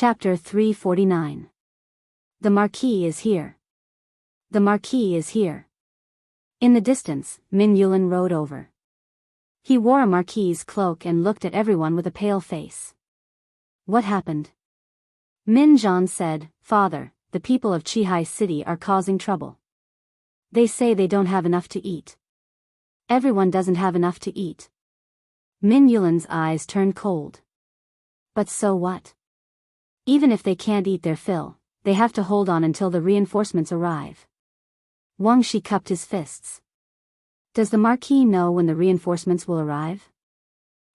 Chapter 349. The Marquis is here. The Marquis is here. In the distance, Min Yulin rode over. He wore a Marquis's cloak and looked at everyone with a pale face. What happened? Min Zhan said, Father, the people of Qihai City are causing trouble. They say they don't have enough to eat. Everyone doesn't have enough to eat. Min Yulin's eyes turned cold. But so what? Even if they can't eat their fill, they have to hold on until the reinforcements arrive. Wang Shi cupped his fists. Does the Marquis know when the reinforcements will arrive?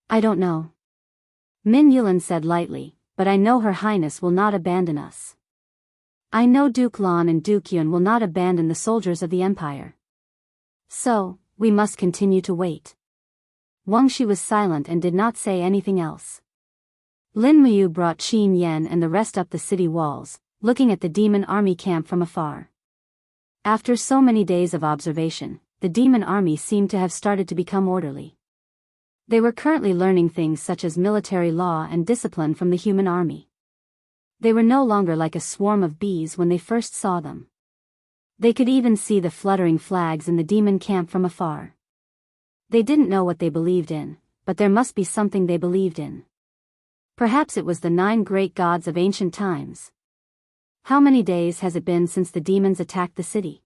I don't know. Min Yulin said lightly, but I know Her Highness will not abandon us. I know Duke Lan and Duke Yun will not abandon the soldiers of the Empire. So, we must continue to wait. Wang Shi was silent and did not say anything else. Lin Muyu brought Qin Yan and the rest up the city walls, looking at the demon army camp from afar. After so many days of observation, the demon army seemed to have started to become orderly. They were currently learning things such as military law and discipline from the human army. They were no longer like a swarm of bees when they first saw them. They could even see the fluttering flags in the demon camp from afar. They didn't know what they believed in, but there must be something they believed in. Perhaps it was the 9 great gods of ancient times. How many days has it been since the demons attacked the city?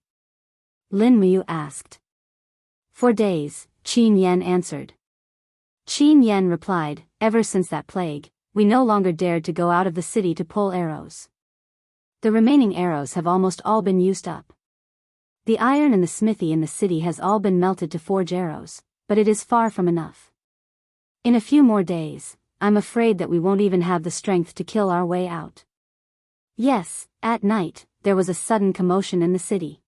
Lin Muyu asked. 4 days, Qin Yan answered. Qin Yan replied, ever since that plague, we no longer dared to go out of the city to pull arrows. The remaining arrows have almost all been used up. The iron in the smithy in the city has all been melted to forge arrows, but it is far from enough. In a few more days, I'm afraid that we won't even have the strength to kill our way out. Yes, at night, there was a sudden commotion in the city.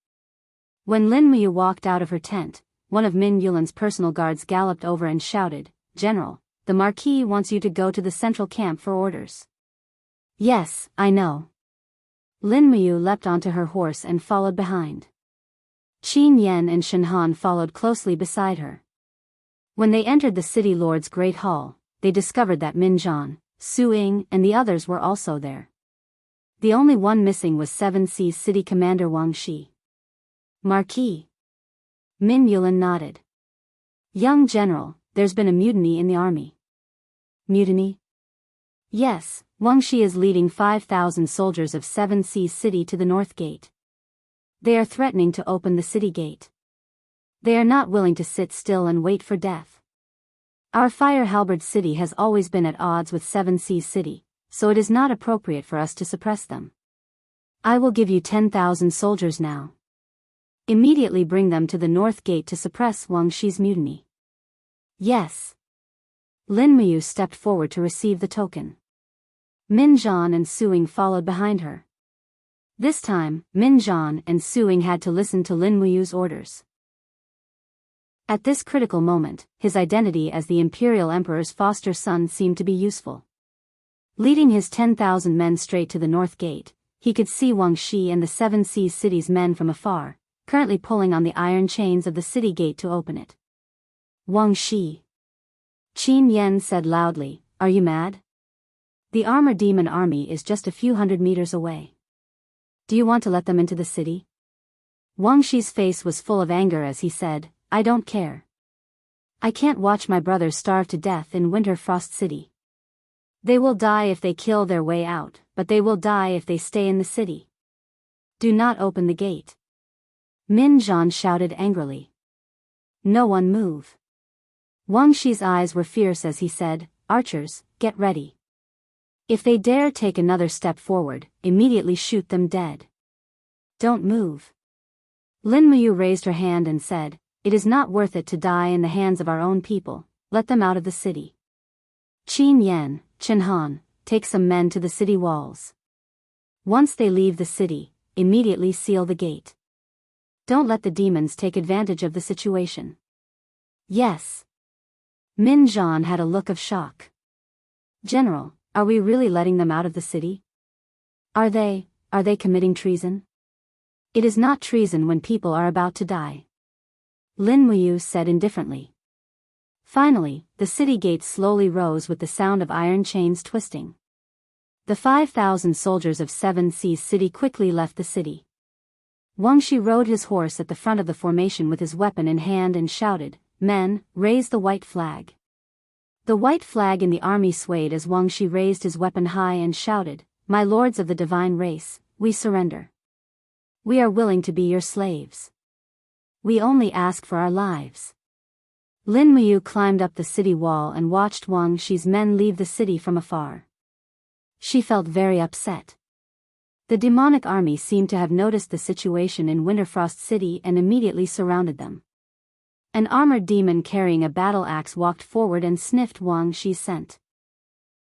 When Lin Muyu walked out of her tent, one of Min Yulin's personal guards galloped over and shouted, General, the Marquis wants you to go to the central camp for orders. Yes, I know. Lin Muyu leapt onto her horse and followed behind. Qin Yan and Shen Han followed closely beside her. When they entered the city lord's great hall, they discovered that Min Zhan, Su Ying and the others were also there. The only one missing was 7 Seas City Commander Wang Shi. Marquis. Min Yulin nodded. Young General, there's been a mutiny in the army. Mutiny? Yes, Wang Shi is leading 5,000 soldiers of 7 Seas City to the north gate. They are threatening to open the city gate. They are not willing to sit still and wait for death. Our fire halberd city has always been at odds with 7 Seas City, so it is not appropriate for us to suppress them. I will give you 10,000 soldiers now. Immediately bring them to the north gate to suppress Wang Shi's mutiny. Yes. Lin Muyu stepped forward to receive the token. Min Zhan and Su Ying followed behind her. This time, Min Zhan and Su Ying had to listen to Lin Muyu's orders. At this critical moment, his identity as the Imperial Emperor's foster son seemed to be useful. Leading his 10,000 men straight to the north gate, he could see Wang Shi and the 7 Seas City's men from afar, currently pulling on the iron chains of the city gate to open it. Wang Shi. Qin Yan said loudly, Are you mad? The armored demon army is just a few hundred meters away. Do you want to let them into the city? Wang Shi's face was full of anger as he said, I don't care. I can't watch my brothers starve to death in Winter Frost City. They will die if they kill their way out, but they will die if they stay in the city. Do not open the gate. Min Zhan shouted angrily. No one move. Wang Shi's eyes were fierce as he said, Archers, get ready. If they dare take another step forward, immediately shoot them dead. Don't move. Lin Muyu raised her hand and said, It is not worth it to die in the hands of our own people, let them out of the city. Qin Yan, Chen Han, take some men to the city walls. Once they leave the city, immediately seal the gate. Don't let the demons take advantage of the situation. Yes. Min Zhan had a look of shock. General, are we really letting them out of the city? Are they committing treason? It is not treason when people are about to die. Lin Muyu said indifferently. Finally, the city gates slowly rose with the sound of iron chains twisting. The 5,000 soldiers of Seven Seas City quickly left the city. Wang Shi rode his horse at the front of the formation with his weapon in hand and shouted, "Men, raise the white flag." The white flag in the army swayed as Wang Shi raised his weapon high and shouted, "My lords of the divine race, we surrender. We are willing to be your slaves. We only ask for our lives." Lin Muyu climbed up the city wall and watched Wang Shi's men leave the city from afar. She felt very upset. The demonic army seemed to have noticed the situation in Winterfrost City and immediately surrounded them. An armored demon carrying a battle axe walked forward and sniffed Wang Shi's scent.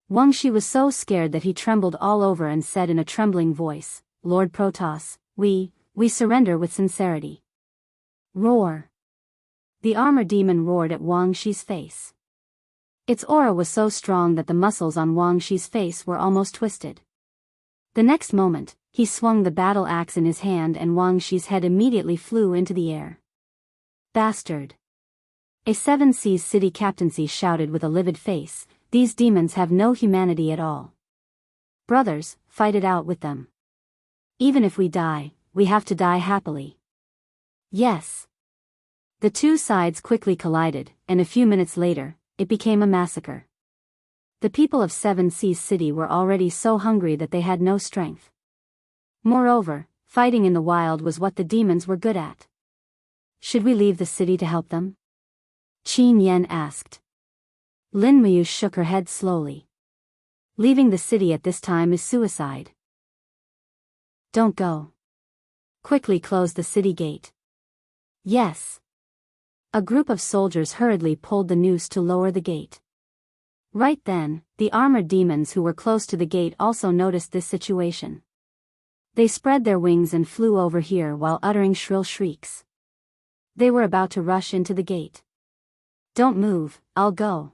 Wang Shi was so scared that he trembled all over and said in a trembling voice, "Lord Protoss, we surrender with sincerity." Roar. The armor demon roared at Wang Shi's face. Its aura was so strong that the muscles on Wang Shi's face were almost twisted. The next moment, he swung the battle axe in his hand and Wang Shi's head immediately flew into the air. Bastard. A Seven Seas City captaincy shouted with a livid face, "These demons have no humanity at all. Brothers, fight it out with them. Even if we die, we have to die happily." Yes. The two sides quickly collided, and a few minutes later, it became a massacre. The people of Seven Seas City were already so hungry that they had no strength. Moreover, fighting in the wild was what the demons were good at. Should we leave the city to help them? Qin Yan asked. Lin Muyu shook her head slowly. Leaving the city at this time is suicide. Don't go. Quickly close the city gate. Yes. A group of soldiers hurriedly pulled the noose to lower the gate. Right then, the armored demons who were close to the gate also noticed this situation. They spread their wings and flew over here while uttering shrill shrieks. They were about to rush into the gate. Don't move, I'll go.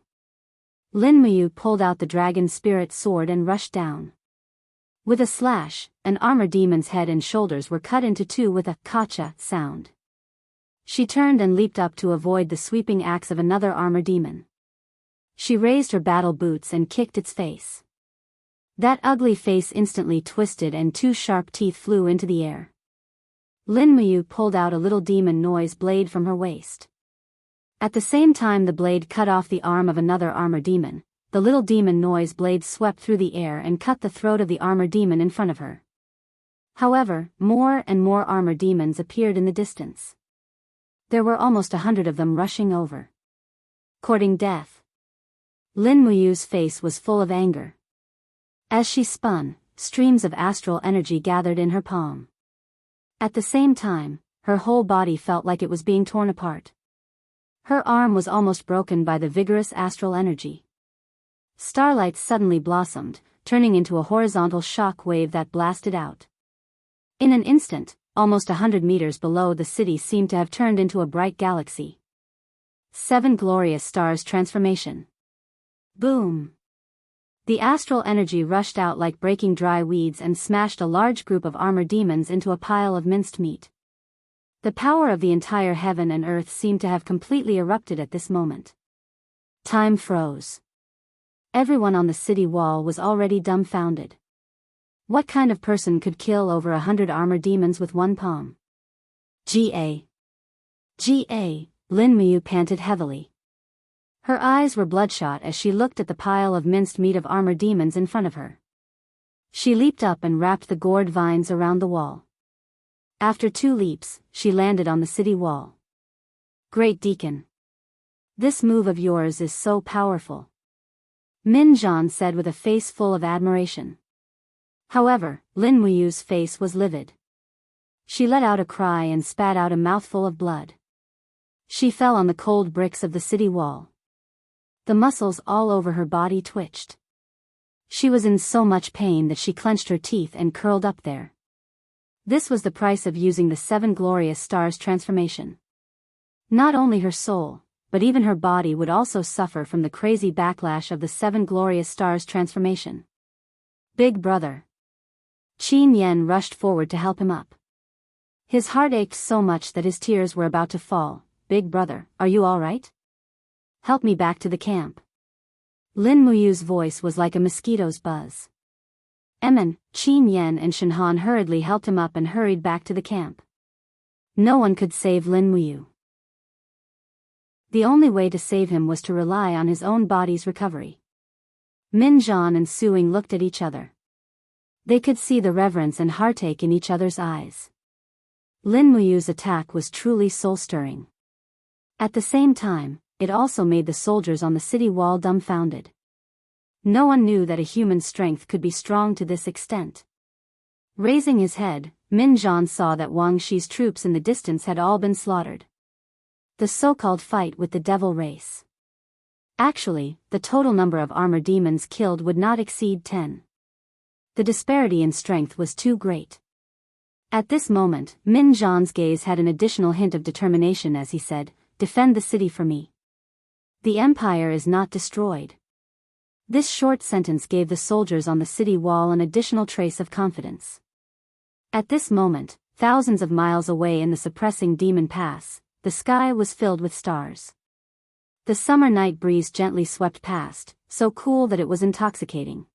Lin Muyu pulled out the dragon spirit sword and rushed down. With a slash, an armor demon's head and shoulders were cut into two with a "kacha" sound. She turned and leaped up to avoid the sweeping axe of another armor demon. She raised her battle boots and kicked its face. That ugly face instantly twisted and two sharp teeth flew into the air. Lin Muyu pulled out a little demon noise blade from her waist. At the same time the blade cut off the arm of another armor demon, the little demon noise blade swept through the air and cut the throat of the armor demon in front of her. However, more and more armor demons appeared in the distance. There were almost 100 of them rushing over. Courting death. Lin Muyu's face was full of anger. As she spun, streams of astral energy gathered in her palm. At the same time, her whole body felt like it was being torn apart. Her arm was almost broken by the vigorous astral energy. Starlight suddenly blossomed, turning into a horizontal shock wave that blasted out. In an instant, almost 100 meters below the city seemed to have turned into a bright galaxy. 7 glorious stars transformation. Boom! The astral energy rushed out like breaking dry weeds and smashed a large group of armor demons into a pile of minced meat. The power of the entire heaven and earth seemed to have completely erupted at this moment. Time froze. Everyone on the city wall was already dumbfounded. What kind of person could kill over 100 armor demons with one palm? Ga. Lin Muyu panted heavily. Her eyes were bloodshot as she looked at the pile of minced meat of armor demons in front of her. She leaped up and wrapped the gourd vines around the wall. After 2 leaps, she landed on the city wall. Great Deacon. This move of yours is so powerful. Min Zhan said with a face full of admiration. However, Lin Muyu's face was livid. She let out a cry and spat out a mouthful of blood. She fell on the cold bricks of the city wall. The muscles all over her body twitched. She was in so much pain that she clenched her teeth and curled up there. This was the price of using the 7 glorious stars transformation. Not only her soul, but even her body would also suffer from the crazy backlash of the 7 glorious stars transformation. Big brother. Qin Yan rushed forward to help him up. His heart ached so much that his tears were about to fall. Big brother, are you all right? Help me back to the camp. Lin Muyu's voice was like a mosquito's buzz. Emin, Qin Yan and Shen Han hurriedly helped him up and hurried back to the camp. No one could save Lin Muyu. The only way to save him was to rely on his own body's recovery. Min Zhan and Su Ying looked at each other. They could see the reverence and heartache in each other's eyes. Lin Muyu's attack was truly soul-stirring. At the same time, it also made the soldiers on the city wall dumbfounded. No one knew that a human's strength could be strong to this extent. Raising his head, Min Zhan saw that Wang Shi's troops in the distance had all been slaughtered. The so-called fight with the devil race. Actually, the total number of armor demons killed would not exceed 10. The disparity in strength was too great. At this moment, Min Zhan's gaze had an additional hint of determination as he said, "Defend the city for me. The empire is not destroyed." This short sentence gave the soldiers on the city wall an additional trace of confidence. At this moment, thousands of miles away in the suppressing demon pass, the sky was filled with stars. The summer night breeze gently swept past, so cool that it was intoxicating.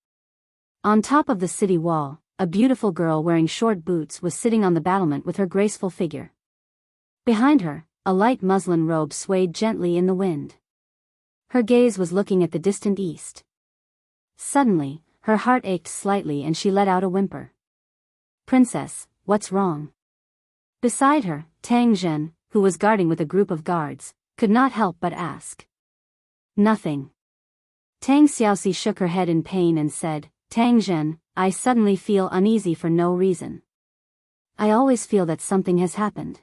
On top of the city wall, a beautiful girl wearing short boots was sitting on the battlement with her graceful figure. Behind her, a light muslin robe swayed gently in the wind. Her gaze was looking at the distant east. Suddenly, her heart ached slightly and she let out a whimper. "Princess, what's wrong?" Beside her, Tang Zhen, who was guarding with a group of guards, could not help but ask. "Nothing." Tang Xiaoxi shook her head in pain and said, "Tang Zhen, I suddenly feel uneasy for no reason. I always feel that something has happened.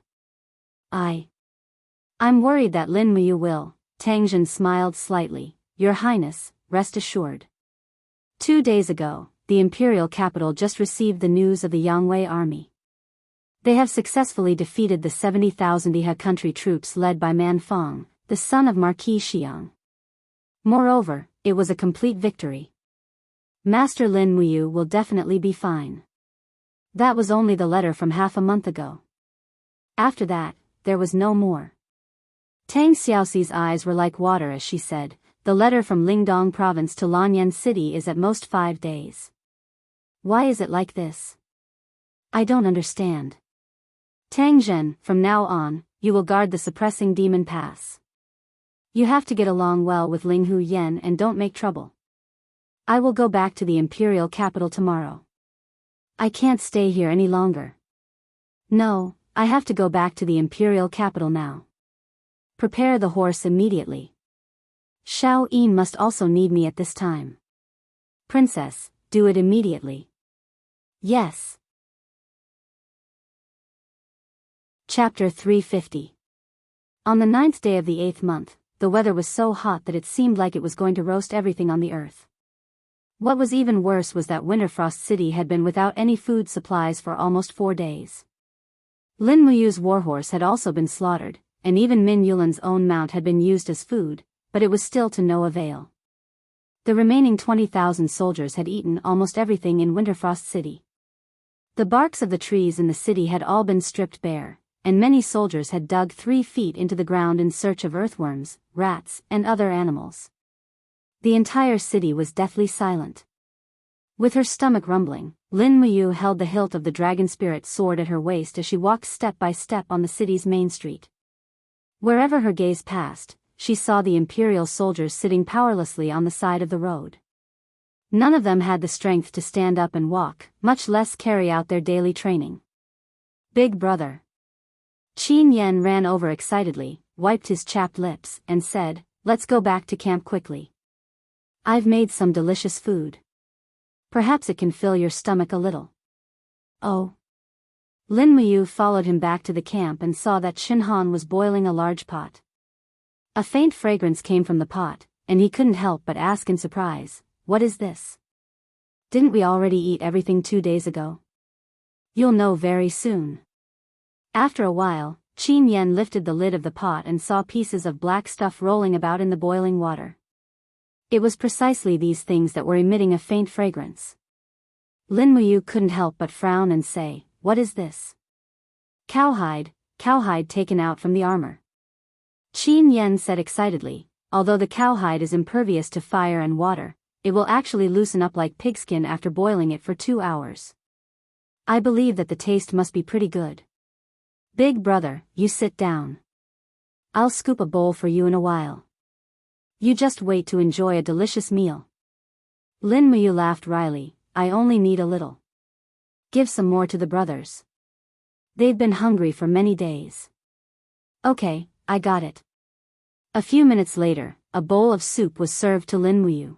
I'm worried that Lin Muyu will." Tang Zhen smiled slightly. "Your Highness, rest assured. 2 days ago, the imperial capital just received the news of the Yangwei army. They have successfully defeated the 70,000 Iha country troops led by Man Fong, the son of Marquis Xiang. Moreover, it was a complete victory. Master Lin Muyu will definitely be fine." That was only the letter from half a month ago. After that, there was no more. Tang Xiaoxi's eyes were like water as she said, "The letter from Lingdong province to Lanyan city is at most 5 days. Why is it like this? I don't understand." "Tang Zhen, from now on, you will guard the suppressing demon pass. You have to get along well with Ling Hu Yen and don't make trouble. I will go back to the imperial capital tomorrow. I can't stay here any longer. No, I have to go back to the imperial capital now. Prepare the horse immediately. Xiao Yin must also need me at this time. Princess, do it immediately." "Yes." Chapter 350. On the 9th day of the 8th month, the weather was so hot that it seemed like it was going to roast everything on the earth. What was even worse was that Winterfrost City had been without any food supplies for almost 4 days. Lin Muyu's warhorse had also been slaughtered, and even Min Yulin's own mount had been used as food, but it was still to no avail. The remaining 20,000 soldiers had eaten almost everything in Winterfrost City. The barks of the trees in the city had all been stripped bare, and many soldiers had dug 3 feet into the ground in search of earthworms, rats, and other animals. The entire city was deathly silent. With her stomach rumbling, Lin Muyu held the hilt of the dragon spirit sword at her waist as she walked step by step on the city's main street. Wherever her gaze passed, she saw the imperial soldiers sitting powerlessly on the side of the road. None of them had the strength to stand up and walk, much less carry out their daily training. "Big brother." Qin Yan ran over excitedly, wiped his chapped lips, and said, "Let's go back to camp quickly. I've made some delicious food. Perhaps it can fill your stomach a little." "Oh." Lin Muyu followed him back to the camp and saw that Shen Han was boiling a large pot. A faint fragrance came from the pot, and he couldn't help but ask in surprise, "What is this? Didn't we already eat everything 2 days ago?" "You'll know very soon." After a while, Qin Yan lifted the lid of the pot and saw pieces of black stuff rolling about in the boiling water. It was precisely these things that were emitting a faint fragrance. Lin Muyu couldn't help but frown and say, "What is this?" Cowhide taken out from the armor." Qin Yan said excitedly, "Although the cowhide is impervious to fire and water, it will actually loosen up like pigskin after boiling it for 2 hours. I believe that the taste must be pretty good. Big brother, you sit down. I'll scoop a bowl for you in a while. You just wait to enjoy a delicious meal. Lin Muyu laughed wryly, I only need a little. Give some more to the brothers. They've been hungry for many days. Okay, I got it. A few minutes later, a bowl of soup was served to Lin Muyu.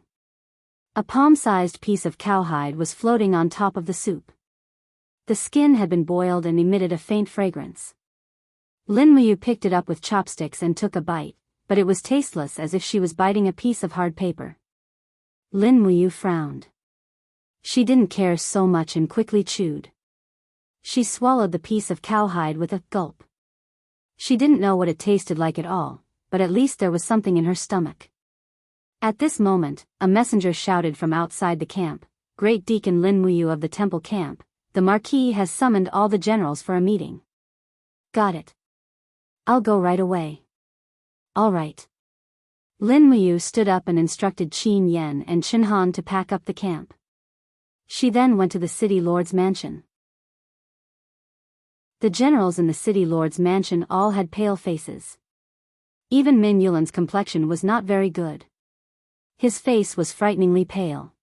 A palm-sized piece of cowhide was floating on top of the soup. The skin had been boiled and emitted a faint fragrance. Lin Muyu picked it up with chopsticks and took a bite, but it was tasteless as if she was biting a piece of hard paper. Lin Muyu frowned. She didn't care so much and quickly chewed. She swallowed the piece of cowhide with a gulp. She didn't know what it tasted like at all, but at least there was something in her stomach. At this moment, a messenger shouted from outside the camp, Great Deacon Lin Muyu of the temple camp, the Marquis has summoned all the generals for a meeting. Got it. I'll go right away. All right. Lin Muyu stood up and instructed Qin Yan and Qin Han to pack up the camp. She then went to the city lord's mansion. The generals in the city lord's mansion all had pale faces. Even Min Yulin's complexion was not very good. His face was frighteningly pale.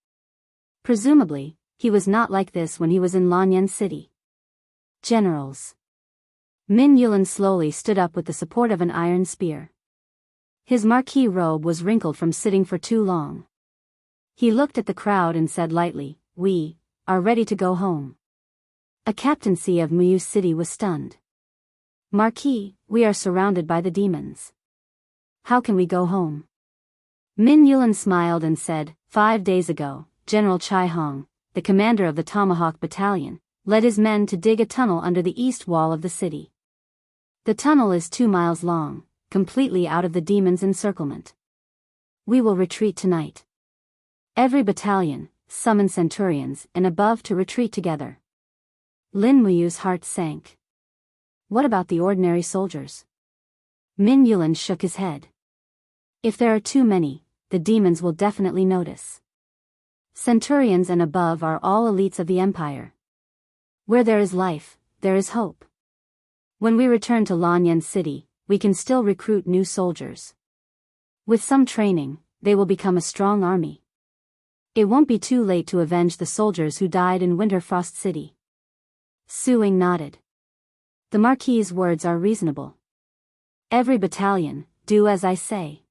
Presumably, he was not like this when he was in Lanyan City. Generals. Min Yulin slowly stood up with the support of an iron spear. His marquis robe was wrinkled from sitting for too long. He looked at the crowd and said lightly, We are ready to go home. A captaincy of Muyu City was stunned. Marquis, we are surrounded by the demons. How can we go home? Min Yulin smiled and said, 5 days ago, General Chai Hong, the commander of the Tomahawk Battalion, led his men to dig a tunnel under the east wall of the city. The tunnel is 2 miles long, completely out of the demons' encirclement. We will retreat tonight. Every battalion, summon centurions and above to retreat together. Lin Muyu's heart sank. What about the ordinary soldiers? Min Yulin shook his head. If there are too many, the demons will definitely notice. Centurions and above are all elites of the empire. Where there is life, there is hope. When we return to Lanyan City, we can still recruit new soldiers. With some training, they will become a strong army. It won't be too late to avenge the soldiers who died in Winterfrost City. Suing nodded. The Marquis's words are reasonable. Every battalion, do as I say.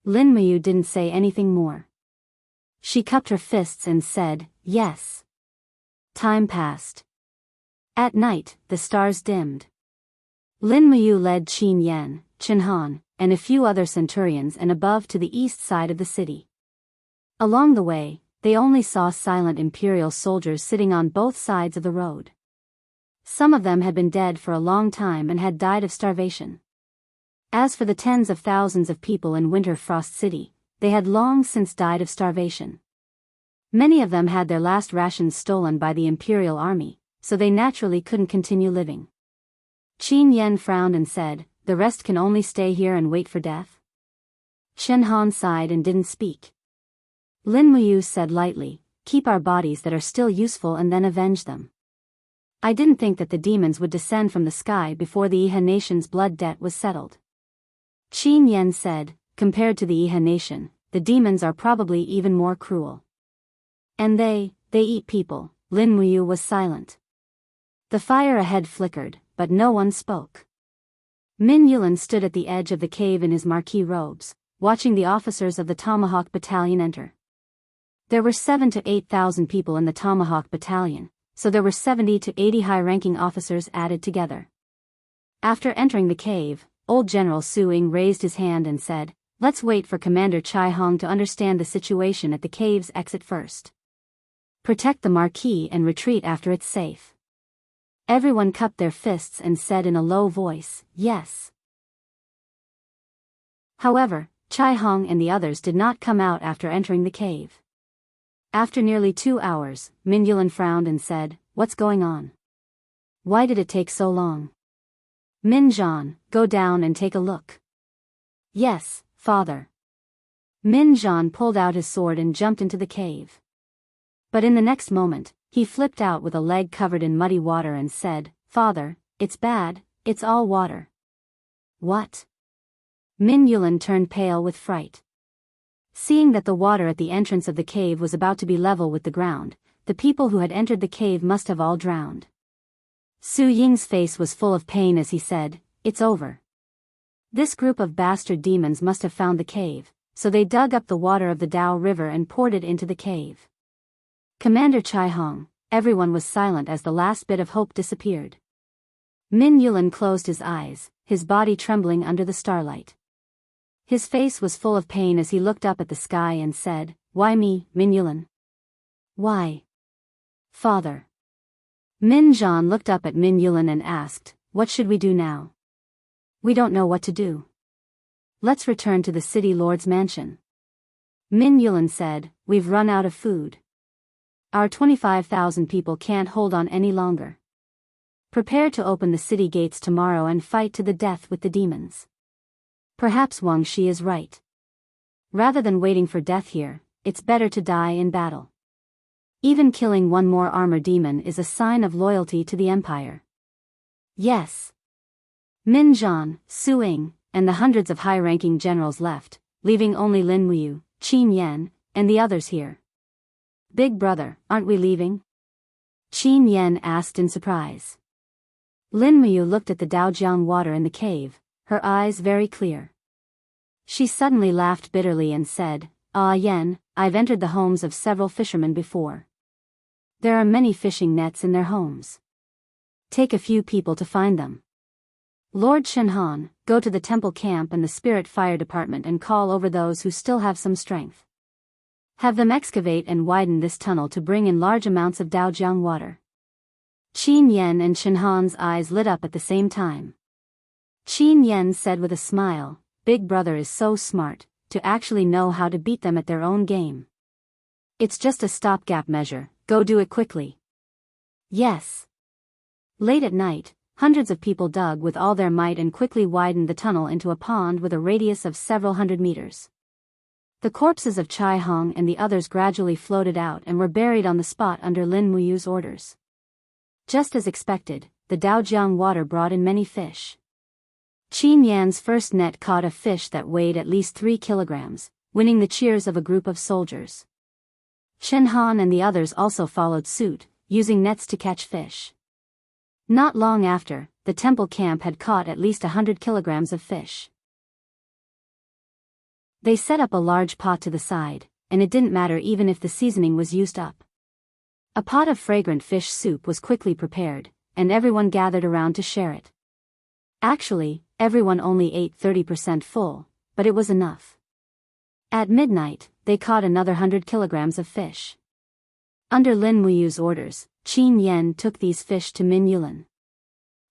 Lin Muyu didn't say anything more. She cupped her fists and said, yes. Time passed. At night, the stars dimmed. Lin Muyu led Qin Yan, Qin Han, and a few other centurions and above to the east side of the city. Along the way, they only saw silent imperial soldiers sitting on both sides of the road. Some of them had been dead for a long time and had died of starvation. As for the tens of thousands of people in Winterfrost City, they had long since died of starvation. Many of them had their last rations stolen by the imperial army, so they naturally couldn't continue living. Qin Yan frowned and said, the rest can only stay here and wait for death? Qin Han sighed and didn't speak. Lin Muyu said lightly, keep our bodies that are still useful and then avenge them. I didn't think that the demons would descend from the sky before the Iha nation's blood debt was settled. Qin Yan said, compared to the Iha nation, the demons are probably even more cruel. And they eat people. Lin Muyu was silent. The fire ahead flickered, but no one spoke. Min Yulin stood at the edge of the cave in his marquis robes, watching the officers of the Tomahawk Battalion enter. There were 7,000 to 8,000 people in the Tomahawk Battalion, so there were 70 to 80 high-ranking officers added together. After entering the cave, old General Suing raised his hand and said, let's wait for Commander Chai Hong to understand the situation at the cave's exit first. Protect the marquis and retreat after it's safe. Everyone cupped their fists and said in a low voice, yes. However, Chai Hong and the others did not come out after entering the cave. After nearly 2 hours, Min Yulin frowned and said, what's going on? Why did it take so long? Min Zhan, go down and take a look. Yes, father. Min Zhan pulled out his sword and jumped into the cave. But in the next moment, he flipped out with a leg covered in muddy water and said, "Father, it's bad, it's all water." "What?" Min Yulin turned pale with fright. Seeing that the water at the entrance of the cave was about to be level with the ground, the people who had entered the cave must have all drowned. Su Ying's face was full of pain as he said, "It's over. This group of bastard demons must have found the cave, so they dug up the water of the Dao River and poured it into the cave." Commander Chai Hong, everyone was silent as the last bit of hope disappeared. Min Yulin closed his eyes, his body trembling under the starlight. His face was full of pain as he looked up at the sky and said, "Why me, Min Yulin? Why? Father." Min Zhan looked up at Min Yulin and asked, "What should we do now?" "We don't know what to do. Let's return to the city lord's mansion." Min Yulin said, "We've run out of food. Our 25,000 people can't hold on any longer. Prepare to open the city gates tomorrow and fight to the death with the demons." Perhaps Wang Shi is right. Rather than waiting for death here, it's better to die in battle. Even killing one more armor demon is a sign of loyalty to the empire. Yes. Min Zhan, Su Ying, and the hundreds of high-ranking generals left, leaving only Lin Muyu, Qin Yan, and the others here. "Big brother, aren't we leaving?" Qin Yan asked in surprise. Lin Muyu looked at the Daojiang water in the cave, her eyes very clear. She suddenly laughed bitterly and said, "Ah Yan, I've entered the homes of several fishermen before. There are many fishing nets in their homes. Take a few people to find them. Lord Shenhan, go to the temple camp and the spirit fire department and call over those who still have some strength. Have them excavate and widen this tunnel to bring in large amounts of Daojiang water." Qin Yan and Shenhan's eyes lit up at the same time. Qin Yan said with a smile, "Big brother is so smart, to actually know how to beat them at their own game. It's just a stopgap measure, go do it quickly." "Yes." Late at night, hundreds of people dug with all their might and quickly widened the tunnel into a pond with a radius of several hundred meters. The corpses of Chai Hong and the others gradually floated out and were buried on the spot under Lin Muyu's orders. Just as expected, the Daojiang water brought in many fish. Qin Yan's first net caught a fish that weighed at least 3 kilograms, winning the cheers of a group of soldiers. Shen Han and the others also followed suit, using nets to catch fish. Not long after, the temple camp had caught at least 100 kilograms of fish. They set up a large pot to the side, and it didn't matter even if the seasoning was used up. A pot of fragrant fish soup was quickly prepared, and everyone gathered around to share it. Actually, everyone only ate 30% full, but it was enough. At midnight, they caught another 100 kilograms of fish. Under Lin Muyu's orders, Qin Yan took these fish to Min Yulin.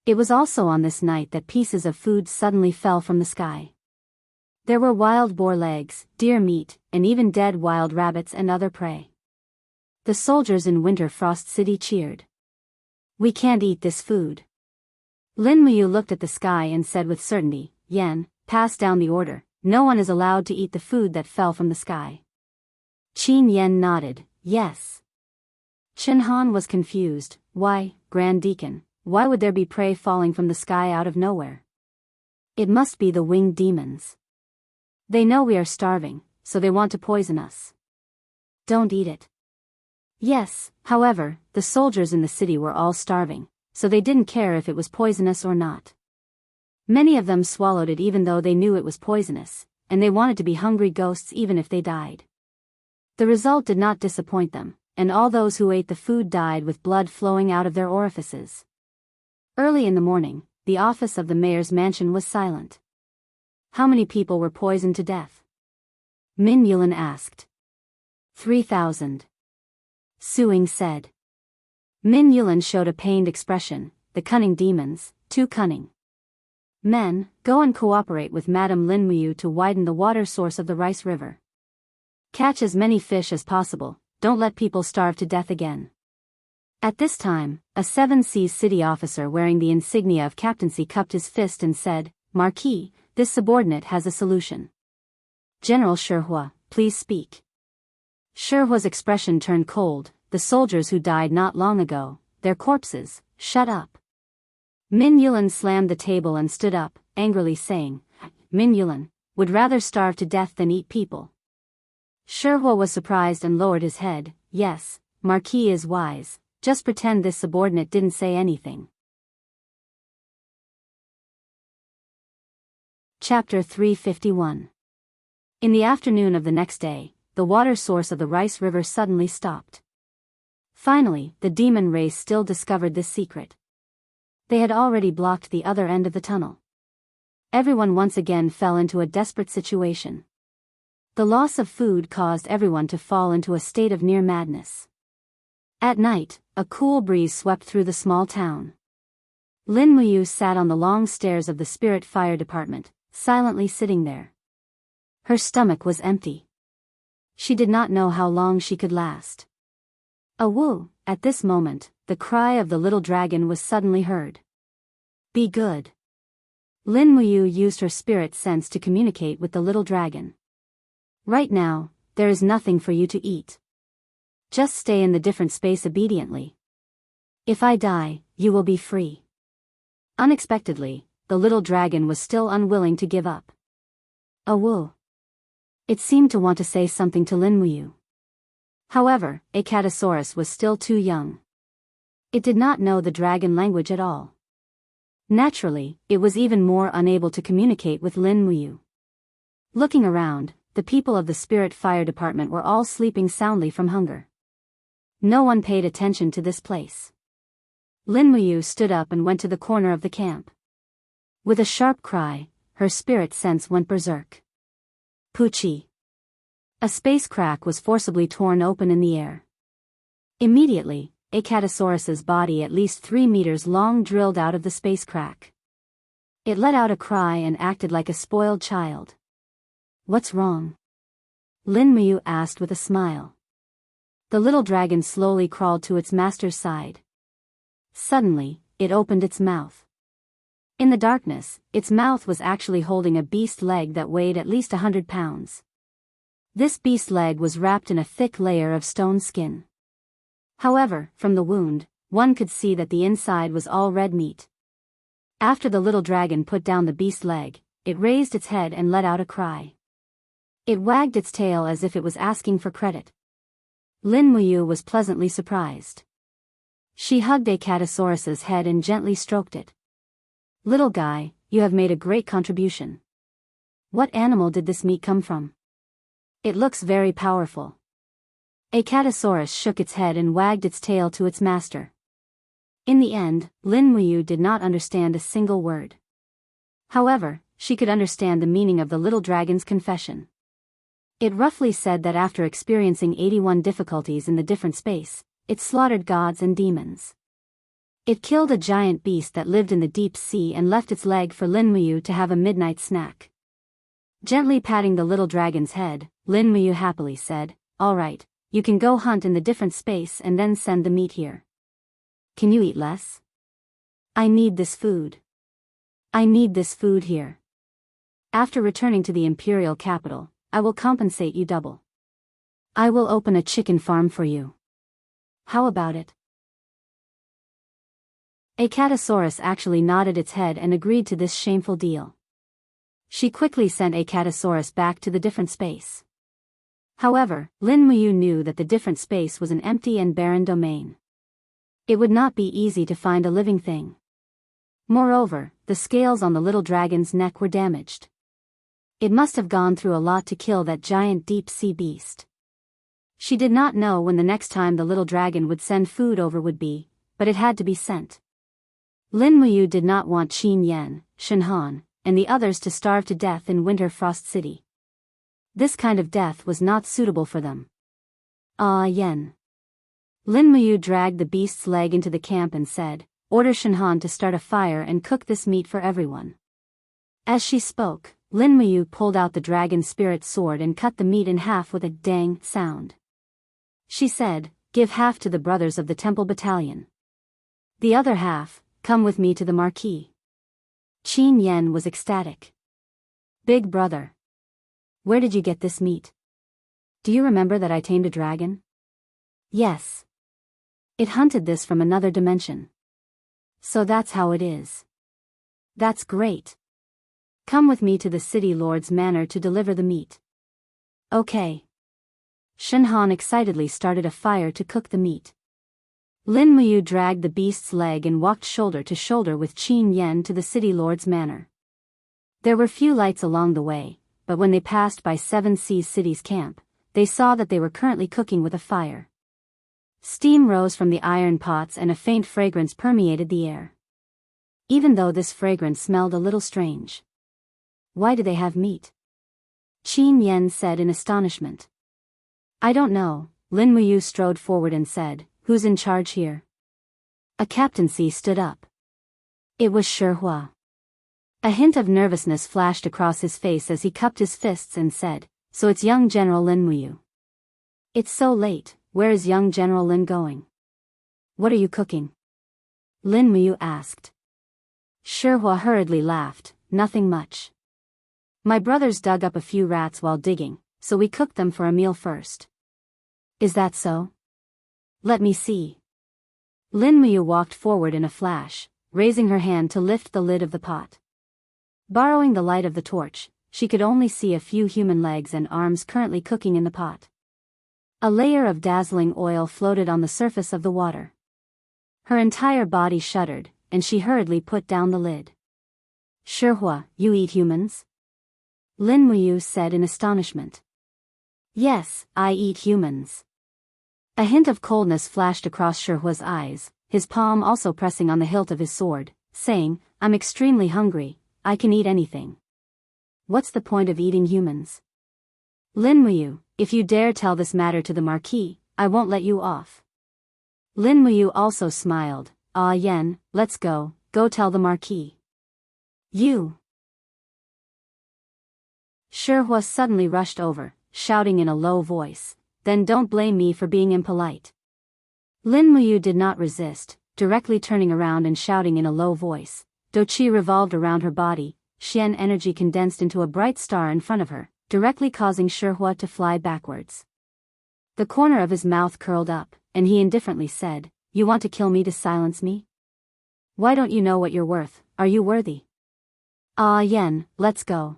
It was also on this night that pieces of food suddenly fell from the sky. There were wild boar legs, deer meat, and even dead wild rabbits and other prey. The soldiers in Winter Frost City cheered. "We can't eat this food." Lin Muyu looked at the sky and said with certainty, "Yan, pass down the order, no one is allowed to eat the food that fell from the sky." Qin Yan nodded, "Yes." Shen Han was confused, "Why, Grand Deacon, why would there be prey falling from the sky out of nowhere?" "It must be the winged demons. They know we are starving, so they want to poison us. Don't eat it." Yes, however, the soldiers in the city were all starving, so they didn't care if it was poisonous or not. Many of them swallowed it even though they knew it was poisonous, and they wanted to be hungry ghosts even if they died. The result did not disappoint them, and all those who ate the food died with blood flowing out of their orifices. Early in the morning, the office of the mayor's mansion was silent. "How many people were poisoned to death?" Min Yulin asked. 3,000. Su Ying said. Min Yulin showed a pained expression, "The cunning demons, too cunning. Men, go and cooperate with Madame Lin Muyu to widen the water source of the Rice River. Catch as many fish as possible, don't let people starve to death again." At this time, a 7 Seas city officer wearing the insignia of captaincy cupped his fist and said, "Marquis, this subordinate has a solution." "General Shihua, please speak. Shirhua's expression turned cold. The soldiers who died not long ago, their corpses, shut up. Min Yulan slammed the table and stood up, angrily saying, Min Yulan would rather starve to death than eat people. Shirhua was surprised and lowered his head. Yes, Marquis is wise, just pretend this subordinate didn't say anything. Chapter 351. In the afternoon of the next day, the water source of the Rice River suddenly stopped. Finally, the demon race still discovered this secret. They had already blocked the other end of the tunnel. Everyone once again fell into a desperate situation. The loss of food caused everyone to fall into a state of near madness. At night, a cool breeze swept through the small town. Lin Muyu sat on the long stairs of the Spirit Fire Department, silently sitting there. Her stomach was empty. She did not know how long she could last. Awoo! At this moment, the cry of the little dragon was suddenly heard. Be good. Lin Muyu used her spirit sense to communicate with the little dragon. Right now, there is nothing for you to eat. Just stay in the different space obediently. If I die, you will be free. Unexpectedly, the little dragon was still unwilling to give up. Awoo! It seemed to want to say something to Lin Muyu. However, Acatosaurus was still too young. It did not know the dragon language at all. Naturally, it was even more unable to communicate with Lin Muyu. Looking around, the people of the Spirit Fire Department were all sleeping soundly from hunger. No one paid attention to this place. Lin Muyu stood up and went to the corner of the camp. With a sharp cry, her spirit sense went berserk. Poochie! A space crack was forcibly torn open in the air. Immediately, Acatosaurus's body at least 3 meters long drilled out of the space crack. It let out a cry and acted like a spoiled child. What's wrong? Lin Muyu asked with a smile. The little dragon slowly crawled to its master's side. Suddenly, it opened its mouth. In the darkness, its mouth was actually holding a beast leg that weighed at least 100 pounds. This beast leg was wrapped in a thick layer of stone skin. However, from the wound, one could see that the inside was all red meat. After the little dragon put down the beast leg, it raised its head and let out a cry. It wagged its tail as if it was asking for credit. Lin Muyu was pleasantly surprised. She hugged Acatosaurus's head and gently stroked it. Little guy, you have made a great contribution. What animal did this meat come from? It looks very powerful. Acatosaurus shook its head and wagged its tail to its master. In the end, Lin Muyu did not understand a single word. However, she could understand the meaning of the little dragon's confession. It roughly said that after experiencing 81 difficulties in the different space, it slaughtered gods and demons. It killed a giant beast that lived in the deep sea and left its leg for Lin Muyu to have a midnight snack. Gently patting the little dragon's head, Lin Muyu happily said, All right, you can go hunt in the different space and then send the meat here. Can you eat less? I need this food. I need this food here. After returning to the imperial capital, I will compensate you double. I will open a chicken farm for you. How about it? Acatosaurus actually nodded its head and agreed to this shameful deal. She quickly sent Acatosaurus back to the different space. However, Lin Muyu knew that the different space was an empty and barren domain. It would not be easy to find a living thing. Moreover, the scales on the little dragon's neck were damaged. It must have gone through a lot to kill that giant deep-sea beast. She did not know when the next time the little dragon would send food over would be, but it had to be sent. Lin Muyu did not want Qin Yan, Shen Han, and the others to starve to death in Winter Frost City. This kind of death was not suitable for them. Ah Yen. Lin Muyu dragged the beast's leg into the camp and said, Order Shen Han to start a fire and cook this meat for everyone. As she spoke, Lin Muyu pulled out the dragon spirit sword and cut the meat in half with a dang sound. She said, Give half to the brothers of the temple battalion. The other half, come with me to the marquee. Qin Yan was ecstatic. Big brother. Where did you get this meat? Do you remember that I tamed a dragon? Yes. It hunted this from another dimension. So that's how it is. That's great. Come with me to the city lord's manor to deliver the meat. Okay. Shen Han excitedly started a fire to cook the meat. Lin Muyu dragged the beast's leg and walked shoulder to shoulder with Qin Yen to the city lord's manor. There were few lights along the way, but when they passed by Seven Seas City's camp, they saw that they were currently cooking with a fire. Steam rose from the iron pots and a faint fragrance permeated the air. Even though this fragrance smelled a little strange. Why do they have meat? Qin Yen said in astonishment. I don't know, Lin Muyu strode forward and said, who's in charge here? A captaincy stood up. It was Shi Hua. A hint of nervousness flashed across his face as he cupped his fists and said, so it's young General Lin Muyu. It's so late, where is young General Lin going? What are you cooking? Lin Muyu asked. Shi Hua hurriedly laughed, nothing much. My brothers dug up a few rats while digging, so we cooked them for a meal first. Is that so? Let me see. Lin Muyu walked forward in a flash, raising her hand to lift the lid of the pot. Borrowing the light of the torch, she could only see a few human legs and arms currently cooking in the pot. A layer of dazzling oil floated on the surface of the water. Her entire body shuddered, and she hurriedly put down the lid. Shi Hua, you eat humans? Lin Muyu said in astonishment. Yes, I eat humans. A hint of coldness flashed across Shi Hua's eyes, his palm also pressing on the hilt of his sword, saying, I'm extremely hungry, I can eat anything. What's the point of eating humans? Lin Muyu, if you dare tell this matter to the Marquis, I won't let you off. Lin Muyu also smiled, Ah Yen, let's go tell the Marquis. You. Shi Hua suddenly rushed over, shouting in a low voice, then don't blame me for being impolite. Lin Muyu did not resist, directly turning around and shouting in a low voice. Do Qi revolved around her body, Xian energy condensed into a bright star in front of her, directly causing Shi Hua to fly backwards. The corner of his mouth curled up, and he indifferently said, You want to kill me to silence me? Why don't you know what you're worth, are you worthy? Ah Yen, let's go.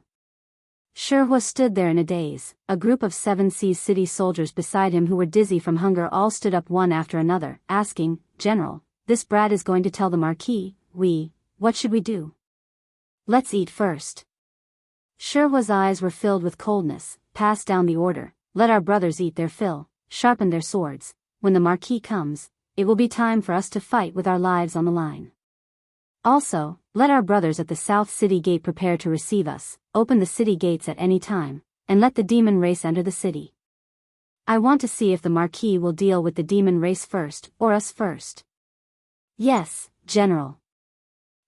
Shi Hua stood there in a daze, a group of Seven Seas City soldiers beside him who were dizzy from hunger all stood up one after another, asking, General, this brat is going to tell the Marquis, what should we do? Let's eat first. Shi Hua's eyes were filled with coldness, pass down the order, let our brothers eat their fill, sharpen their swords, when the Marquis comes, it will be time for us to fight with our lives on the line. Also, let our brothers at the South City Gate prepare to receive us, open the city gates at any time, and let the demon race enter the city. I want to see if the Marquis will deal with the demon race first, or us first. Yes, General.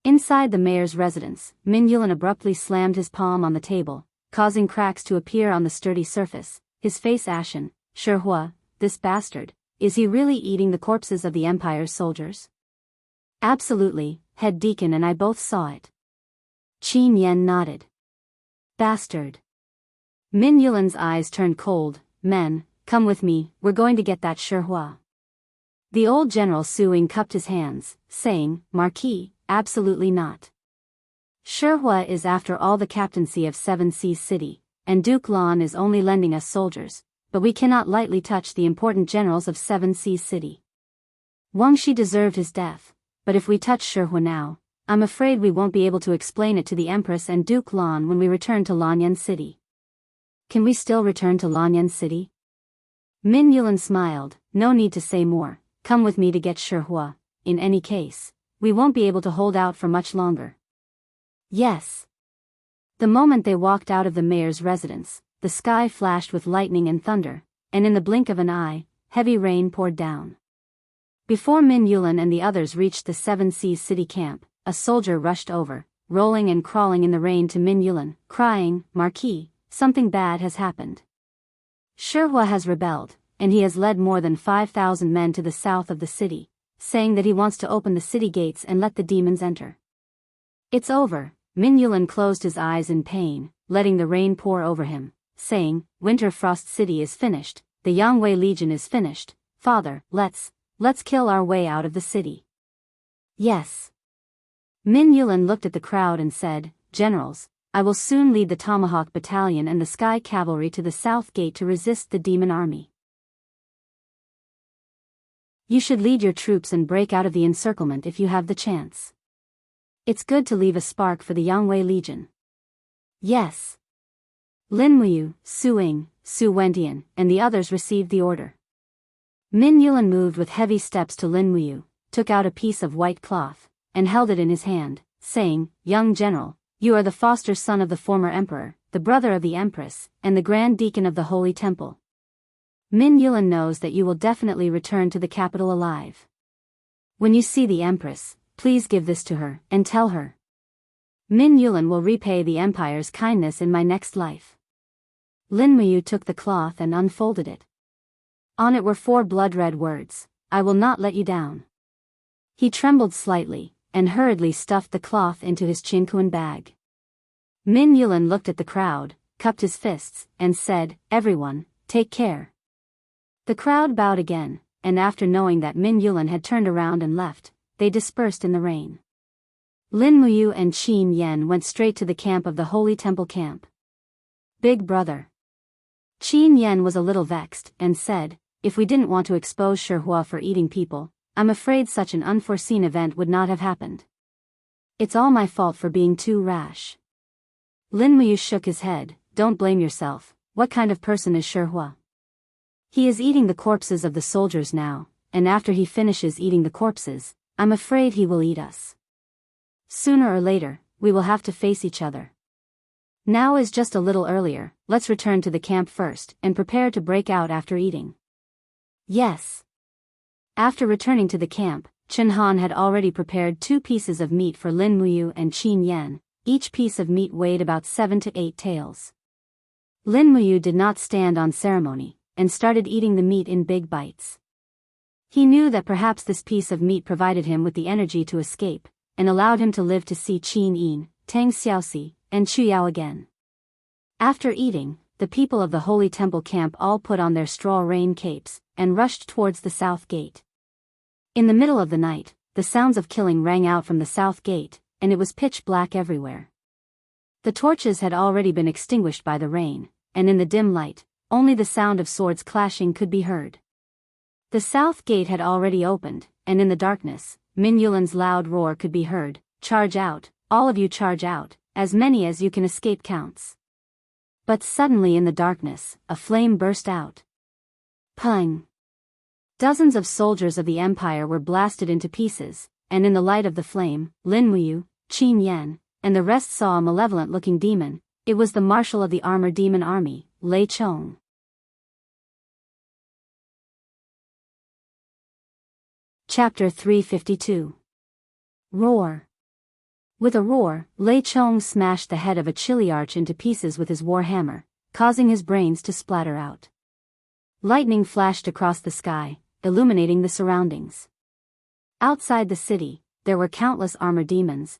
Inside the mayor's residence, Min Yulan abruptly slammed his palm on the table, causing cracks to appear on the sturdy surface, his face ashen. Shi Hua, this bastard, is he really eating the corpses of the Empire's soldiers? Absolutely, head deacon and I both saw it. Qin Yen nodded. Bastard. Min Yulan's eyes turned cold. Men, come with me, we're going to get that Shi Hua. The old General Suing cupped his hands, saying, Marquis, absolutely not. Shi Hua is after all the captaincy of Seven Seas City, and Duke Lan is only lending us soldiers, but we cannot lightly touch the important generals of Seven Seas City. Wang Shi deserved his death, but if we touch Shi Hua now, I'm afraid we won't be able to explain it to the Empress and Duke Lan when we return to Lanyan City. Can we still return to Lanyan City? Min Yulan smiled, no need to say more, come with me to get Shi Hua, in any case, we won't be able to hold out for much longer. Yes. The moment they walked out of the mayor's residence, the sky flashed with lightning and thunder, and in the blink of an eye, heavy rain poured down. Before Min Yulan and the others reached the Seven Seas City camp, a soldier rushed over, rolling and crawling in the rain to Min Yulan, crying, Marquis, something bad has happened. Shi Hua has rebelled, and he has led more than 5,000 men to the south of the city, saying that he wants to open the city gates and let the demons enter. It's over. Min Yulan closed his eyes in pain, letting the rain pour over him, saying, Winter Frost City is finished, the Yangwei Legion is finished. Father, let's kill our way out of the city. Yes. Min Yulin looked at the crowd and said, Generals, I will soon lead the Tomahawk Battalion and the Sky Cavalry to the South Gate to resist the demon army. You should lead your troops and break out of the encirclement if you have the chance. It's good to leave a spark for the Yangwei Legion. Yes. Lin Muyu, Su Ying, Su Wentian, and the others received the order. Min Yulin moved with heavy steps to Lin Muyu, took out a piece of white cloth, and held it in his hand, saying, Young General, you are the foster son of the former emperor, the brother of the empress, and the grand deacon of the Holy Temple. Min Yulin knows that you will definitely return to the capital alive. When you see the empress, please give this to her, and tell her. Min Yulin will repay the empire's kindness in my next life. Lin Muyu took the cloth and unfolded it. On it were 4 blood-red words, I will not let you down. He trembled slightly, and hurriedly stuffed the cloth into his chinkuan bag. Min Yulin looked at the crowd, cupped his fists, and said, Everyone, take care. The crowd bowed again, and after knowing that Min Yulin had turned around and left, they dispersed in the rain. Lin Muyu and Qin Yan went straight to the camp of the Holy Temple camp. Big brother. Qin Yan was a little vexed, and said, If we didn't want to expose Shihua for eating people, I'm afraid such an unforeseen event would not have happened. It's all my fault for being too rash. Lin Muyu shook his head, Don't blame yourself, what kind of person is Shihua? He is eating the corpses of the soldiers now, and after he finishes eating the corpses, I'm afraid he will eat us. Sooner or later, we will have to face each other. Now is just a little earlier, let's return to the camp first, and prepare to break out after eating. Yes. After returning to the camp, Chen Han had already prepared 2 pieces of meat for Lin Muyu and Qin Yan, each piece of meat weighed about 7 to 8 taels. Lin Muyu did not stand on ceremony, and started eating the meat in big bites. He knew that perhaps this piece of meat provided him with the energy to escape, and allowed him to live to see Qin Yin, Tang Xiaoxi, and Chu Yao again. After eating, the people of the Holy Temple camp all put on their straw rain capes, and rushed towards the South Gate. In the middle of the night, the sounds of killing rang out from the South Gate, and it was pitch black everywhere. The torches had already been extinguished by the rain, and in the dim light, only the sound of swords clashing could be heard. The South Gate had already opened, and in the darkness, Min Yulin's loud roar could be heard, Charge out, all of you charge out, as many as you can escape counts. But suddenly in the darkness, a flame burst out. Pung! Dozens of soldiers of the Empire were blasted into pieces, and in the light of the flame, Lin Muyu, Qin Yan, and the rest saw a malevolent-looking demon. It was the marshal of the armored demon army, Lei Chong. Chapter 352. Roar. With a roar, Lei Chong smashed the head of a chiliarch into pieces with his war hammer, causing his brains to splatter out. Lightning flashed across the sky, illuminating the surroundings. Outside the city, there were countless armor demons.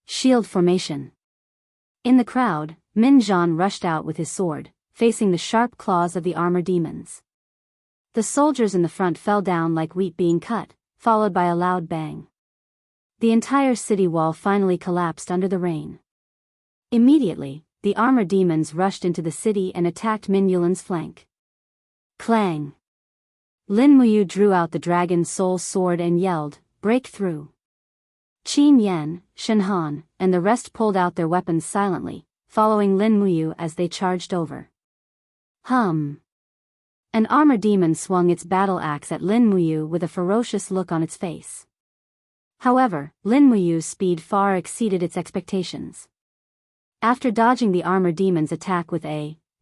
Shield formation. In the crowd, Min Zhan rushed out with his sword, facing the sharp claws of the armor demons. The soldiers in the front fell down like wheat being cut, followed by a loud bang. The entire city wall finally collapsed under the rain. Immediately, the armor demons rushed into the city and attacked Min Yulin's flank. Clang! Lin Muyu drew out the dragon soul sword and yelled, Break through! Qin Yan, Shen Han, and the rest pulled out their weapons silently, following Lin Muyu as they charged over. Hum! An armor demon swung its battle axe at Lin Muyu with a ferocious look on its face. However, Lin Muyu's speed far exceeded its expectations. After dodging the armor demon's attack with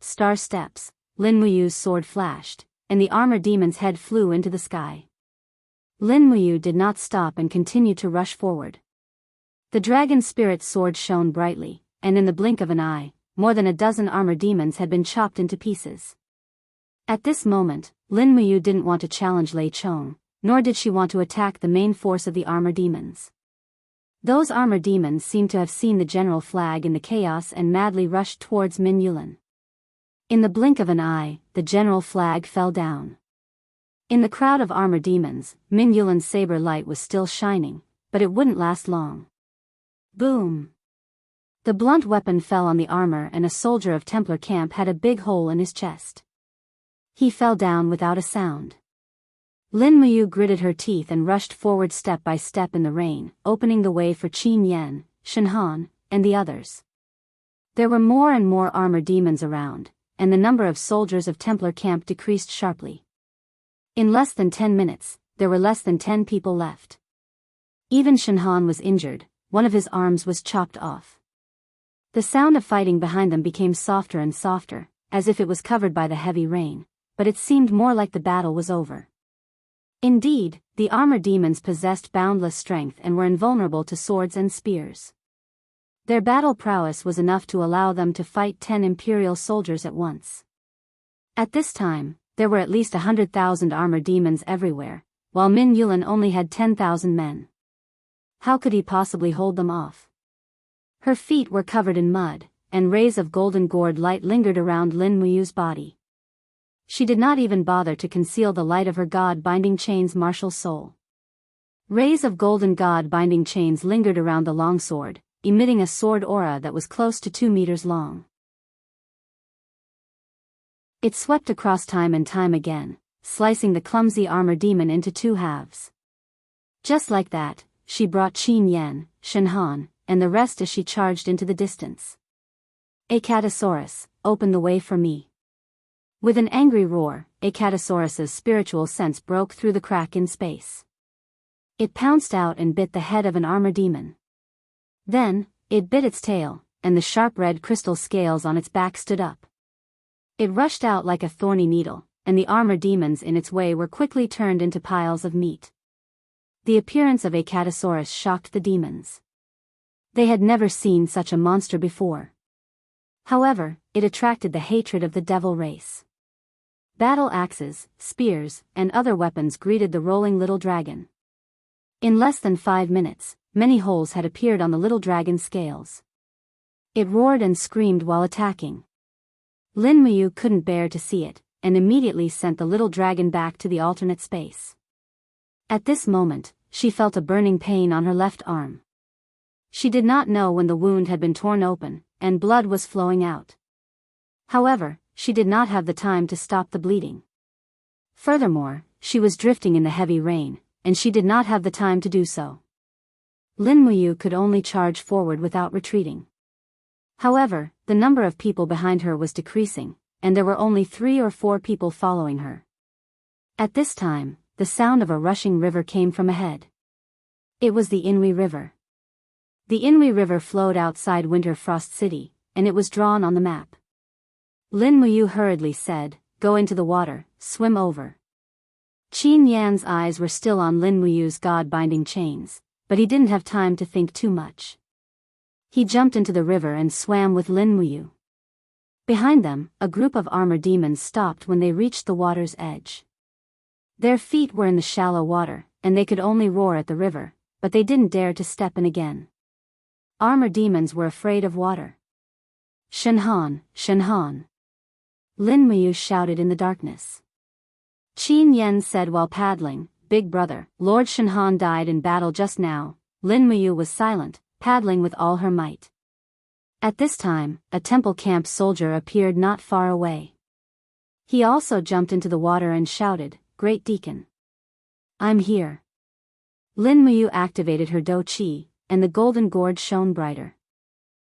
star steps, Lin Muyu's sword flashed, and the armor demon's head flew into the sky. Lin Muyu did not stop and continued to rush forward. The dragon spirit sword shone brightly, and in the blink of an eye, more than a dozen armor demons had been chopped into pieces. At this moment, Lin Muyu didn't want to challenge Lei Chong, nor did she want to attack the main force of the armor demons. Those armor demons seemed to have seen the general flag in the chaos and madly rushed towards Min Yulin. In the blink of an eye, the general flag fell down. In the crowd of armor demons, Min Yulin's saber light was still shining, but it wouldn't last long. Boom! The blunt weapon fell on the armor and a soldier of Templar camp had a big hole in his chest. He fell down without a sound. Lin Muyu gritted her teeth and rushed forward step by step in the rain, opening the way for Qin Yan, Shen Han, and the others. There were more and more armor demons around, and the number of soldiers of Templar camp decreased sharply. In less than 10 minutes, there were less than 10 people left. Even Shen Han was injured, one of his arms was chopped off. The sound of fighting behind them became softer and softer, as if it was covered by the heavy rain, but it seemed more like the battle was over. Indeed, the armor demons possessed boundless strength and were invulnerable to swords and spears. Their battle prowess was enough to allow them to fight 10 imperial soldiers at once. At this time, there were at least 100,000 armor demons everywhere, while Min Yulin only had 10,000 men. How could he possibly hold them off? Her feet were covered in mud, and rays of golden gourd light lingered around Lin Muyu's body. She did not even bother to conceal the light of her god-binding chain's martial soul. Rays of golden god-binding chains lingered around the longsword, emitting a sword aura that was close to 2 meters long. It swept across time and time again, slicing the clumsy armor demon into 2 halves. Just like that, she brought Qin Yan, Shen Han, and the rest as she charged into the distance. Acatosaurus, open the way for me. With an angry roar, Acatosaurus's spiritual sense broke through the crack in space. It pounced out and bit the head of an armor demon. Then, it bit its tail, and the sharp red crystal scales on its back stood up. It rushed out like a thorny needle, and the armor demons in its way were quickly turned into piles of meat. The appearance of Acatosaurus shocked the demons. They had never seen such a monster before. However, it attracted the hatred of the devil race. Battle axes, spears, and other weapons greeted the rolling little dragon. In less than 5 minutes, many holes had appeared on the little dragon's scales. It roared and screamed while attacking. Lin Muyu couldn't bear to see it, and immediately sent the little dragon back to the alternate space. At this moment, she felt a burning pain on her left arm. She did not know when the wound had been torn open, and blood was flowing out. However, she did not have the time to stop the bleeding. Furthermore, she was drifting in the heavy rain, and she did not have the time to do so. Lin Muyu could only charge forward without retreating. However, the number of people behind her was decreasing, and there were only 3 or 4 people following her. At this time, the sound of a rushing river came from ahead. It was the Inwi River. The Inwi River flowed outside Winter Frost City, and it was drawn on the map. Lin Muyu hurriedly said, "Go into the water, swim over." Qin Yan's eyes were still on Lin Muyu's god-binding chains, but he didn't have time to think too much. He jumped into the river and swam with Lin Muyu. Behind them, a group of armor demons stopped when they reached the water's edge. Their feet were in the shallow water, and they could only roar at the river, but they didn't dare to step in again. Armor demons were afraid of water. "Shen Han, Shen Han!" Lin Muyu shouted in the darkness. Qin Yan said while paddling, "Big brother, Lord Shen Han died in battle just now." Lin Muyu was silent, paddling with all her might. At this time, a temple camp soldier appeared not far away. He also jumped into the water and shouted, "Great Deacon! I'm here." Lin Muyu activated her Do Chi, and the golden gourd shone brighter.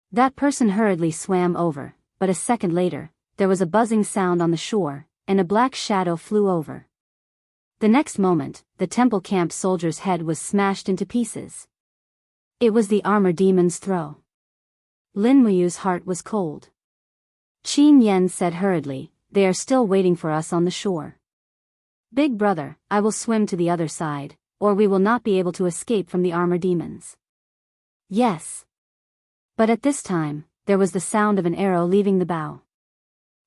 That person hurriedly swam over, but a second later, there was a buzzing sound on the shore, and a black shadow flew over. The next moment, the temple camp soldier's head was smashed into pieces. It was the armor demon's throw. Lin Muyu's heart was cold. Qin Yan said hurriedly, "They are still waiting for us on the shore. Big brother, I will swim to the other side, or we will not be able to escape from the armor demons." "Yes." But at this time, there was the sound of an arrow leaving the bow.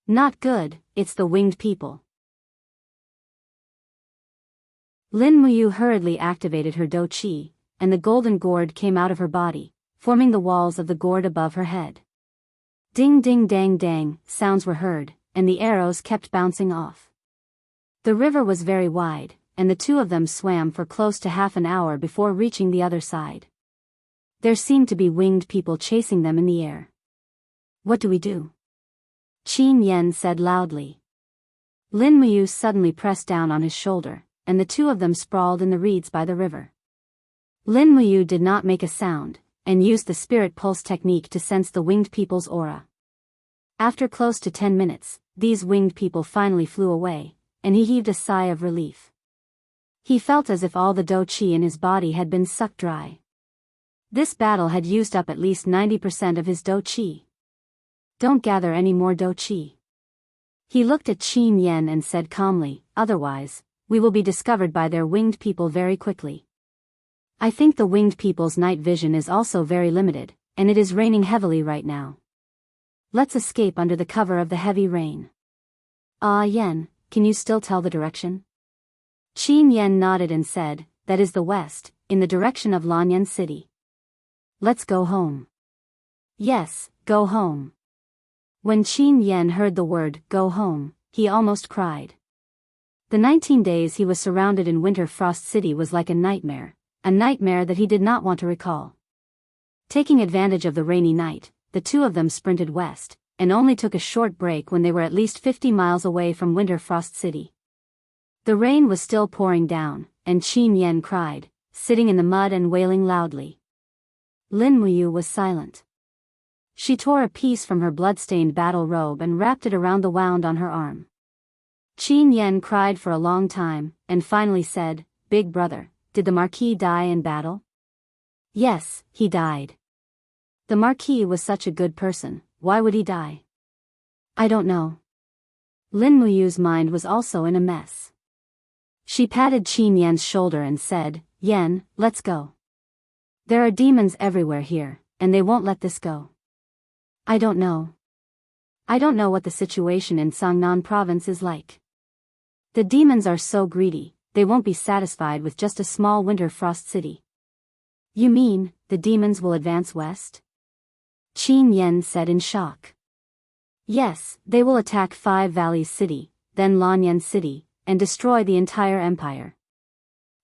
"Not good, it's the winged people." Lin Muyu hurriedly activated her Do Chi, and the golden gourd came out of her body, forming the walls of the gourd above her head. Ding ding dang dang, sounds were heard, and the arrows kept bouncing off. The river was very wide, and the two of them swam for close to half an hour before reaching the other side. There seemed to be winged people chasing them in the air. What do we do? Qin Yen said loudly. Lin Muyu suddenly pressed down on his shoulder, and the two of them sprawled in the reeds by the river. Lin Muyu did not make a sound, and used the spirit pulse technique to sense the winged people's aura. After close to 10 minutes, these winged people finally flew away, and he heaved a sigh of relief. He felt as if all the do qi in his body had been sucked dry. This battle had used up at least 90% of his do qi. Don't gather any more do qi. He looked at Qin Yen and said calmly, otherwise, we will be discovered by their winged people very quickly. I think the winged people's night vision is also very limited, and it is raining heavily right now. Let's escape under the cover of the heavy rain. Ah Yen, can you still tell the direction? Qin Yen nodded and said, that is the west, in the direction of Lanyan City. Let's go home. Yes, go home. When Qin Yen heard the word, go home, he almost cried. The 19 days he was surrounded in Winter Frost City was like a nightmare that he did not want to recall. Taking advantage of the rainy night, the two of them sprinted west, and only took a short break when they were at least 50 miles away from Winter Frost City. The rain was still pouring down, and Qin Yen cried, sitting in the mud and wailing loudly. Lin Muyu was silent. She tore a piece from her blood-stained battle robe and wrapped it around the wound on her arm. Qin Yen cried for a long time, and finally said, Big brother, did the Marquis die in battle? Yes, he died. The Marquis was such a good person, why would he die? I don't know. Lin Muyu's mind was also in a mess. She patted Qin Yen's shoulder and said, Yen, let's go. There are demons everywhere here, and they won't let this go. I don't know. I don't know what the situation in Sangnan province is like. The demons are so greedy, they won't be satisfied with just a small winter frost city. You mean, the demons will advance west? Qin Yen said in shock. Yes, they will attack Five Valleys City, then Lanyan City, and destroy the entire empire.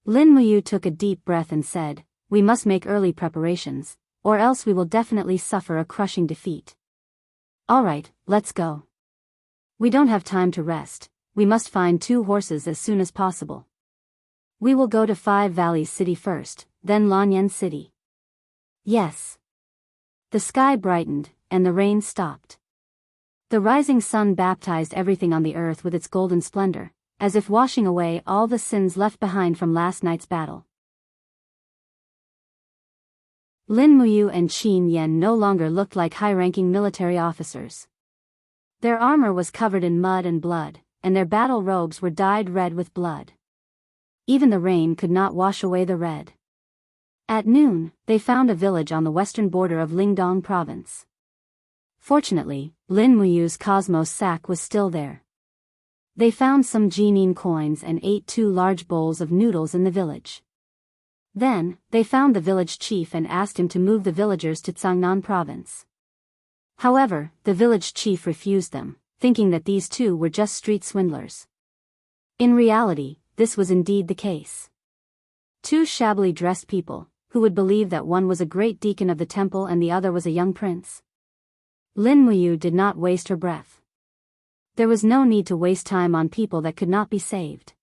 Lin Muyu took a deep breath and said, we must make early preparations, or else we will definitely suffer a crushing defeat. Alright, let's go. We don't have time to rest, we must find 2 horses as soon as possible. We will go to Five Valleys City first, then Lanyan City. Yes. The sky brightened, and the rain stopped. The rising sun baptized everything on the earth with its golden splendor, as if washing away all the sins left behind from last night's battle. Lin Muyu and Qin Yen no longer looked like high-ranking military officers. Their armor was covered in mud and blood, and their battle robes were dyed red with blood. Even the rain could not wash away the red. At noon, they found a village on the western border of Lingdong province. Fortunately, Lin Muyu's Cosmos sack was still there. They found some Jinin coins and ate 2 large bowls of noodles in the village. Then, they found the village chief and asked him to move the villagers to Sangnan province. However, the village chief refused them, thinking that these 2 were just street swindlers. In reality, this was indeed the case. 2 shabbily dressed people, who would believe that one was a great deacon of the temple and the other was a young prince. Lin Muyu did not waste her breath. There was no need to waste time on people that could not be saved.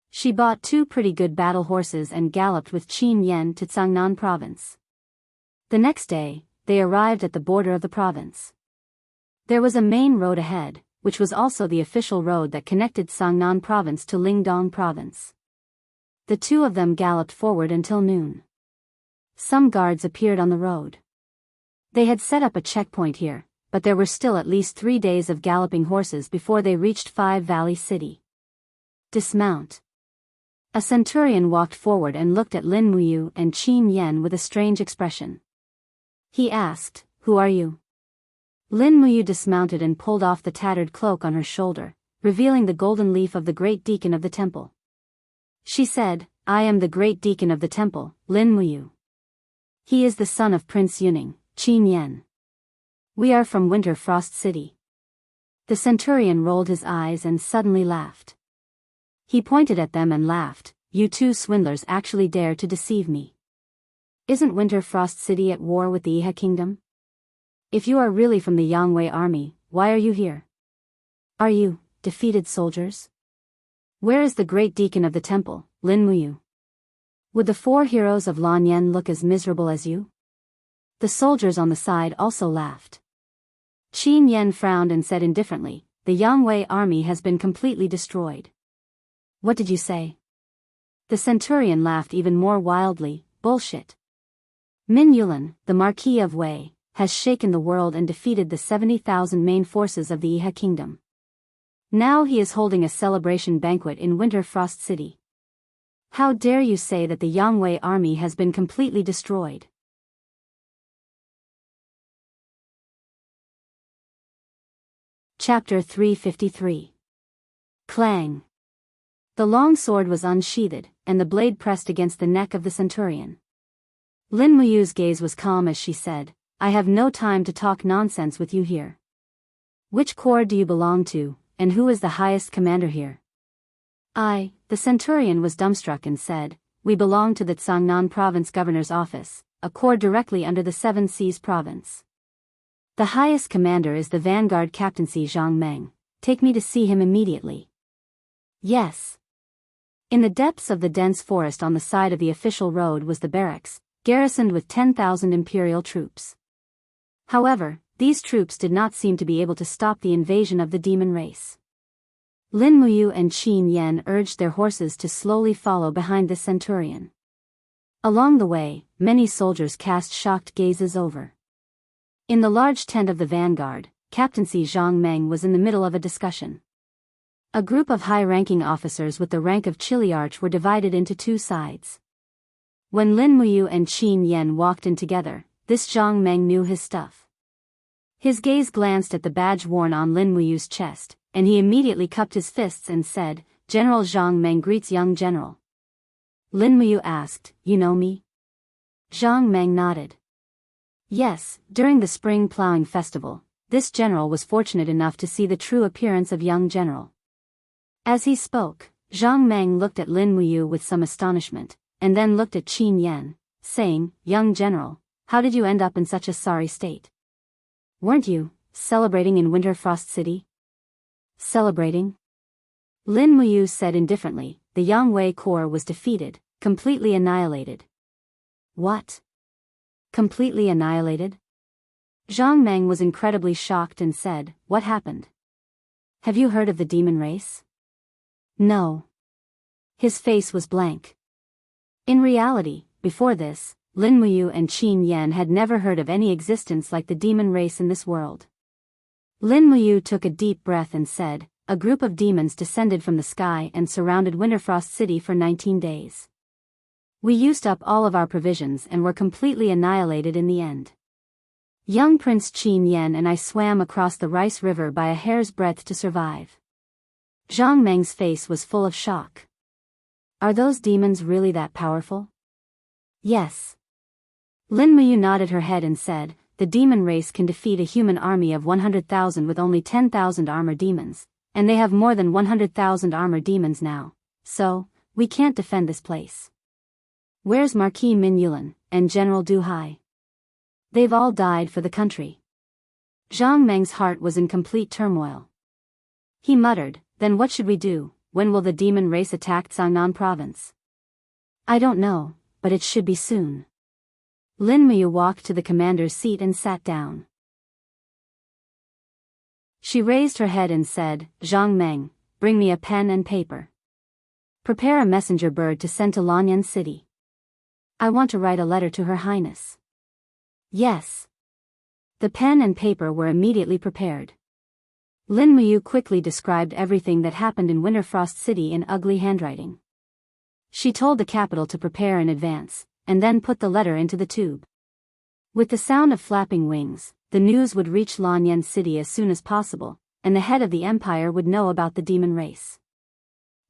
She bought 2 pretty good battle horses and galloped with Qin Yen to Sangnan province. The next day, they arrived at the border of the province. There was a main road ahead, which was also the official road that connected Sangnan province to Lingdong province. The 2 of them galloped forward until noon. Some guards appeared on the road. They had set up a checkpoint here, but there were still at least 3 days of galloping horses before they reached Five Valley City. Dismount. A centurion walked forward and looked at Lin Muyu and Qin Yen with a strange expression. He asked, "Who are you?" Lin Muyu dismounted and pulled off the tattered cloak on her shoulder, revealing the golden leaf of the great deacon of the temple. She said, I am the great deacon of the temple, Lin Muyu. He is the son of Prince Yuning, Qin Yan. We are from Winter Frost City. The centurion rolled his eyes and suddenly laughed. He pointed at them and laughed. You two swindlers actually dare to deceive me. Isn't Winter Frost City at war with the Iha Kingdom? If you are really from the Yangwei army, why are you here? Are you defeated soldiers? Where is the great deacon of the temple, Lin Muyu? Would the 4 heroes of Lanyan look as miserable as you? The soldiers on the side also laughed. Qin Yan frowned and said indifferently, the Yangwei army has been completely destroyed. What did you say? The centurion laughed even more wildly, bullshit. Min Yulan, the Marquis of Wei, has shaken the world and defeated the 70,000 main forces of the Iha Kingdom. Now he is holding a celebration banquet in Winter Frost City. How dare you say that the Yangwei army has been completely destroyed? Chapter 353. Clang. The long sword was unsheathed, and the blade pressed against the neck of the centurion. Lin Muyu's gaze was calm as she said, I have no time to talk nonsense with you here. Which corps do you belong to, and who is the highest commander here? The centurion was dumbstruck and said, we belong to the Tsangnan Province Governor's Office, a corps directly under the Seven Seas Province. The highest commander is the Vanguard Captaincy Zhang Meng. Take me to see him immediately. Yes. In the depths of the dense forest on the side of the official road was the barracks, garrisoned with 10,000 imperial troops. However, these troops did not seem to be able to stop the invasion of the demon race. Lin Muyu and Qin Yan urged their horses to slowly follow behind the centurion. Along the way, many soldiers cast shocked gazes over. In the large tent of the vanguard, Captaincy Zhang Meng was in the middle of a discussion. A group of high-ranking officers with the rank of Chiliarch were divided into 2 sides. When Lin Muyu and Qin Yan walked in together, this Zhang Meng knew his stuff. His gaze glanced at the badge worn on Lin Muyu's chest, and he immediately cupped his fists and said, General Zhang Meng greets young general. Lin Muyu asked, you know me? Zhang Meng nodded. Yes, during the spring plowing festival, this general was fortunate enough to see the true appearance of young general. As he spoke, Zhang Meng looked at Lin Muyu with some astonishment, and then looked at Qin Yan, saying, young general, how did you end up in such a sorry state? Weren't you celebrating in Winter Frost City? Celebrating? Lin Muyu said indifferently, the Yangwei Corps was defeated, completely annihilated. What? Completely annihilated? Zhang Meng was incredibly shocked and said, what happened? Have you heard of the demon race? No. His face was blank. In reality, before this, Lin Muyu and Qin Yan had never heard of any existence like the demon race in this world. Lin Muyu took a deep breath and said, a group of demons descended from the sky and surrounded Winterfrost City for 19 days. We used up all of our provisions and were completely annihilated in the end. Young Prince Qin Yan and I swam across the Rice River by a hair's breadth to survive. Zhang Meng's face was full of shock. Are those demons really that powerful? Yes. Lin Muyu nodded her head and said, the demon race can defeat a human army of 100,000 with only 10,000 armor demons, and they have more than 100,000 armor demons now, so, we can't defend this place. Where's Marquis Min Yulan, and General Du Hai? They've all died for the country. Zhang Meng's heart was in complete turmoil. He muttered, then what should we do? When will the demon race attack Tsangnan province? I don't know, but it should be soon. Lin Muyu walked to the commander's seat and sat down. She raised her head and said, Zhang Meng, bring me a pen and paper. Prepare a messenger bird to send to Lanyan City. I want to write a letter to Her Highness. Yes. The pen and paper were immediately prepared. Lin Muyu quickly described everything that happened in Winterfrost City in ugly handwriting. She told the capital to prepare in advance, and then put the letter into the tube. With the sound of flapping wings, the news would reach Lanyan City as soon as possible, and the head of the empire would know about the demon race.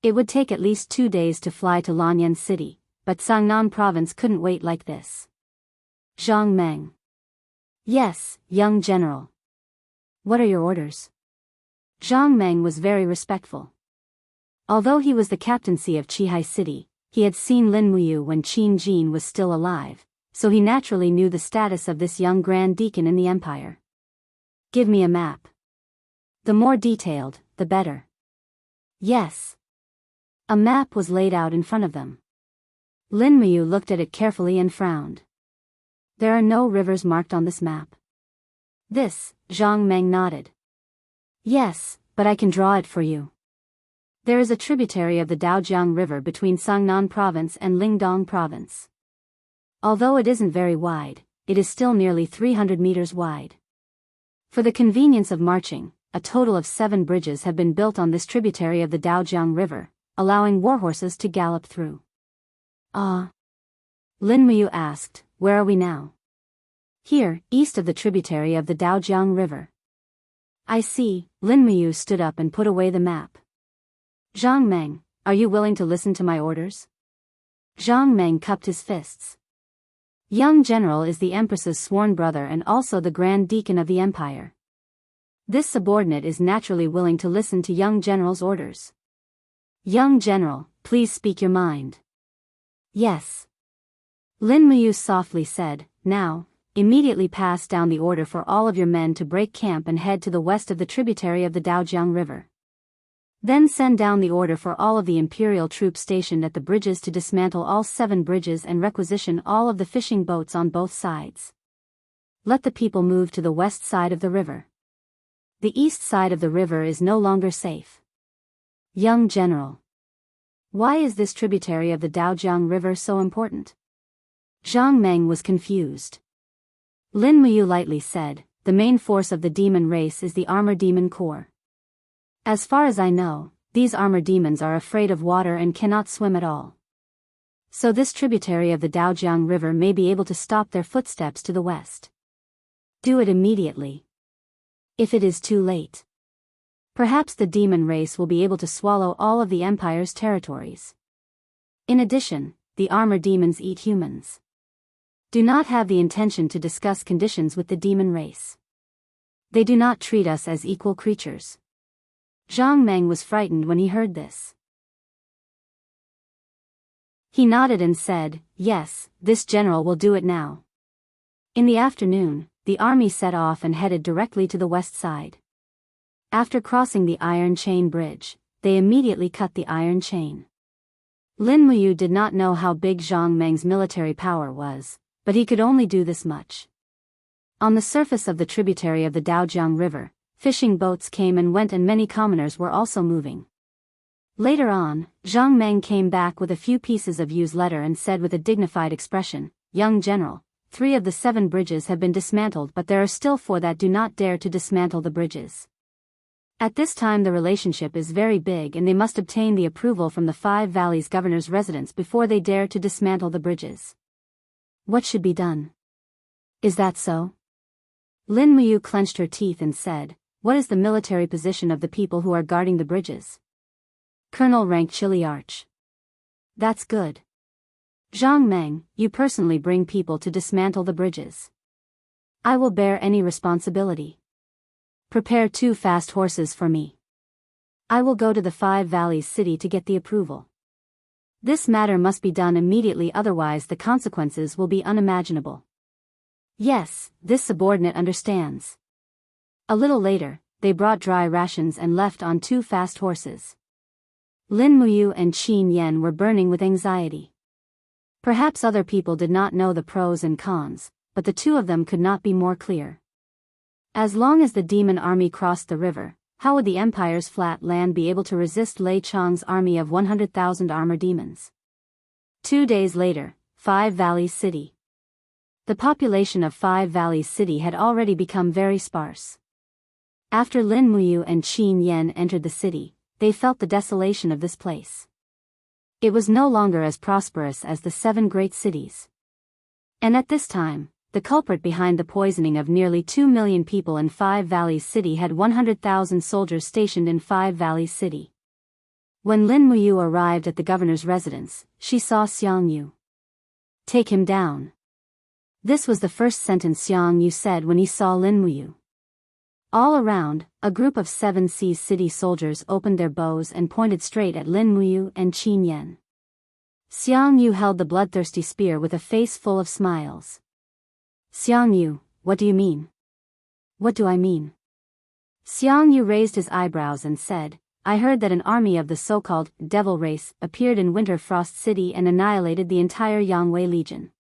It would take at least 2 days to fly to Lanyan City, but Sangnan Province couldn't wait like this. Zhang Meng. Yes, young general. What are your orders? Zhang Meng was very respectful. Although he was the captaincy of Qihai City, he had seen Lin Muyu when Qin Jin was still alive, so he naturally knew the status of this young Grand Deacon in the empire. Give me a map. The more detailed, the better. Yes. A map was laid out in front of them. Lin Muyu looked at it carefully and frowned. There are no rivers marked on this map. This, Zhang Meng nodded. Yes, but I can draw it for you. There is a tributary of the Daojiang River between Sangnan Province and Lingdong Province. Although it isn't very wide, it is still nearly 300 meters wide. For the convenience of marching, a total of 7 bridges have been built on this tributary of the Daojiang River, allowing warhorses to gallop through. Lin Muyu asked, where are we now? Here, east of the tributary of the Daojiang River. I see. Lin Muyu stood up and put away the map. Zhang Meng, are you willing to listen to my orders? Zhang Meng cupped his fists. Young General is the Empress's sworn brother and also the Grand Deacon of the Empire. This subordinate is naturally willing to listen to Young General's orders. Young General, please speak your mind. Yes. Lin Muyu softly said, now, immediately pass down the order for all of your men to break camp and head to the west of the tributary of the Daojiang River. Then send down the order for all of the imperial troops stationed at the bridges to dismantle all 7 bridges and requisition all of the fishing boats on both sides. Let the people move to the west side of the river. The east side of the river is no longer safe. Young General. Why is this tributary of the Daojiang River so important? Zhang Meng was confused. Lin Muyu lightly said, the main force of the demon race is the Armor Demon Corps. As far as I know, these armor demons are afraid of water and cannot swim at all. So this tributary of the Daojiang River may be able to stop their footsteps to the west. Do it immediately. If it is too late, perhaps the demon race will be able to swallow all of the Empire's territories. In addition, the armor demons eat humans. Do not have the intention to discuss conditions with the demon race. They do not treat us as equal creatures. Zhang Meng was frightened when he heard this. He nodded and said, yes, this general will do it now. In the afternoon, the army set off and headed directly to the west side. After crossing the Iron Chain Bridge, they immediately cut the iron chain. Lin Muyu did not know how big Zhang Meng's military power was, but he could only do this much. On the surface of the tributary of the Daojiang River, fishing boats came and went and many commoners were also moving. Later on, Zhang Meng came back with a few pieces of used letter and said with a dignified expression, Young General, 3 of the 7 bridges have been dismantled but there are still 4 that do not dare to dismantle the bridges. At this time the relationship is very big and they must obtain the approval from the 5 Valleys governor's residence before they dare to dismantle the bridges. What should be done? Is that so? Lin Muyu clenched her teeth and said, what is the military position of the people who are guarding the bridges? Colonel rank Chili Arch. That's good. Zhang Meng, you personally bring people to dismantle the bridges. I will bear any responsibility. Prepare 2 fast horses for me. I will go to the 5 Valleys city to get the approval. This matter must be done immediately, otherwise the consequences will be unimaginable. Yes, this subordinate understands. A little later, they brought dry rations and left on 2 fast horses. Lin Muyu and Qin Yan were burning with anxiety. Perhaps other people did not know the pros and cons, but the 2 of them could not be more clear. As long as the demon army crossed the river, how would the Empire's flat land be able to resist Lei Chang's army of 100,000 armor demons? 2 days later, 5 Valleys City. The population of 5 Valleys City had already become very sparse. After Lin Muyu and Qin Yan entered the city, they felt the desolation of this place. It was no longer as prosperous as the 7 great cities. And at this time, the culprit behind the poisoning of nearly 2 million people in 5 Valleys City had 100,000 soldiers stationed in 5 Valleys City. When Lin Muyu arrived at the governor's residence, she saw Xiang Yu. "Take him down." This was the first sentence Xiang Yu said when he saw Lin Muyu. All around, a group of 7 Seas City soldiers opened their bows and pointed straight at Lin Muyu and Qin Yan. Xiang Yu held the bloodthirsty spear with a face full of smiles. "Xiang Yu, what do you mean?" "What do I mean?" Xiang Yu raised his eyebrows and said, "I heard that an army of the so-called devil race appeared in Winter Frost City and annihilated the entire Yangwei Legion.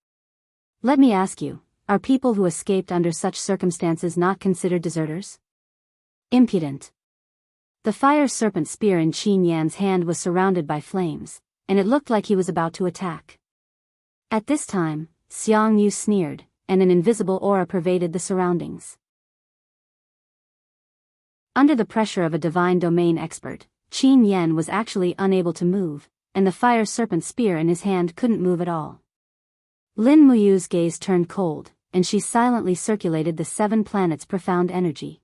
Let me ask you, are people who escaped under such circumstances not considered deserters?" Impudent. The fire serpent spear in Qin Yan's hand was surrounded by flames, and it looked like he was about to attack. At this time, Xiang Yu sneered, and an invisible aura pervaded the surroundings. Under the pressure of a divine domain expert, Qin Yan was actually unable to move, and the fire serpent spear in his hand couldn't move at all. Lin Muyu's gaze turned cold, and she silently circulated the 7 planets' profound energy.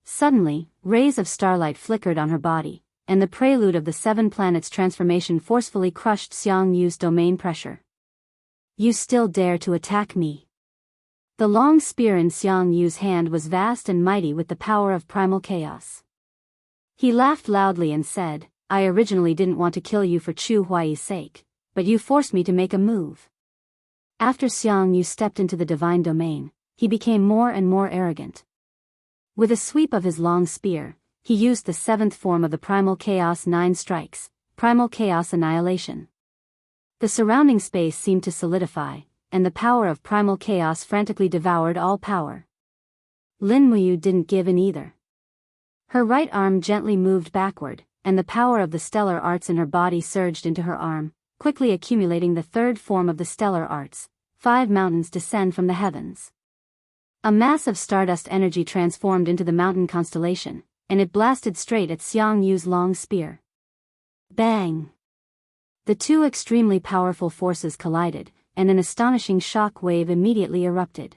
Suddenly, rays of starlight flickered on her body, and the prelude of the 7 planets' transformation forcefully crushed Xiang Yu's domain pressure. "You still dare to attack me?" The long spear in Xiang Yu's hand was vast and mighty with the power of primal chaos. He laughed loudly and said, "I originally didn't want to kill you for Chu Huai's sake, but you forced me to make a move." After Xiang Yu stepped into the divine domain, he became more and more arrogant. With a sweep of his long spear, he used the 7th form of the primal chaos 9 strikes, primal chaos annihilation. The surrounding space seemed to solidify, and the power of primal chaos frantically devoured all power. Lin Muyu didn't give in either. Her right arm gently moved backward, and the power of the stellar arts in her body surged into her arm, quickly accumulating the 3rd form of the stellar arts. 5 mountains descend from the heavens. A mass of stardust energy transformed into the mountain constellation, and it blasted straight at Xiang Yu's long spear. Bang! The 2 extremely powerful forces collided, and an astonishing shock wave immediately erupted.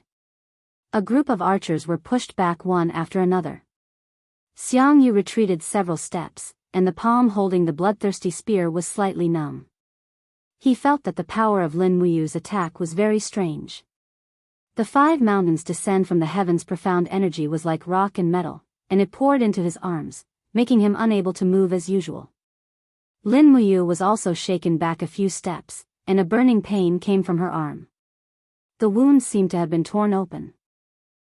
A group of archers were pushed back one after another. Xiang Yu retreated several steps, and the palm holding the bloodthirsty spear was slightly numb. He felt that the power of Lin Muyu's attack was very strange. The 5 mountains descend from the heavens' profound energy was like rock and metal, and it poured into his arms, making him unable to move as usual. Lin Muyu was also shaken back a few steps, and a burning pain came from her arm. The wound seemed to have been torn open.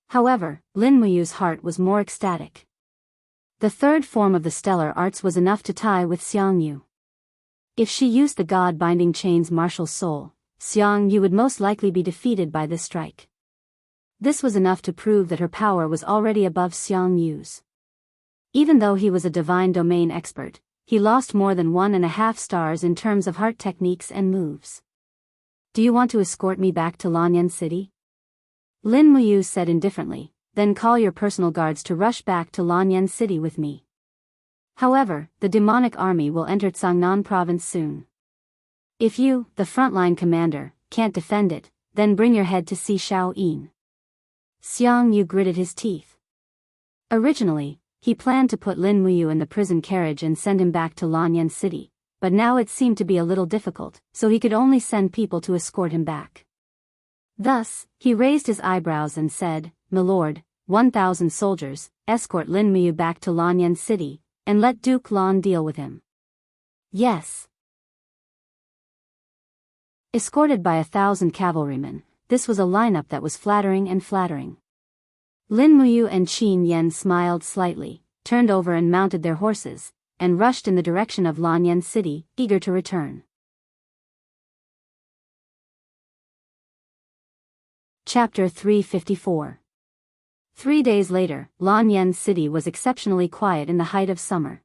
However, Lin Muyu's heart was more ecstatic. The 3rd form of the stellar arts was enough to tie with Xiang Yu. If she used the God-binding chain's martial soul, Xiang Yu would most likely be defeated by this strike. This was enough to prove that her power was already above Xiang Yu's. Even though he was a divine domain expert, he lost more than 1.5 stars in terms of heart techniques and moves. "Do you want to escort me back to Lanyan City?" Lin Muyu said indifferently, "Then call your personal guards to rush back to Lanyan City with me. However, the demonic army will enter Tsangnan province soon. If you, the frontline commander, can't defend it, then bring your head to see Shao Yin." Xiang Yu gritted his teeth. Originally, he planned to put Lin Muyu in the prison carriage and send him back to Lanyan City, but now it seemed to be a little difficult, so he could only send people to escort him back. Thus, he raised his eyebrows and said, "Milord, 1,000 soldiers, escort Lin Muyu back to Lanyan City, and let Duke Lan deal with him." "Yes." Escorted by 1,000 cavalrymen, this was a lineup that was flattering and flattering. Lin Muyu and Qin Yan smiled slightly, turned over and mounted their horses, and rushed in the direction of Lanyan City, eager to return. Chapter 354. 3 days later, Lanyan City was exceptionally quiet in the height of summer.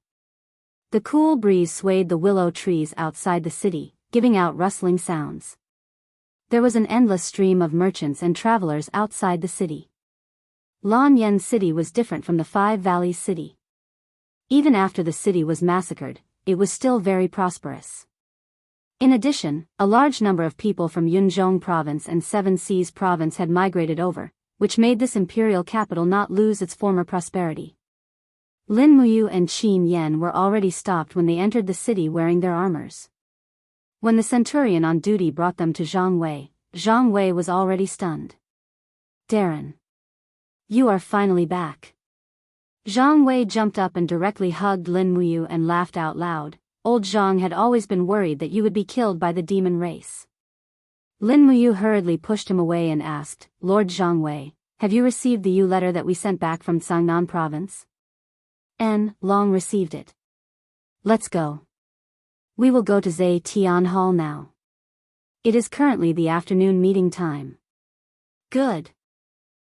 The cool breeze swayed the willow trees outside the city, giving out rustling sounds. There was an endless stream of merchants and travelers outside the city. Lanyan City was different from the Five Valleys City. Even after the city was massacred, it was still very prosperous. In addition, a large number of people from Yunzhong Province and Seven Seas Province had migrated over, which made this imperial capital not lose its former prosperity. Lin Muyu and Qin Yan were already stopped when they entered the city wearing their armors. When the centurion on duty brought them to Zhang Wei was already stunned. Darren. You are finally back. Zhang Wei jumped up and directly hugged Lin Muyu and laughed out loud. Old Zhang had always been worried that you would be killed by the demon race. Lin Muyu hurriedly pushed him away and asked, Lord Zhang Wei, have you received the letter that we sent back from Sangnan province? Long received it. Let's go. We will go to Zhe Tian Hall now. It is currently the afternoon meeting time. Good.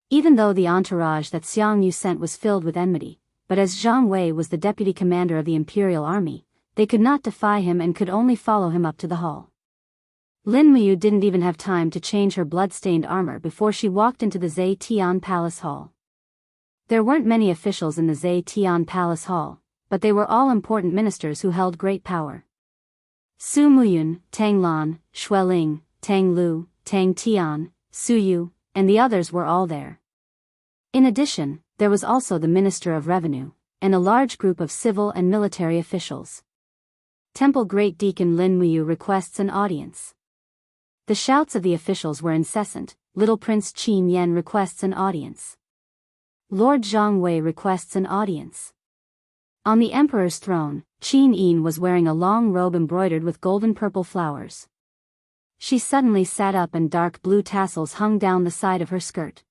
Even though the entourage that Xiang Yu sent was filled with enmity, but as Zhang Wei was the deputy commander of the imperial army, they could not defy him and could only follow him up to the hall. Lin Muyu didn't even have time to change her blood-stained armor before she walked into the Zhe Tian Palace Hall. There weren't many officials in the Zhe Tian Palace Hall, but they were all important ministers who held great power. Su Muyun, Tang Lan, Xueling, Tang Lu, Tang Tian, Su Yu, and the others were all there. In addition, there was also the Minister of Revenue, and a large group of civil and military officials. Temple Great Deacon Lin Muyu requests an audience. The shouts of the officials were incessant. Little Prince Qin Yan requests an audience. Lord Zhang Wei requests an audience. On the emperor's throne, Qin Yin was wearing a long robe embroidered with golden purple flowers. She suddenly sat up and dark blue tassels hung down the side of her skirt.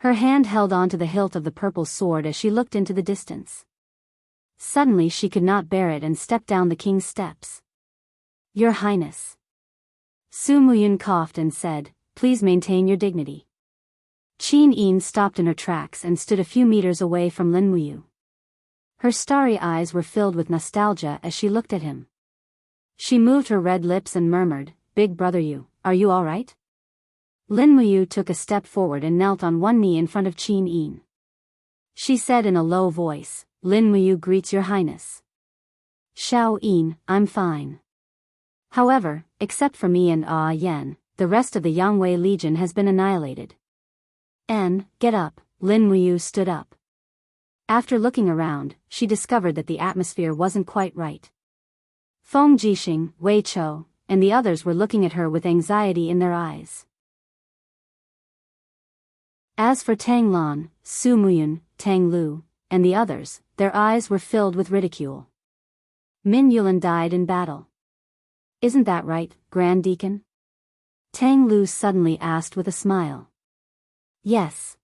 Her hand held onto the hilt of the purple sword as she looked into the distance. Suddenly she could not bear it and stepped down the king's steps. Your Highness. Su Muyun coughed and said, Please maintain your dignity. Qin Yin stopped in her tracks and stood a few meters away from Lin Muyu. Her starry eyes were filled with nostalgia as she looked at him. She moved her red lips and murmured, Big brother Yu, are you all right? Lin Muyu took a step forward and knelt on one knee in front of Qin Yin. She said in a low voice, Lin Muyu greets your highness. Xiao Yin, I'm fine. However, except for me and Yan, the rest of the Yangwei Legion has been annihilated. Get up, Lin Muyu stood up. After looking around, she discovered that the atmosphere wasn't quite right. Feng Jixing, Wei Chou, and the others were looking at her with anxiety in their eyes. As for Tang Lan, Su Muyun, Tang Lu, and the others, their eyes were filled with ridicule. Min Yulan died in battle. Isn't that right, Grand Deacon? Tang Lu suddenly asked with a smile. Yes.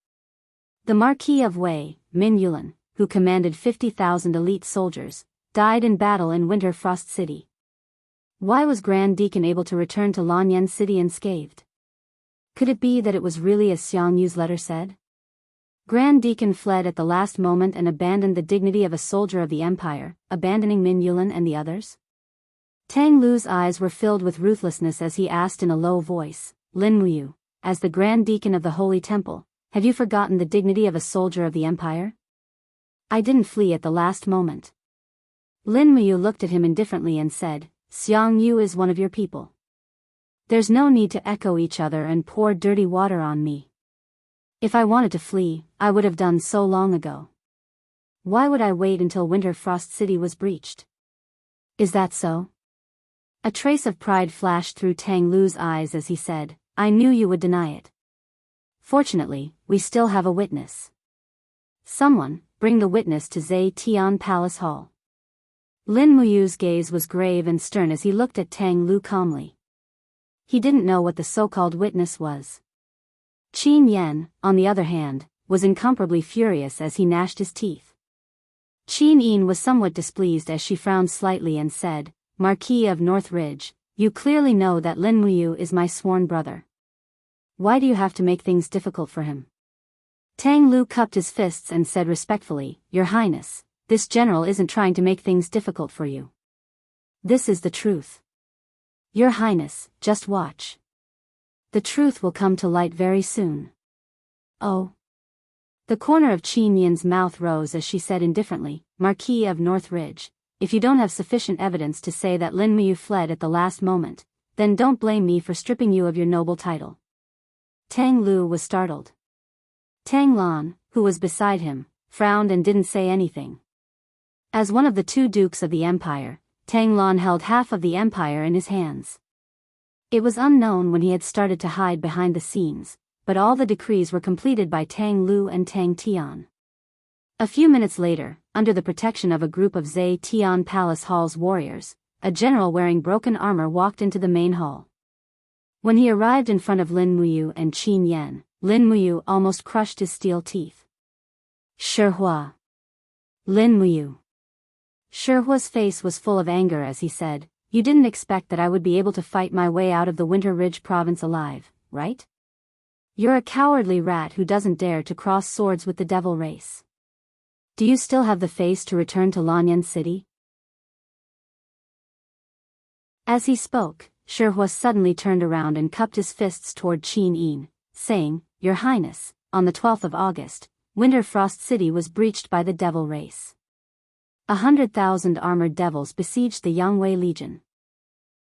The Marquis of Wei, Min Yulan, who commanded 50,000 elite soldiers, died in battle in Winter Frost City. Why was Grand Deacon able to return to Lanyan City unscathed? Could it be that it was really as Xiang Yu's letter said? Grand Deacon fled at the last moment and abandoned the dignity of a soldier of the Empire, abandoning Min Yulan and the others? Tang Lu's eyes were filled with ruthlessness as he asked in a low voice, Lin Muyu, as the Grand Deacon of the Holy Temple, have you forgotten the dignity of a soldier of the Empire? I didn't flee at the last moment. Lin Muyu looked at him indifferently and said, Xiang Yu is one of your people. There's no need to echo each other and pour dirty water on me. If I wanted to flee, I would have done so long ago. Why would I wait until Winter Frost City was breached? Is that so? A trace of pride flashed through Tang Lu's eyes as he said, I knew you would deny it. Fortunately, we still have a witness. Someone, bring the witness to Zhe Tian Palace Hall. Lin Muyu's gaze was grave and stern as he looked at Tang Lu calmly. He didn't know what the so-called witness was. Qin Yan, on the other hand, was incomparably furious as he gnashed his teeth. Qin Yin was somewhat displeased as she frowned slightly and said, Marquis of North Ridge, you clearly know that Lin Muyu is my sworn brother. Why do you have to make things difficult for him? Tang Lu cupped his fists and said respectfully, Your Highness, this general isn't trying to make things difficult for you. This is the truth. Your Highness, just watch. The truth will come to light very soon. Oh. The corner of Qin Yin's mouth rose as she said indifferently, Marquis of North Ridge, if you don't have sufficient evidence to say that Lin Muyu fled at the last moment, then don't blame me for stripping you of your noble title. Tang Lu was startled. Tang Lan, who was beside him, frowned and didn't say anything. As one of the two dukes of the empire, Tang Lan held half of the empire in his hands. It was unknown when he had started to hide behind the scenes, but all the decrees were completed by Tang Lu and Tang Tian. A few minutes later, under the protection of a group of Zhe Tian Palace Hall's warriors, a general wearing broken armor walked into the main hall. When he arrived in front of Lin Muyu and Qin Yan, Lin Muyu almost crushed his steel teeth. Shihua. Lin Muyu. Shihua's face was full of anger as he said, "You didn't expect that I would be able to fight my way out of the Winter Ridge province alive, right? You're a cowardly rat who doesn't dare to cross swords with the devil race. Do you still have the face to return to Lanyan City?" As he spoke, Shihua suddenly turned around and cupped his fists toward Qin Yin, saying, "Your Highness, on the 12th of August, Winter Frost City was breached by the devil race. 100,000 armored devils besieged the Yangwei Legion.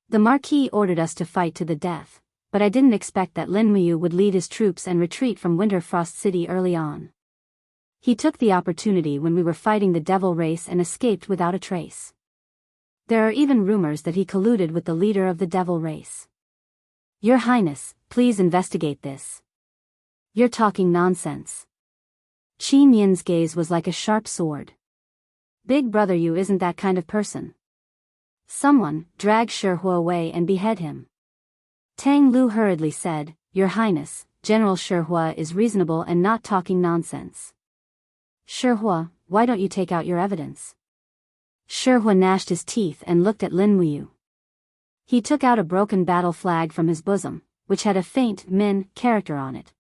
The Marquis ordered us to fight to the death, but I didn't expect that Lin Muyu would lead his troops and retreat from Winter Frost City early on. He took the opportunity when we were fighting the devil race and escaped without a trace. There are even rumors that he colluded with the leader of the devil race. Your Highness, please investigate this. You're talking nonsense." Qin Yin's gaze was like a sharp sword. "Big brother, you isn't that kind of person. Someone, drag Shihua away and behead him." Tang Lu hurriedly said, "Your Highness, General Shihua is reasonable and not talking nonsense." "Shihua, why don't you take out your evidence?" Shihua gnashed his teeth and looked at Lin Muyu. He took out a broken battle flag from his bosom, which had a faint Min character on it.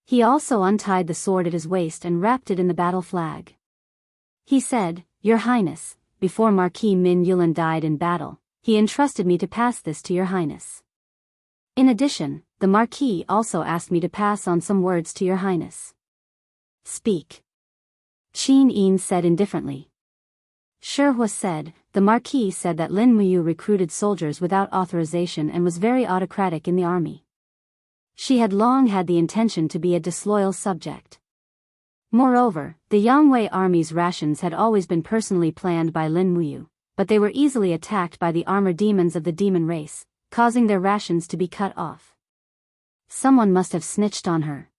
He also untied the sword at his waist and wrapped it in the battle flag. He said, "Your Highness, before Marquis Min Yulan died in battle, he entrusted me to pass this to your Highness. In addition, the Marquis also asked me to pass on some words to your Highness." "Speak." Qin Yin said indifferently. Shihua said, "The Marquis said that Lin Muyu recruited soldiers without authorization and was very autocratic in the army. She had long had the intention to be a disloyal subject. Moreover, the Yangwei army's rations had always been personally planned by Lin Muyu, but they were easily attacked by the armor demons of the demon race, causing their rations to be cut off. Someone must have snitched on her."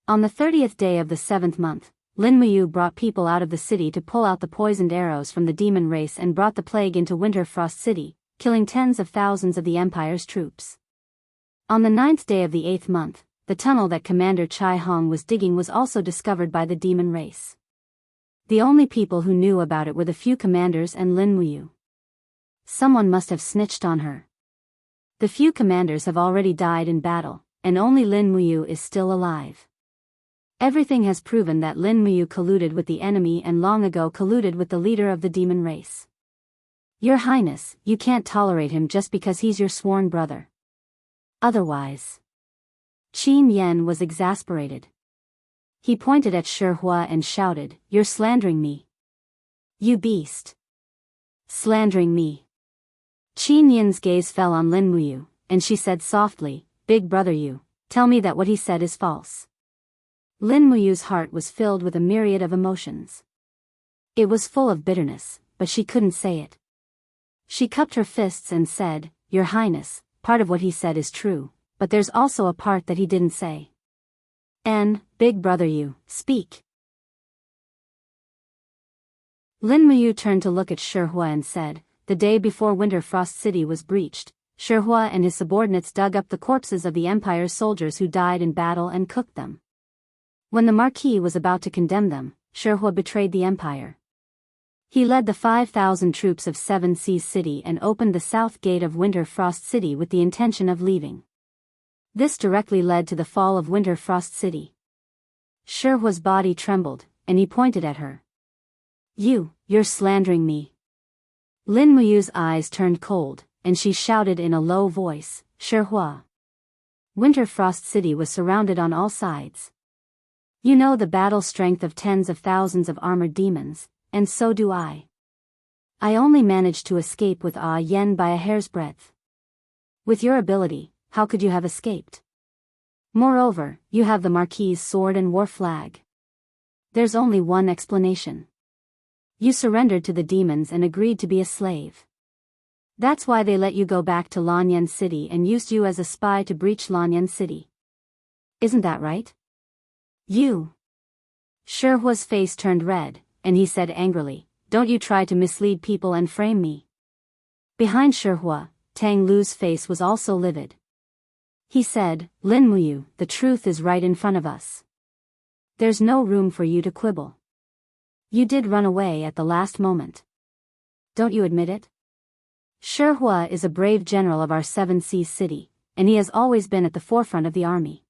On the 30th day of the 7th month, Lin Muyu brought people out of the city to pull out the poisoned arrows from the demon race and brought the plague into Winter Frost City, killing tens of thousands of the Empire's troops. On the 9th day of the 8th month, the tunnel that Commander Chai Hong was digging was also discovered by the demon race. The only people who knew about it were the few commanders and Lin Muyu. Someone must have snitched on her. The few commanders have already died in battle, and only Lin Muyu is still alive. Everything has proven that Lin Muyu colluded with the enemy and long ago colluded with the leader of the demon race. Your Highness, you can't tolerate him just because he's your sworn brother. Otherwise. Qin Yan was exasperated. He pointed at Shihua and shouted, "You're slandering me. You beast. Slandering me." Qin Yan's gaze fell on Lin Muyu, and she said softly, "Big brother, you, tell me that what he said is false." Lin Muyu's heart was filled with a myriad of emotions. It was full of bitterness, but she couldn't say it. She cupped her fists and said, "Your Highness, part of what he said is true, but there's also a part that he didn't say. Big brother, you, speak." Lin Muyu turned to look at Shihua and said, "The day before Winter Frost City was breached, Shihua and his subordinates dug up the corpses of the Empire's soldiers who died in battle and cooked them. When the Marquis was about to condemn them, Shihua betrayed the Empire. He led the 5,000 troops of Seven Seas City and opened the south gate of Winter Frost City with the intention of leaving. This directly led to the fall of Winter Frost City." Shihua's body trembled, and he pointed at her. You're slandering me." Lin Muyu's eyes turned cold, and she shouted in a low voice, "Shihua." Winter Frost City was surrounded on all sides. You know the battle strength of tens of thousands of armored demons, and so do I. I only managed to escape with Yen by a hair's breadth. With your ability, how could you have escaped? Moreover, you have the Marquis's sword and war flag. There's only one explanation. You surrendered to the demons and agreed to be a slave. That's why they let you go back to Lanyan City and used you as a spy to breach Lanyan City. Isn't that right? You. Shihua's face turned red, and he said angrily, "Don't you try to mislead people and frame me." Behind Shihua, Tang Lu's face was also livid. He said, "Lin Muyu, the truth is right in front of us. There's no room for you to quibble. You did run away at the last moment. Don't you admit it? Shihua is a brave general of our Seven Seas city, and he has always been at the forefront of the army.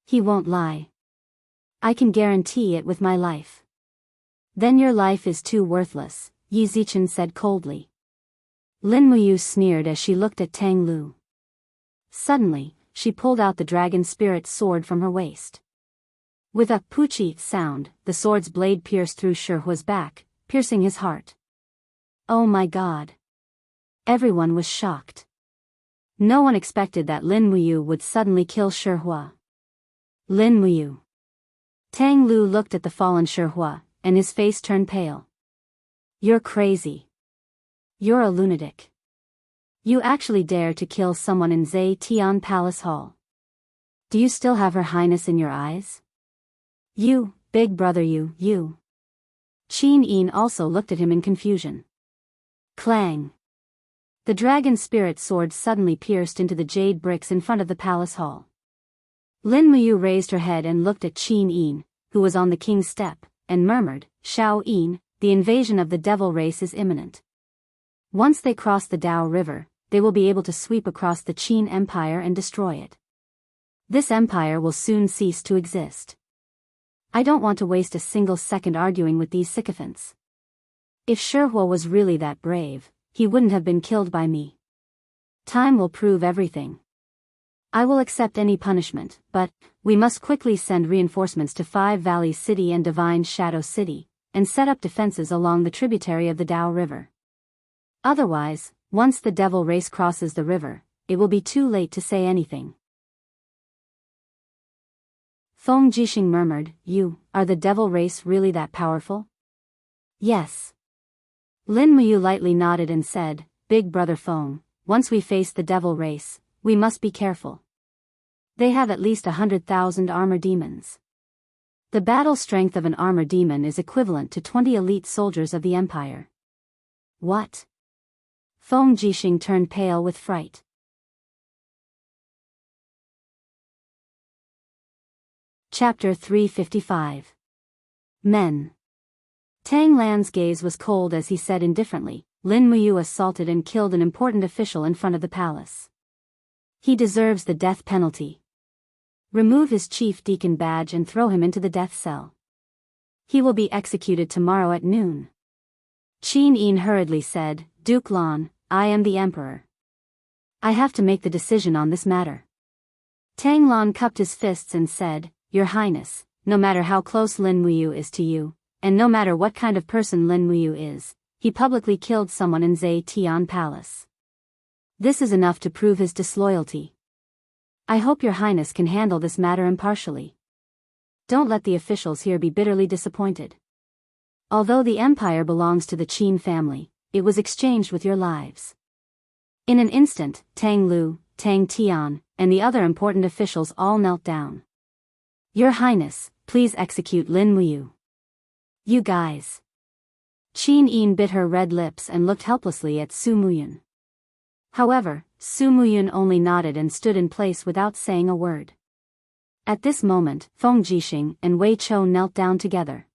He won't lie. I can guarantee it with my life." "Then your life is too worthless," Yi Zichen said coldly. Lin Muyu sneered as she looked at Tang Lu. Suddenly, she pulled out the dragon spirit sword from her waist. With a poochie sound, the sword's blade pierced through Shihua's back, piercing his heart. Oh my god. Everyone was shocked. No one expected that Lin Muyu would suddenly kill Shihua. Lin Muyu. Tang Lu looked at the fallen Shihua, and his face turned pale. "You're crazy. You're a lunatic. You actually dare to kill someone in Zai Tian Palace Hall. Do you still have Her Highness in your eyes? You, big brother you. Qin Yin also looked at him in confusion. Clang. The dragon spirit sword suddenly pierced into the jade bricks in front of the palace hall. Lin Muyu raised her head and looked at Qin Yin, who was on the king's step, and murmured, "Shao Yin, the invasion of the devil race is imminent. Once they cross the Dao River, they will be able to sweep across the Qin Empire and destroy it. This empire will soon cease to exist. I don't want to waste a single second arguing with these sycophants. If Shihua was really that brave, he wouldn't have been killed by me. Time will prove everything. I will accept any punishment, but we must quickly send reinforcements to Five Valleys City and Divine Shadow City, and set up defenses along the tributary of the Dao River. Otherwise, once the devil race crosses the river, it will be too late to say anything." Feng Jixing murmured, "Are the devil race really that powerful?" "Yes." Lin Muyu lightly nodded and said, "Big brother Feng, once we face the devil race, we must be careful. They have at least 100,000 armor demons. The battle strength of an armor demon is equivalent to 20 elite soldiers of the Empire." "What?" Feng Jixing turned pale with fright. Chapter 355. Men. Tang Lan's gaze was cold as he said indifferently, "Lin Muyu assaulted and killed an important official in front of the palace. He deserves the death penalty. Remove his chief deacon badge and throw him into the death cell. He will be executed tomorrow at noon." Qin Yin hurriedly said, "Duke Lan, I am the emperor. I have to make the decision on this matter." Tang Lan cupped his fists and said, "Your Highness, no matter how close Lin Muyu is to you, and no matter what kind of person Lin Muyu is, he publicly killed someone in Zai Tian Palace. This is enough to prove his disloyalty. I hope your Highness can handle this matter impartially. Don't let the officials here be bitterly disappointed. Although the empire belongs to the Qin family, it was exchanged with your lives." In an instant, Tang Lu, Tang Tian, and the other important officials all knelt down. "Your Highness, please execute Lin Muyu." "You guys." Qin Yin bit her red lips and looked helplessly at Su Muyun. However, Su Muyun only nodded and stood in place without saying a word. At this moment, Feng Jixing and Wei Chou knelt down together.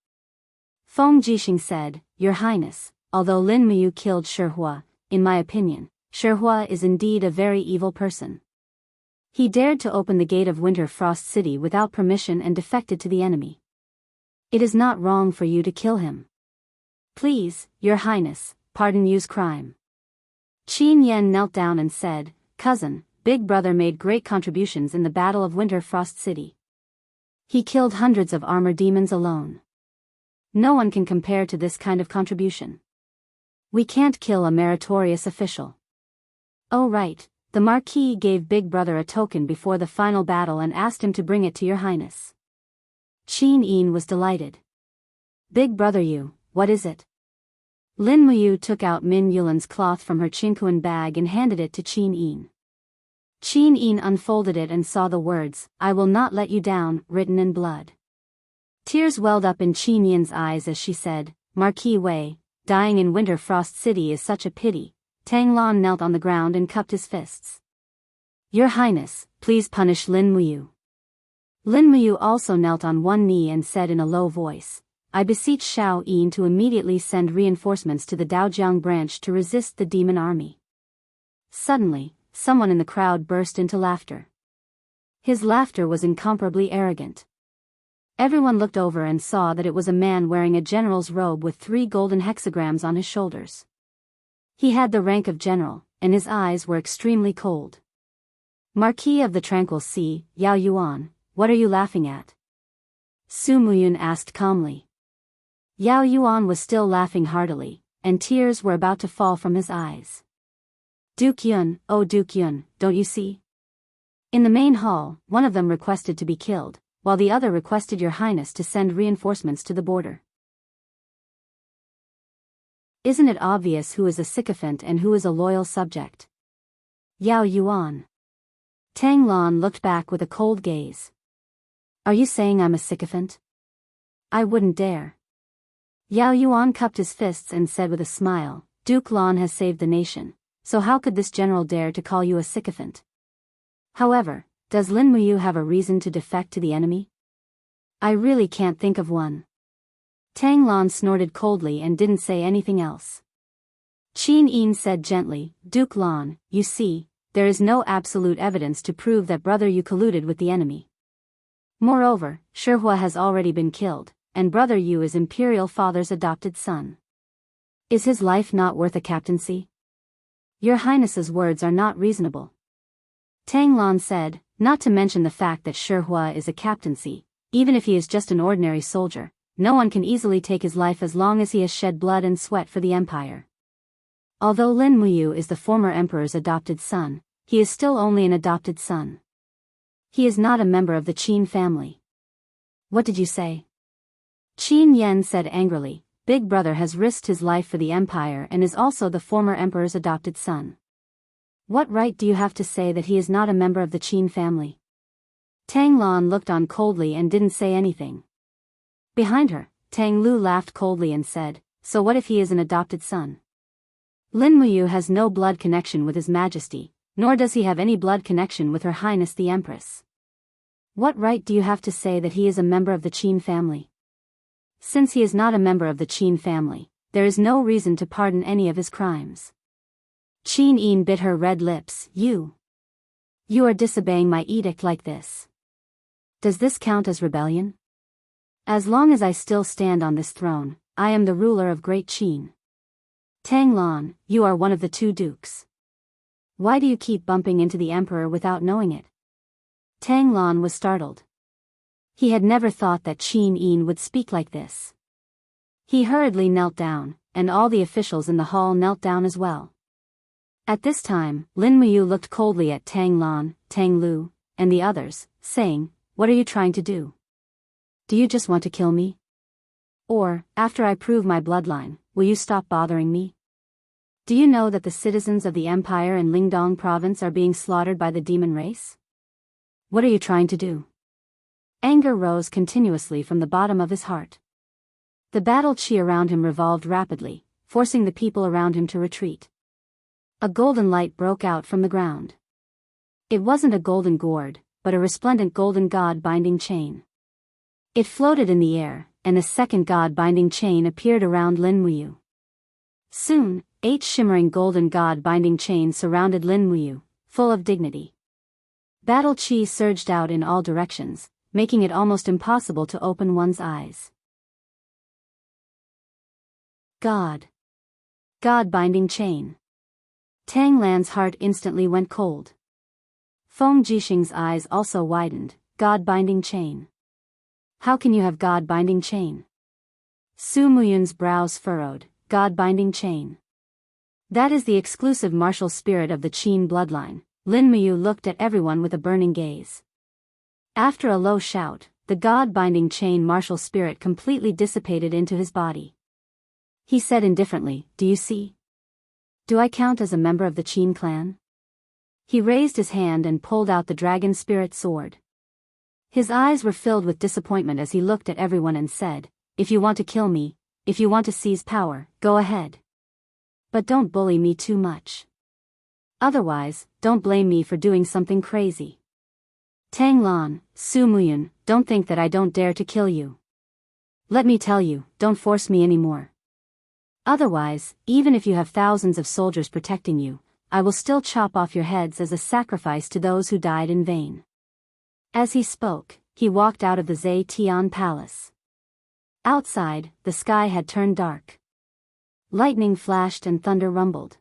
Feng Jixing said, "Your Highness, although Lin Muyu killed Shihua, in my opinion, Shihua is indeed a very evil person. He dared to open the gate of Winter Frost City without permission and defected to the enemy. It is not wrong for you to kill him. Please, your Highness, pardon Yu's crime." Qin Yen knelt down and said, "Cousin, Big Brother made great contributions in the Battle of Winter Frost City. He killed hundreds of armor demons alone. No one can compare to this kind of contribution. We can't kill a meritorious official." "Oh right, the Marquis gave Big Brother a token before the final battle and asked him to bring it to your Highness." Qin Yin was delighted. "Big Brother Yu, what is it?" Lin Muyu took out Min Yulin's cloth from her Qinkuan bag and handed it to Qin Yin. Qin Yin unfolded it and saw the words, "I will not let you down," written in blood. Tears welled up in Qin Yin's eyes as she said, "Marquis Wei, dying in Winter Frost City is such a pity." Tang Lan knelt on the ground and cupped his fists. "Your Highness, please punish Lin Muyu." Lin Muyu also knelt on one knee and said in a low voice, "I beseech Xiao Yin to immediately send reinforcements to the Daojiang branch to resist the demon army." Suddenly, someone in the crowd burst into laughter. His laughter was incomparably arrogant. Everyone looked over and saw that it was a man wearing a general's robe with 3 golden hexagrams on his shoulders. He had the rank of general, and his eyes were extremely cold. "Marquis of the Tranquil Sea, Yao Yuan, what are you laughing at?" Su Muyun asked calmly. Yao Yuan was still laughing heartily, and tears were about to fall from his eyes. "Duke Yun, oh Duke Yun, don't you see?" In the main hall, one of them requested to be killed, while the other requested your highness to send reinforcements to the border. Isn't it obvious who is a sycophant and who is a loyal subject? Yao Yuan. Tang Lan looked back with a cold gaze. "Are you saying I'm a sycophant? I wouldn't dare." Yao Yuan cupped his fists and said with a smile, "Duke Lan has saved the nation, so how could this general dare to call you a sycophant? However, does Lin Muyu have a reason to defect to the enemy? I really can't think of one." Tang Lan snorted coldly and didn't say anything else. Qin Yin said gently, "Duke Lan, you see, there is no absolute evidence to prove that brother Yu colluded with the enemy. Moreover, Shihua has already been killed, and brother Yu is imperial father's adopted son. Is his life not worth a captaincy? Your highness's words are not reasonable." Tang Lan said, "Not to mention the fact that Shihua is a captaincy, even if he is just an ordinary soldier, no one can easily take his life as long as he has shed blood and sweat for the empire. Although Lin Muyu is the former emperor's adopted son, he is still only an adopted son. He is not a member of the Qin family." "What did you say?" Qin Yen said angrily, "Big brother has risked his life for the empire and is also the former emperor's adopted son. What right do you have to say that he is not a member of the Qin family?" Tang Lan looked on coldly and didn't say anything. Behind her, Tang Lu laughed coldly and said, "So what if he is an adopted son? Lin Muyu has no blood connection with His Majesty, nor does he have any blood connection with Her Highness the Empress. What right do you have to say that he is a member of the Qin family? Since he is not a member of the Qin family, there is no reason to pardon any of his crimes." Qin Yin bit her red lips. You are disobeying my edict like this. Does this count as rebellion? As long as I still stand on this throne, I am the ruler of Great Qin. Tang Lan, you are one of the 2 dukes. Why do you keep bumping into the emperor without knowing it?" Tang Lan was startled. He had never thought that Qin Yin would speak like this. He hurriedly knelt down, and all the officials in the hall knelt down as well. At this time, Lin Muyu looked coldly at Tang Lan, Tang Lu, and the others, saying, "What are you trying to do? Do you just want to kill me? Or, after I prove my bloodline, will you stop bothering me? Do you know that the citizens of the empire in Lingdong province are being slaughtered by the demon race? What are you trying to do?" Anger rose continuously from the bottom of his heart. The battle chi around him revolved rapidly, forcing the people around him to retreat. A golden light broke out from the ground. It wasn't a golden gourd, but a resplendent golden god-binding chain. It floated in the air, and a second god-binding chain appeared around Lin Muyu. Soon, 8 shimmering golden god-binding chains surrounded Lin Muyu, full of dignity. Battle chi surged out in all directions, making it almost impossible to open one's eyes. God-binding chain. Tang Lan's heart instantly went cold. Feng Jixing's eyes also widened. God-binding chain. How can you have God-binding chain? Su Muyun's brows furrowed. God-binding chain. That is the exclusive martial spirit of the Qin bloodline. Lin Muyu looked at everyone with a burning gaze. After a low shout, the God-binding chain martial spirit completely dissipated into his body. He said indifferently, do you see? Do I count as a member of the Qin clan? He raised his hand and pulled out the dragon spirit sword. His eyes were filled with disappointment as he looked at everyone and said, if you want to kill me, if you want to seize power, go ahead. But don't bully me too much. Otherwise, don't blame me for doing something crazy. Tang Lan, Su Muyun, don't think that I don't dare to kill you. Let me tell you, don't force me anymore. Otherwise, even if you have thousands of soldiers protecting you, I will still chop off your heads as a sacrifice to those who died in vain. As he spoke, he walked out of the Zetian palace. Outside, the sky had turned dark. Lightning flashed and thunder rumbled.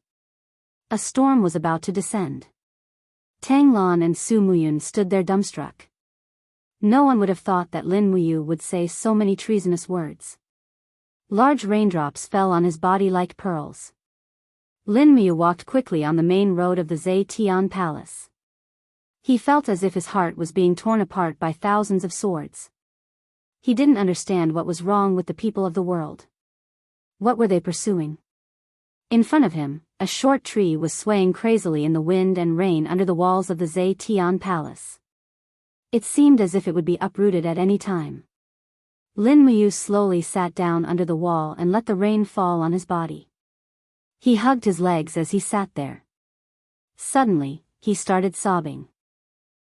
A storm was about to descend. Tang Lan and Su Muyun stood there dumbstruck. No one would have thought that Lin Muyu would say so many treasonous words. Large raindrops fell on his body like pearls. Lin Muyu walked quickly on the main road of the Zetian palace. He felt as if his heart was being torn apart by thousands of swords. He didn't understand what was wrong with the people of the world. What were they pursuing? In front of him, a short tree was swaying crazily in the wind and rain under the walls of the Zetian palace. It seemed as if it would be uprooted at any time. Lin Muyu slowly sat down under the wall and let the rain fall on his body. He hugged his legs as he sat there. Suddenly, he started sobbing.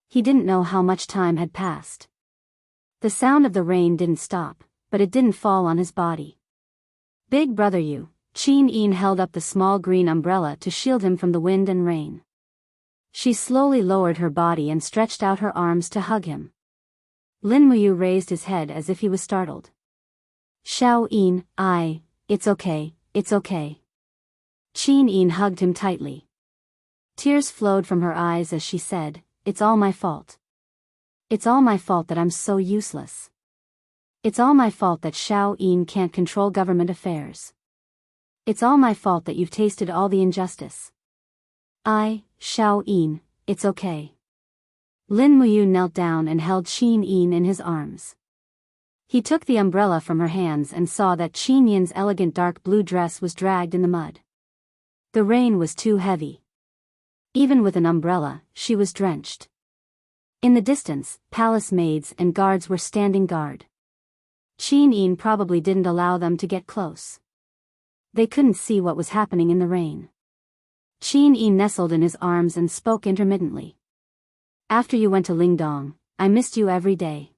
He didn't know how much time had passed. The sound of the rain didn't stop, but it didn't fall on his body. Big brother Yu, Qin Yin held up the small green umbrella to shield him from the wind and rain. She slowly lowered her body and stretched out her arms to hug him. Lin Muyu raised his head as if he was startled. Xiao Yin, it's okay, it's okay. Qin Yin hugged him tightly. Tears flowed from her eyes as she said, it's all my fault. It's all my fault that I'm so useless. It's all my fault that Xiao Yin can't control government affairs. It's all my fault that you've tasted all the injustice. Xiao Yin, it's okay. Lin Muyu knelt down and held Qin Yin in his arms. He took the umbrella from her hands and saw that Qin Yin's elegant dark blue dress was dragged in the mud. The rain was too heavy. Even with an umbrella, she was drenched. In the distance, palace maids and guards were standing guard. Qin Yin probably didn't allow them to get close. They couldn't see what was happening in the rain. Qin Yin nestled in his arms and spoke intermittently. After you went to Lingdong, I missed you every day.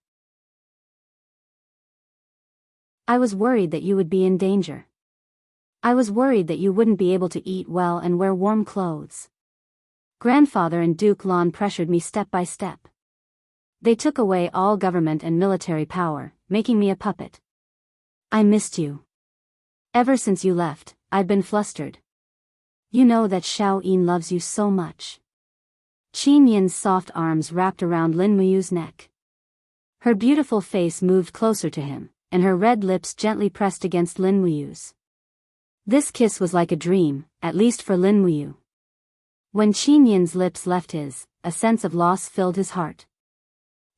I was worried that you would be in danger. I was worried that you wouldn't be able to eat well and wear warm clothes. Grandfather and Duke Lan pressured me step by step. They took away all government and military power, making me a puppet. I missed you. Ever since you left, I've been flustered. You know that Xiao Yin loves you so much. Qin Yin's soft arms wrapped around Lin Muyu's neck. Her beautiful face moved closer to him, and her red lips gently pressed against Lin Muyu's. This kiss was like a dream, at least for Lin Muyu. When Qin Yin's lips left his, a sense of loss filled his heart.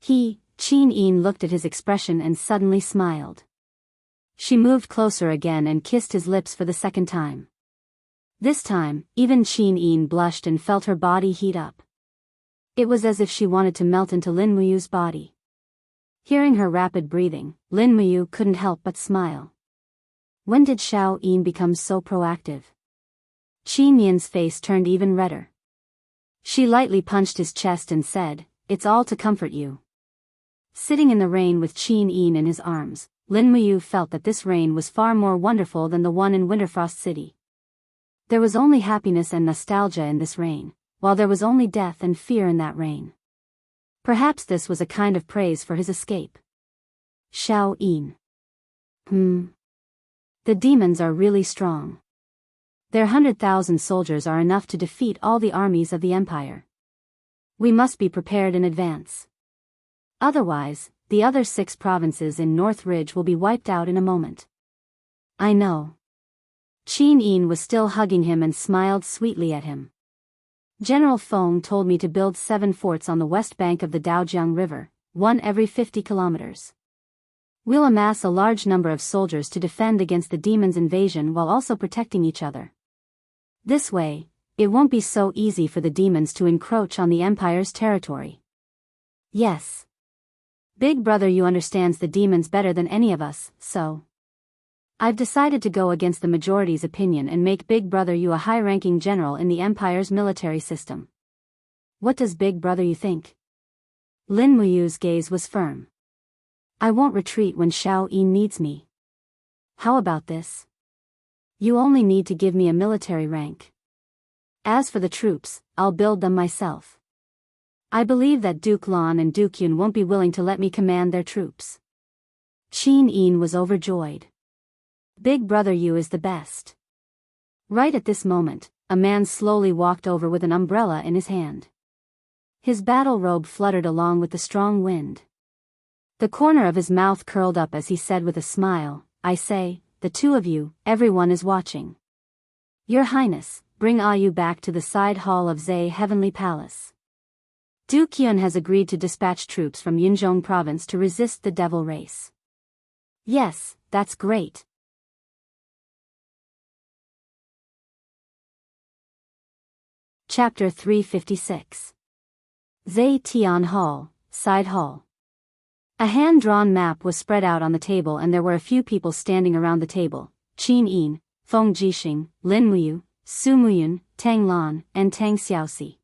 Qin Yin looked at his expression and suddenly smiled. She moved closer again and kissed his lips for the second time. This time, even Qin Yin blushed and felt her body heat up. It was as if she wanted to melt into Lin Muyu's body. Hearing her rapid breathing, Lin Muyu couldn't help but smile. When did Xiao Yin become so proactive? Qin Yin's face turned even redder. She lightly punched his chest and said, it's all to comfort you. Sitting in the rain with Qin Yin in his arms, Lin Muyu felt that this rain was far more wonderful than the one in Winterfrost City. There was only happiness and nostalgia in this rain, while there was only death and fear in that rain. Perhaps this was a kind of praise for his escape. Xiao Yin. The demons are really strong. Their 100,000 soldiers are enough to defeat all the armies of the Empire. We must be prepared in advance. Otherwise, the other 6 provinces in North Ridge will be wiped out in a moment. I know. Qin Yin was still hugging him and smiled sweetly at him. General Feng told me to build 7 forts on the west bank of the Daojiang River, one every 50 kilometers. We'll amass a large number of soldiers to defend against the demons' invasion while also protecting each other. This way, it won't be so easy for the demons to encroach on the Empire's territory. Yes. Big Brother Yu understands the demons better than any of us, so I've decided to go against the majority's opinion and make Big Brother Yu a high-ranking general in the Empire's military system. What does Big Brother Yu think? Lin Muyu's gaze was firm. I won't retreat when Xiao Yin needs me. How about this? You only need to give me a military rank. As for the troops, I'll build them myself. I believe that Duke Lan and Duke Yun won't be willing to let me command their troops. Qin Yin was overjoyed. Big Brother Yu is the best. Right at this moment, a man slowly walked over with an umbrella in his hand. His battle robe fluttered along with the strong wind. The corner of his mouth curled up as he said with a smile, I say, the two of you, everyone is watching. Your Highness, bring Ayu back to the side hall of Zhe Heavenly Palace. Duke Yun has agreed to dispatch troops from Yunzhong province to resist the devil race. Yes, that's great. Chapter 356. Zhe Tian Hall, Side Hall. A hand-drawn map was spread out on the table and there were a few people standing around the table, Qin Yin, Feng Jixing, Lin Muyu, Su Muyun, Tang Lan, and Tang Xiaoxi.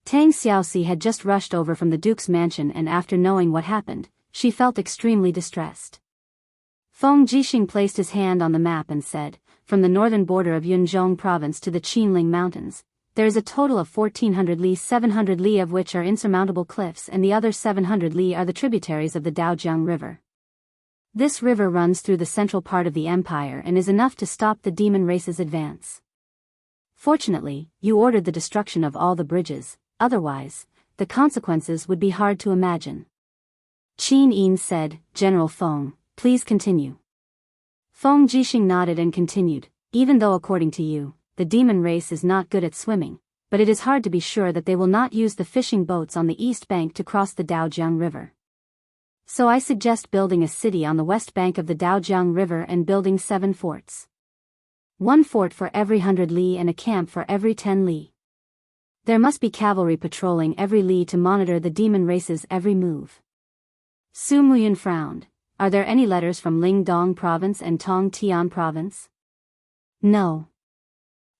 Tang Xiaoxi had just rushed over from the Duke's mansion and after knowing what happened, she felt extremely distressed. Feng Jixing placed his hand on the map and said, from the northern border of Yunzhong province to the Qinling Mountains, there is a total of 1400 li, 700 li of which are insurmountable cliffs and the other 700 li are the tributaries of the Daojiang River. This river runs through the central part of the empire and is enough to stop the demon race's advance. Fortunately, you ordered the destruction of all the bridges, otherwise, the consequences would be hard to imagine. Qin Yin said, General Feng, please continue. Feng Jixing nodded and continued, even though according to you, the demon race is not good at swimming, but it is hard to be sure that they will not use the fishing boats on the east bank to cross the Daojiang River. So I suggest building a city on the west bank of the Daojiang River and building 7 forts. 1 fort for every 100 li and a camp for every 10 li. There must be cavalry patrolling every li to monitor the demon race's every move. Su Muyun frowned. Are there any letters from Lingdong province and Tong Tian province? No.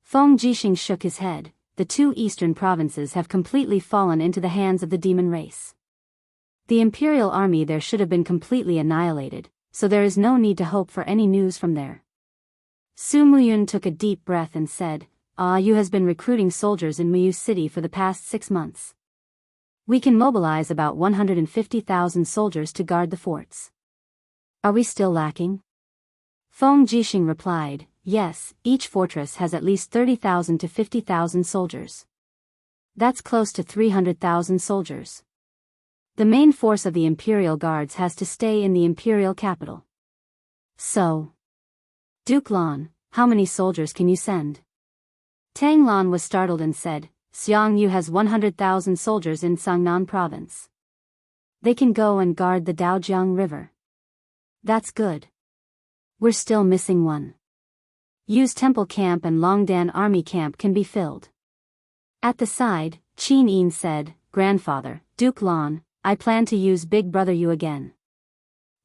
Feng Jixing shook his head. The 2 eastern provinces have completely fallen into the hands of the demon race. The imperial army there should have been completely annihilated, so there is no need to hope for any news from there. Su Muyun took a deep breath and said, Yu has been recruiting soldiers in Muyu City for the past 6 months. We can mobilize about 150,000 soldiers to guard the forts. Are we still lacking? Feng Jixing replied, yes, each fortress has at least 30,000 to 50,000 soldiers. That's close to 300,000 soldiers. The main force of the Imperial Guards has to stay in the Imperial capital. So, Duke Lan, how many soldiers can you send? Tang Lan was startled and said, Xiang Yu has 100,000 soldiers in Sangnan province. They can go and guard the Daojiang River. That's good. We're still missing one. Yu's temple camp and Longdan army camp can be filled. At the side, Qin Yin said, Grandfather, Duke Lan, I plan to use Big Brother Yu again.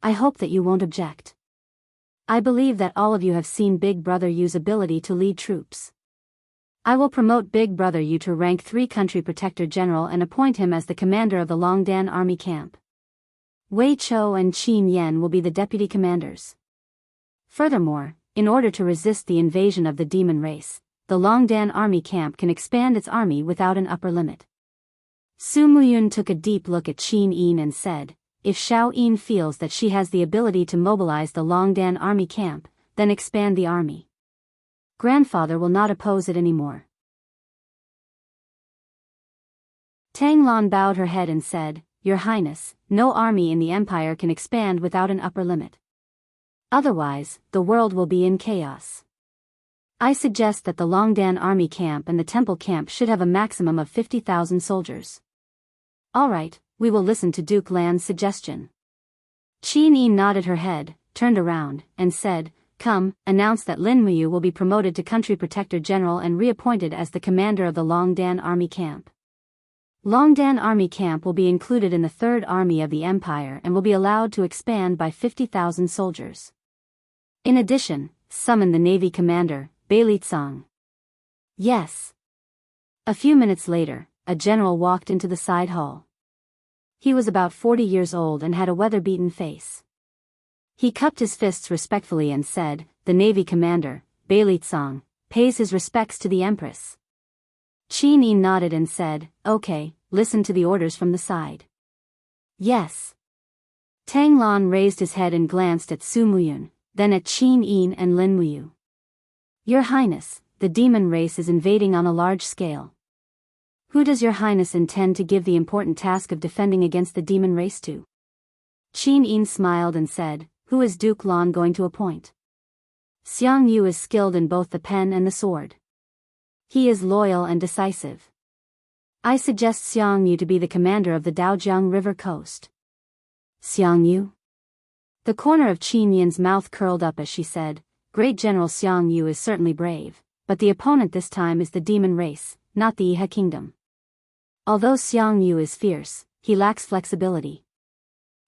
I hope that you won't object. I believe that all of you have seen Big Brother Yu's ability to lead troops. I will promote Big Brother Yu to rank 3 country protector general and appoint him as the commander of the Longdan army camp. Wei Chou and Qin Yan will be the deputy commanders. Furthermore, in order to resist the invasion of the demon race, the Longdan army camp can expand its army without an upper limit. Su Muyun took a deep look at Qin Yin and said, if Xiao Yin feels that she has the ability to mobilize the Longdan army camp, then expand the army. Grandfather will not oppose it anymore. Tang Lan bowed her head and said, Your Highness, no army in the empire can expand without an upper limit. Otherwise, the world will be in chaos. I suggest that the Longdan army camp and the temple camp should have a maximum of 50,000 soldiers. All right, we will listen to Duke Lan's suggestion. Qin Yi nodded her head, turned around, and said, "Come," announced that Lin Muyu will be promoted to Country Protector General and reappointed as the commander of the Longdan Army Camp. Longdan Army Camp will be included in the Third Army of the Empire and will be allowed to expand by 50,000 soldiers. In addition, summon the Navy Commander, Beilitsang. Yes. A few minutes later, a general walked into the side hall. He was about 40 years old and had a weather-beaten face. He cupped his fists respectfully and said, "The Navy Commander, Beilitsang, pays his respects to the Empress." Qin Yi nodded and said, "Okay, listen to the orders from the side." "Yes." Tang Lan raised his head and glanced at Su Muyun, then at Qin Yi and Lin Muyu. "Your Highness, the demon race is invading on a large scale. Who does Your Highness intend to give the important task of defending against the demon race to?" Qin Yi smiled and said, "Who is Duke Lan going to appoint?" "Xiang Yu is skilled in both the pen and the sword. He is loyal and decisive. I suggest Xiang Yu to be the commander of the Daojiang River coast." "Xiang Yu?" The corner of Qin Yin's mouth curled up as she said, "Great General Xiang Yu is certainly brave, but the opponent this time is the demon race, not the Iha kingdom. Although Xiang Yu is fierce, he lacks flexibility.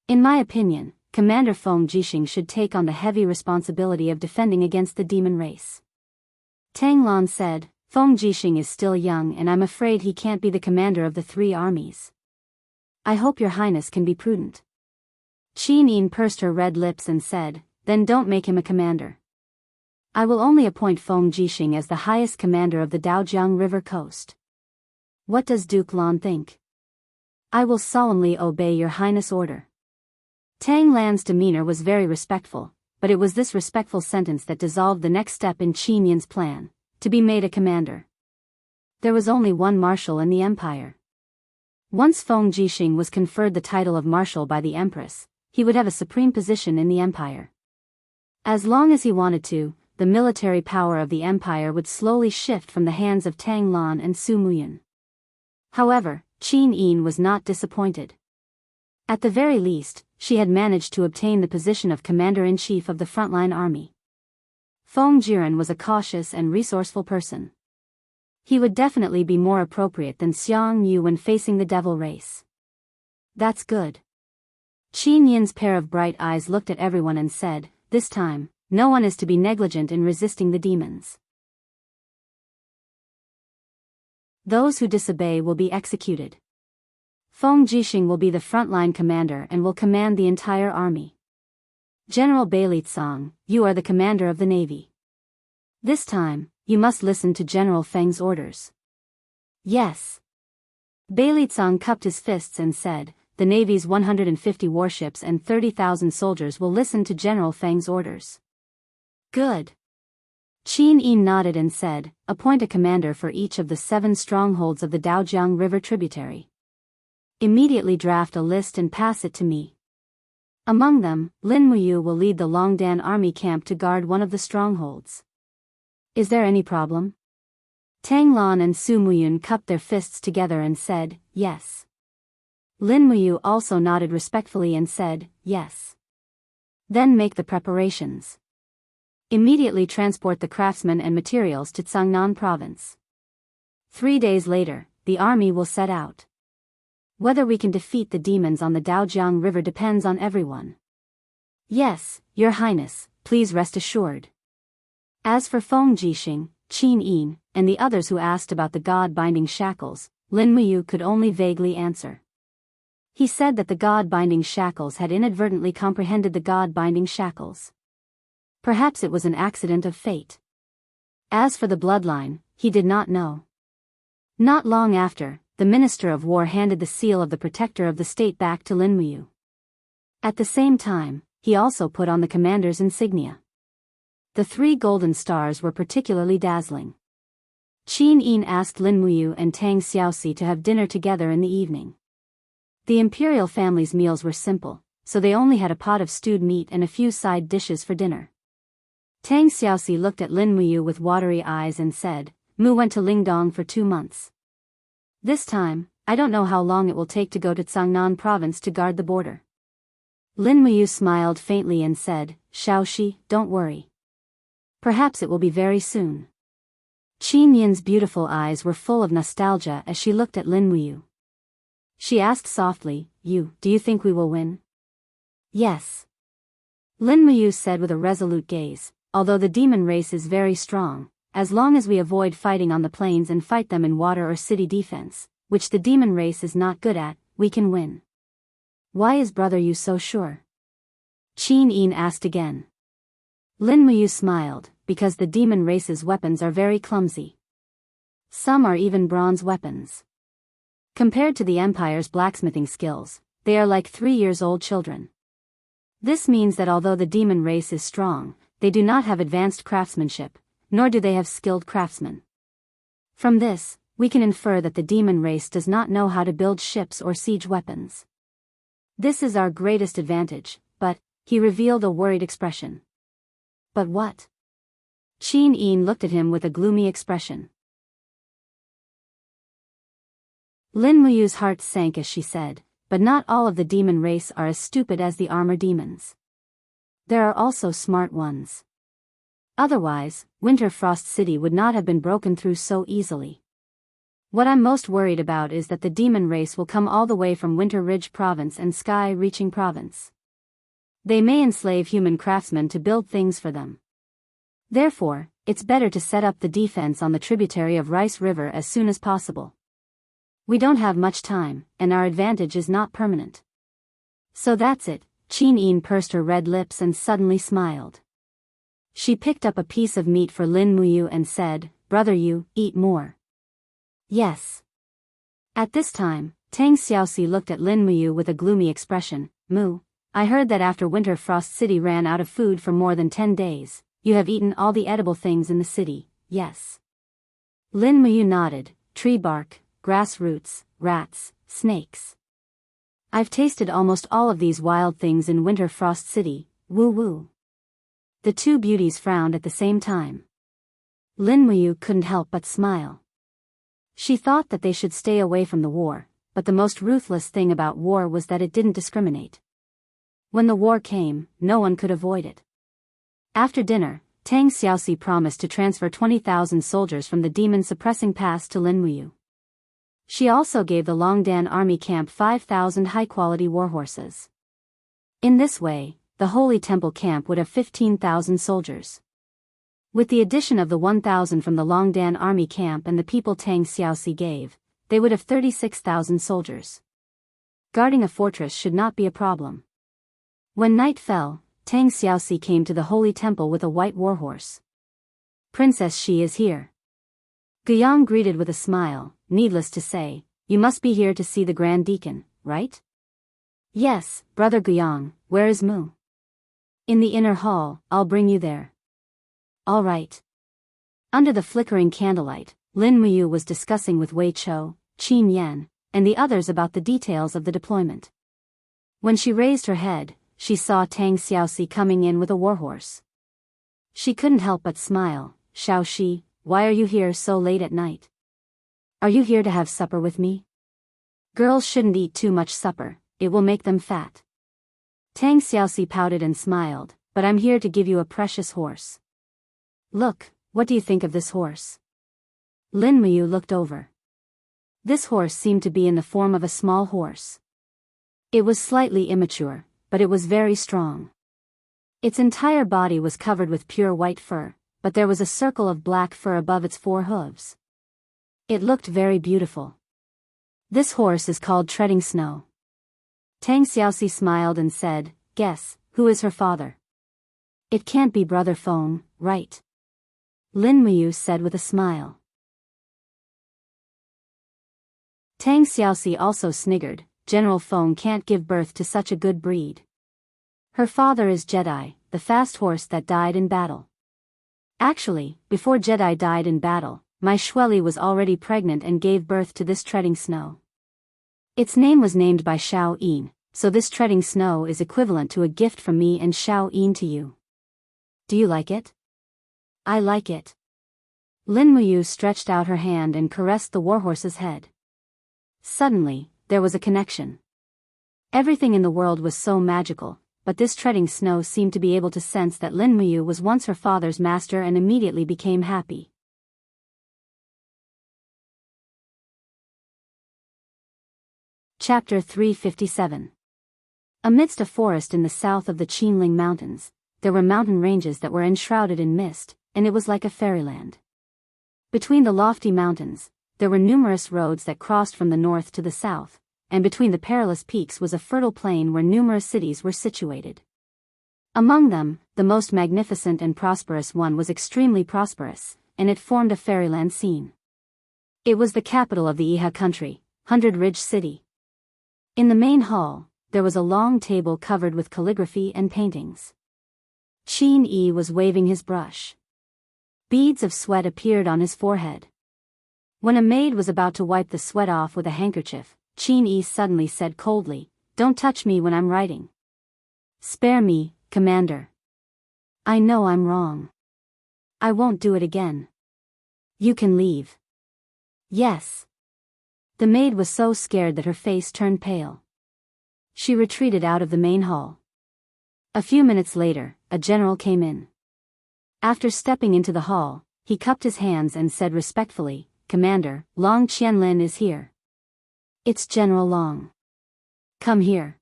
In my opinion, Commander Feng Jixing should take on the heavy responsibility of defending against the demon race." Tang Lan said, "Feng Jixing is still young and I'm afraid he can't be the commander of the three armies. I hope Your Highness can be prudent." Qin Yi pursed her red lips and said, "Then don't make him a commander. I will only appoint Feng Jixing as the highest commander of the Daojiang River coast. What does Duke Lan think?" "I will solemnly obey Your Highness' order." Tang Lan's demeanor was very respectful, but it was this respectful sentence that dissolved the next step in Qin Yin's plan, to be made a commander. There was only one marshal in the empire. Once Feng Jixing was conferred the title of marshal by the Empress, he would have a supreme position in the empire. As long as he wanted to, the military power of the empire would slowly shift from the hands of Tang Lan and Su Muyun. However, Qin Yi was not disappointed. At the very least, she had managed to obtain the position of commander-in-chief of the frontline army. Feng Jiren was a cautious and resourceful person. He would definitely be more appropriate than Xiang Yu when facing the devil race. "That's good." Qin Yin's pair of bright eyes looked at everyone and said, "This time, no one is to be negligent in resisting the demons. Those who disobey will be executed. Feng Jixing will be the frontline commander and will command the entire army. General Beilitsang, you are the commander of the navy. This time, you must listen to General Feng's orders." "Yes." Beilitsang cupped his fists and said, "The navy's 150 warships and 30,000 soldiers will listen to General Feng's orders." "Good." Qin Yi nodded and said, "Appoint a commander for each of the 7 strongholds of the Daojiang River tributary. Immediately draft a list and pass it to me. Among them, Lin Muyu will lead the Longdan Army Camp to guard one of the strongholds. Is there any problem?" Tang Lan and Su Muyun cupped their fists together and said, "Yes." Lin Muyu also nodded respectfully and said, "Yes." "Then make the preparations. Immediately transport the craftsmen and materials to Cangnan province. 3 days later, the army will set out. Whether we can defeat the demons on the Daojiang River depends on everyone." "Yes, Your Highness, please rest assured." As for Feng Jixing, Qin Yi, and the others who asked about the god-binding shackles, Lin Muyu could only vaguely answer. He said that the god-binding shackles had inadvertently comprehended the god-binding shackles. Perhaps it was an accident of fate. As for the bloodline, he did not know. Not long after, the Minister of War handed the seal of the Protector of the State back to Lin Muyu. At the same time, he also put on the commander's insignia. The 3 golden stars were particularly dazzling. Qin Yi asked Lin Muyu and Tang Xiaoxi to have dinner together in the evening. The imperial family's meals were simple, so they only had a pot of stewed meat and a few side dishes for dinner. Tang Xiaoxi looked at Lin Muyu with watery eyes and said, "Mu went to Lingdong for 2 months. This time, I don't know how long it will take to go to Cangnan province to guard the border. Lin Muyu smiled faintly and said, Xiaoxi, don't worry. Perhaps it will be very soon. Qin Yin's beautiful eyes were full of nostalgia as she looked at Lin Muyu. She asked softly, do you think we will win? Yes. Lin Muyu said with a resolute gaze, although the demon race is very strong, as long as we avoid fighting on the plains and fight them in water or city defense, which the demon race is not good at, we can win. Why is brother Yu so sure? Qin Yin asked again. Lin Muyu smiled, because the demon race's weapons are very clumsy. Some are even bronze weapons. Compared to the Empire's blacksmithing skills, they are like 3-year-old children. This means that although the demon race is strong, they do not have advanced craftsmanship, nor do they have skilled craftsmen. From this, we can infer that the demon race does not know how to build ships or siege weapons. This is our greatest advantage, but, he revealed a worried expression. But what? Qin Yin looked at him with a gloomy expression. Lin Muyu's heart sank as she said, but not all of the demon race are as stupid as the armor demons. There are also smart ones. Otherwise, Winter Frost City would not have been broken through so easily. What I'm most worried about is that the demon race will come all the way from Winter Ridge Province and Sky Reaching Province. They may enslave human craftsmen to build things for them. Therefore, it's better to set up the defense on the tributary of Rice River as soon as possible. We don't have much time, and our advantage is not permanent. So that's it. Qin Yin pursed her red lips and suddenly smiled. She picked up a piece of meat for Lin Muyu and said, Brother Yu, eat more. Yes. At this time, Tang Xiaoxi looked at Lin Muyu with a gloomy expression. Mu, I heard that after Winter Frost City ran out of food for more than 10 days, you have eaten all the edible things in the city, yes? Lin Muyu nodded. Tree bark, grass roots, rats, snakes. I've tasted almost all of these wild things in Winter Frost City, woo woo. The two beauties frowned at the same time. Lin Muyu couldn't help but smile. She thought that they should stay away from the war, but the most ruthless thing about war was that it didn't discriminate. When the war came, no one could avoid it. After dinner, Tang Xiaoxi promised to transfer 20,000 soldiers from the demon-suppressing pass to Lin Muyu. She also gave the Longdan army camp 5,000 high-quality warhorses. In this way, the Holy Temple camp would have 15,000 soldiers. With the addition of the 1,000 from the Longdan army camp and the people Tang Xiaoxi gave, they would have 36,000 soldiers. Guarding a fortress should not be a problem. When night fell, Tang Xiaoxi came to the Holy Temple with a white warhorse. Princess Shi is here. Guiyang greeted with a smile. Needless to say, you must be here to see the Grand Deacon, right? Yes, Brother Guiyang, where is Mu? In the inner hall, I'll bring you there. All right. Under the flickering candlelight, Lin Muyu was discussing with Wei Chou, Qin Yan, and the others about the details of the deployment. When she raised her head, she saw Tang Xiaoxi coming in with a warhorse. She couldn't help but smile. Xiaoxi, why are you here so late at night? Are you here to have supper with me? Girls shouldn't eat too much supper, it will make them fat. Tang Xiaoxi pouted and smiled, but I'm here to give you a precious horse. Look, what do you think of this horse? Lin Muyu looked over. This horse seemed to be in the form of a small horse. It was slightly immature, but it was very strong. Its entire body was covered with pure white fur, but there was a circle of black fur above its 4 hooves. It looked very beautiful. This horse is called Treading Snow. Tang Xiaoxi smiled and said, Guess, who is her father? It can't be Brother Feng, right? Lin Muyu said with a smile. Tang Xiaoxi also sniggered. General Feng can't give birth to such a good breed. Her father is Jedi, the fast horse that died in battle. Actually, before Jedi died in battle, my Shueli was already pregnant and gave birth to this Treading Snow. Its name was named by Shao Yin, so this Treading Snow is equivalent to a gift from me and Shao Yin to you. Do you like it? I like it. Lin Muyu stretched out her hand and caressed the warhorse's head. Suddenly, there was a connection. Everything in the world was so magical, but this treading snow seemed to be able to sense that Lin Muyu was once her father's master and immediately became happy. Chapter 357. Amidst a forest in the south of the Qinling Mountains, there were mountain ranges that were enshrouded in mist, and it was like a fairyland. Between the lofty mountains, there were numerous roads that crossed from the north to the south, and between the perilous peaks was a fertile plain where numerous cities were situated. Among them, the most magnificent and prosperous one was extremely prosperous, and it formed a fairyland scene. It was the capital of the Iha country, 100 Ridge City. In the main hall, there was a long table covered with calligraphy and paintings. Qin Yi was waving his brush. Beads of sweat appeared on his forehead. When a maid was about to wipe the sweat off with a handkerchief, Qin Yi suddenly said coldly, "Don't touch me when I'm writing." "Spare me, Commander. I know I'm wrong. I won't do it again. You can leave." "Yes." The maid was so scared that her face turned pale. She retreated out of the main hall. A few minutes later, a general came in. After stepping into the hall, he cupped his hands and said respectfully, "Commander, Long Qianlin is here." "It's General Long." "Come here."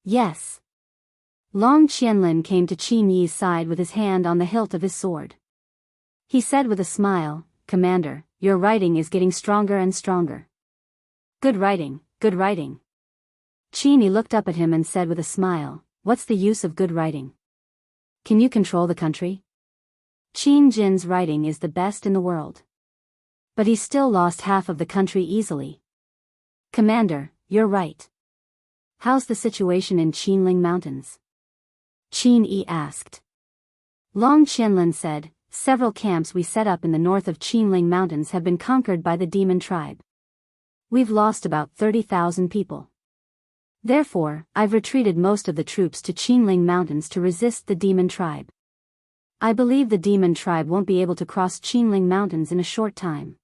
"Yes." Long Qianlin came to Qin Yi's side with his hand on the hilt of his sword. He said with a smile, "Commander, your writing is getting stronger and stronger." "Good writing, good writing." Qin Yi looked up at him and said with a smile, "What's the use of good writing? Can you control the country?" Qin Jin's writing is the best in the world. But he still lost half of the country easily. "Commander, you're right. How's the situation in Qinling Mountains?" Qin Yi asked. Long Qianlin said, "Several camps we set up in the north of Qinling Mountains have been conquered by the demon tribe. We've lost about 30,000 people. Therefore, I've retreated most of the troops to Qinling Mountains to resist the demon tribe. I believe the demon tribe won't be able to cross Qinling Mountains in a short time.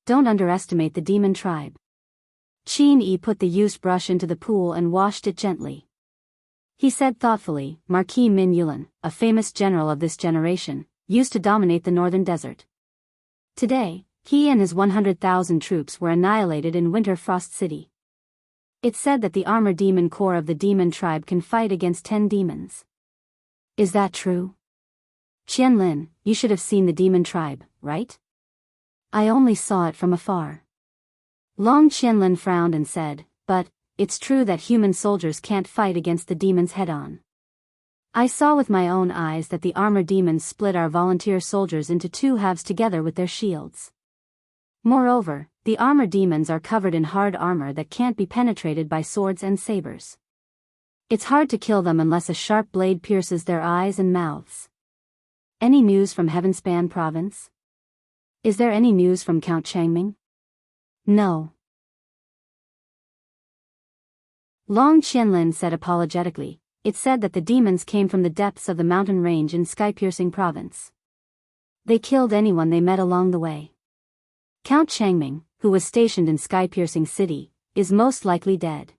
Don't underestimate the demon tribe." Qin Yi put the used brush into the pool and washed it gently. He said thoughtfully, "Marquis Min Yulan, a famous general of this generation, used to dominate the northern desert. Today, he and his 100,000 troops were annihilated in Winter Frost City. It's said that the armor demon corps of the demon tribe can fight against 10 demons. Is that true?" "Qianlin, you should have seen the demon tribe, right?" "I only saw it from afar." Long Qianlin frowned and said, "But, it's true that human soldiers can't fight against the demons head-on. I saw with my own eyes that the armor demons split our volunteer soldiers into 2 halves together with their shields. Moreover, the armor demons are covered in hard armor that can't be penetrated by swords and sabers. It's hard to kill them unless a sharp blade pierces their eyes and mouths." "Any news from Heavenspan Province? Is there any news from Count Changming?" "No." Long Qianlin said apologetically, "It's said that the demons came from the depths of the mountain range in Sky-Piercing Province. They killed anyone they met along the way. Count Changming, who was stationed in Sky-Piercing City, is most likely dead."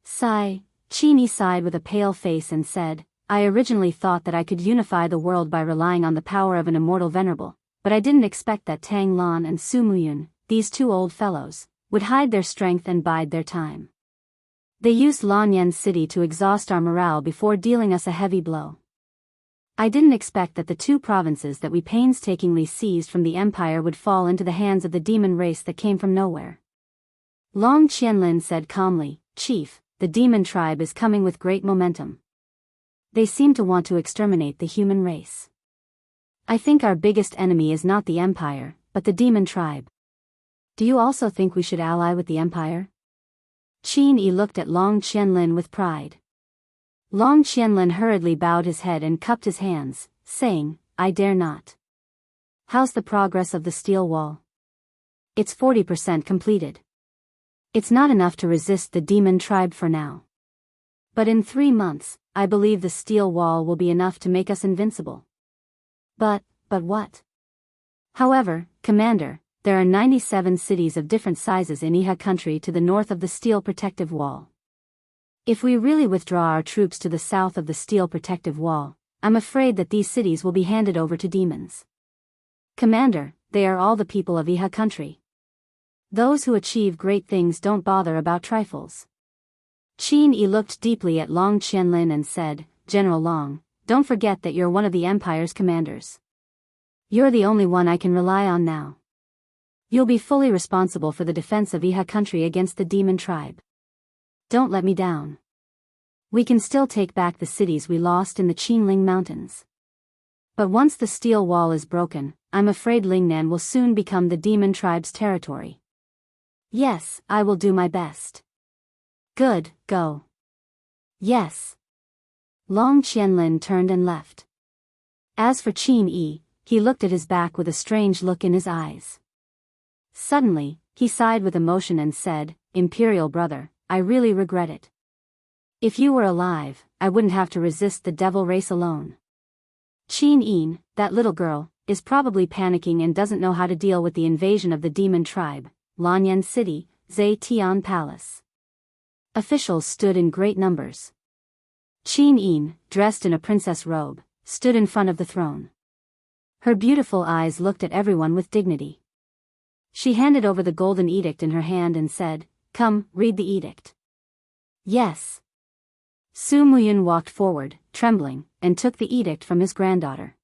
Qin Yi sighed with a pale face and said, "I originally thought that I could unify the world by relying on the power of an immortal venerable, but I didn't expect that Tang Lan and Su Muyun, these 2 old fellows, would hide their strength and bide their time. They used Lanyan's city to exhaust our morale before dealing us a heavy blow. I didn't expect that the 2 provinces that we painstakingly seized from the Empire would fall into the hands of the demon race that came from nowhere." Long Qianlin said calmly, "Chief, the demon tribe is coming with great momentum. They seem to want to exterminate the human race. I think our biggest enemy is not the Empire, but the demon tribe. Do you also think we should ally with the Empire?" Qin Yi looked at Long Qianlin with pride. Long Qianlin hurriedly bowed his head and cupped his hands, saying, "I dare not." "How's the progress of the steel wall?" "It's 40% completed. It's not enough to resist the demon tribe for now. But in 3 months, I believe the steel wall will be enough to make us invincible." But what? "However, Commander, there are 97 cities of different sizes in Iha country to the north of the steel protective wall. If we really withdraw our troops to the south of the steel protective wall, I'm afraid that these cities will be handed over to demons. Commander, they are all the people of Iha country. Those who achieve great things don't bother about trifles. Qin Yi looked deeply at Long Qianlin and said, General Long, don't forget that you're one of the Empire's commanders. You're the only one I can rely on now. You'll be fully responsible for the defense of Iha country against the demon tribe. Don't let me down. We can still take back the cities we lost in the Qinling Mountains. But once the steel wall is broken, I'm afraid Lingnan will soon become the demon tribe's territory. Yes, I will do my best. Good, go. Yes. Long Qianlin turned and left. As for Qin Yi, he looked at his back with a strange look in his eyes. Suddenly, he sighed with emotion and said, Imperial brother, I really regret it. If you were alive, I wouldn't have to resist the devil race alone. Qin Yi, that little girl, is probably panicking and doesn't know how to deal with the invasion of the demon tribe, Lanyan City, Zetian Palace. Officials stood in great numbers. Qin Yi, dressed in a princess robe, stood in front of the throne. Her beautiful eyes looked at everyone with dignity. She handed over the golden edict in her hand and said, Come, read the edict. Yes. Su Muyun walked forward, trembling, and took the edict from his granddaughter.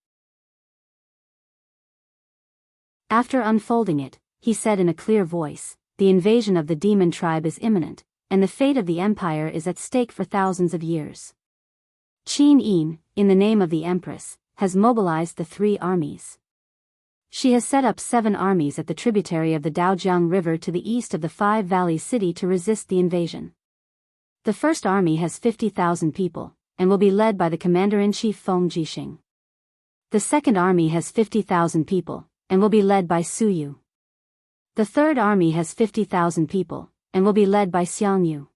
After unfolding it, he said in a clear voice, The invasion of the demon tribe is imminent, and the fate of the empire is at stake for thousands of years. Qin Yi, in the name of the Empress, has mobilized the 3 armies. She has set up 7 armies at the tributary of the Daojiang River to the east of the 5 Valleys city to resist the invasion. The first army has 50,000 people, and will be led by the commander-in-chief Feng Jixing. The second army has 50,000 people, and will be led by Su Yu. The third army has 50,000 people, and will be led by Xiang Yu.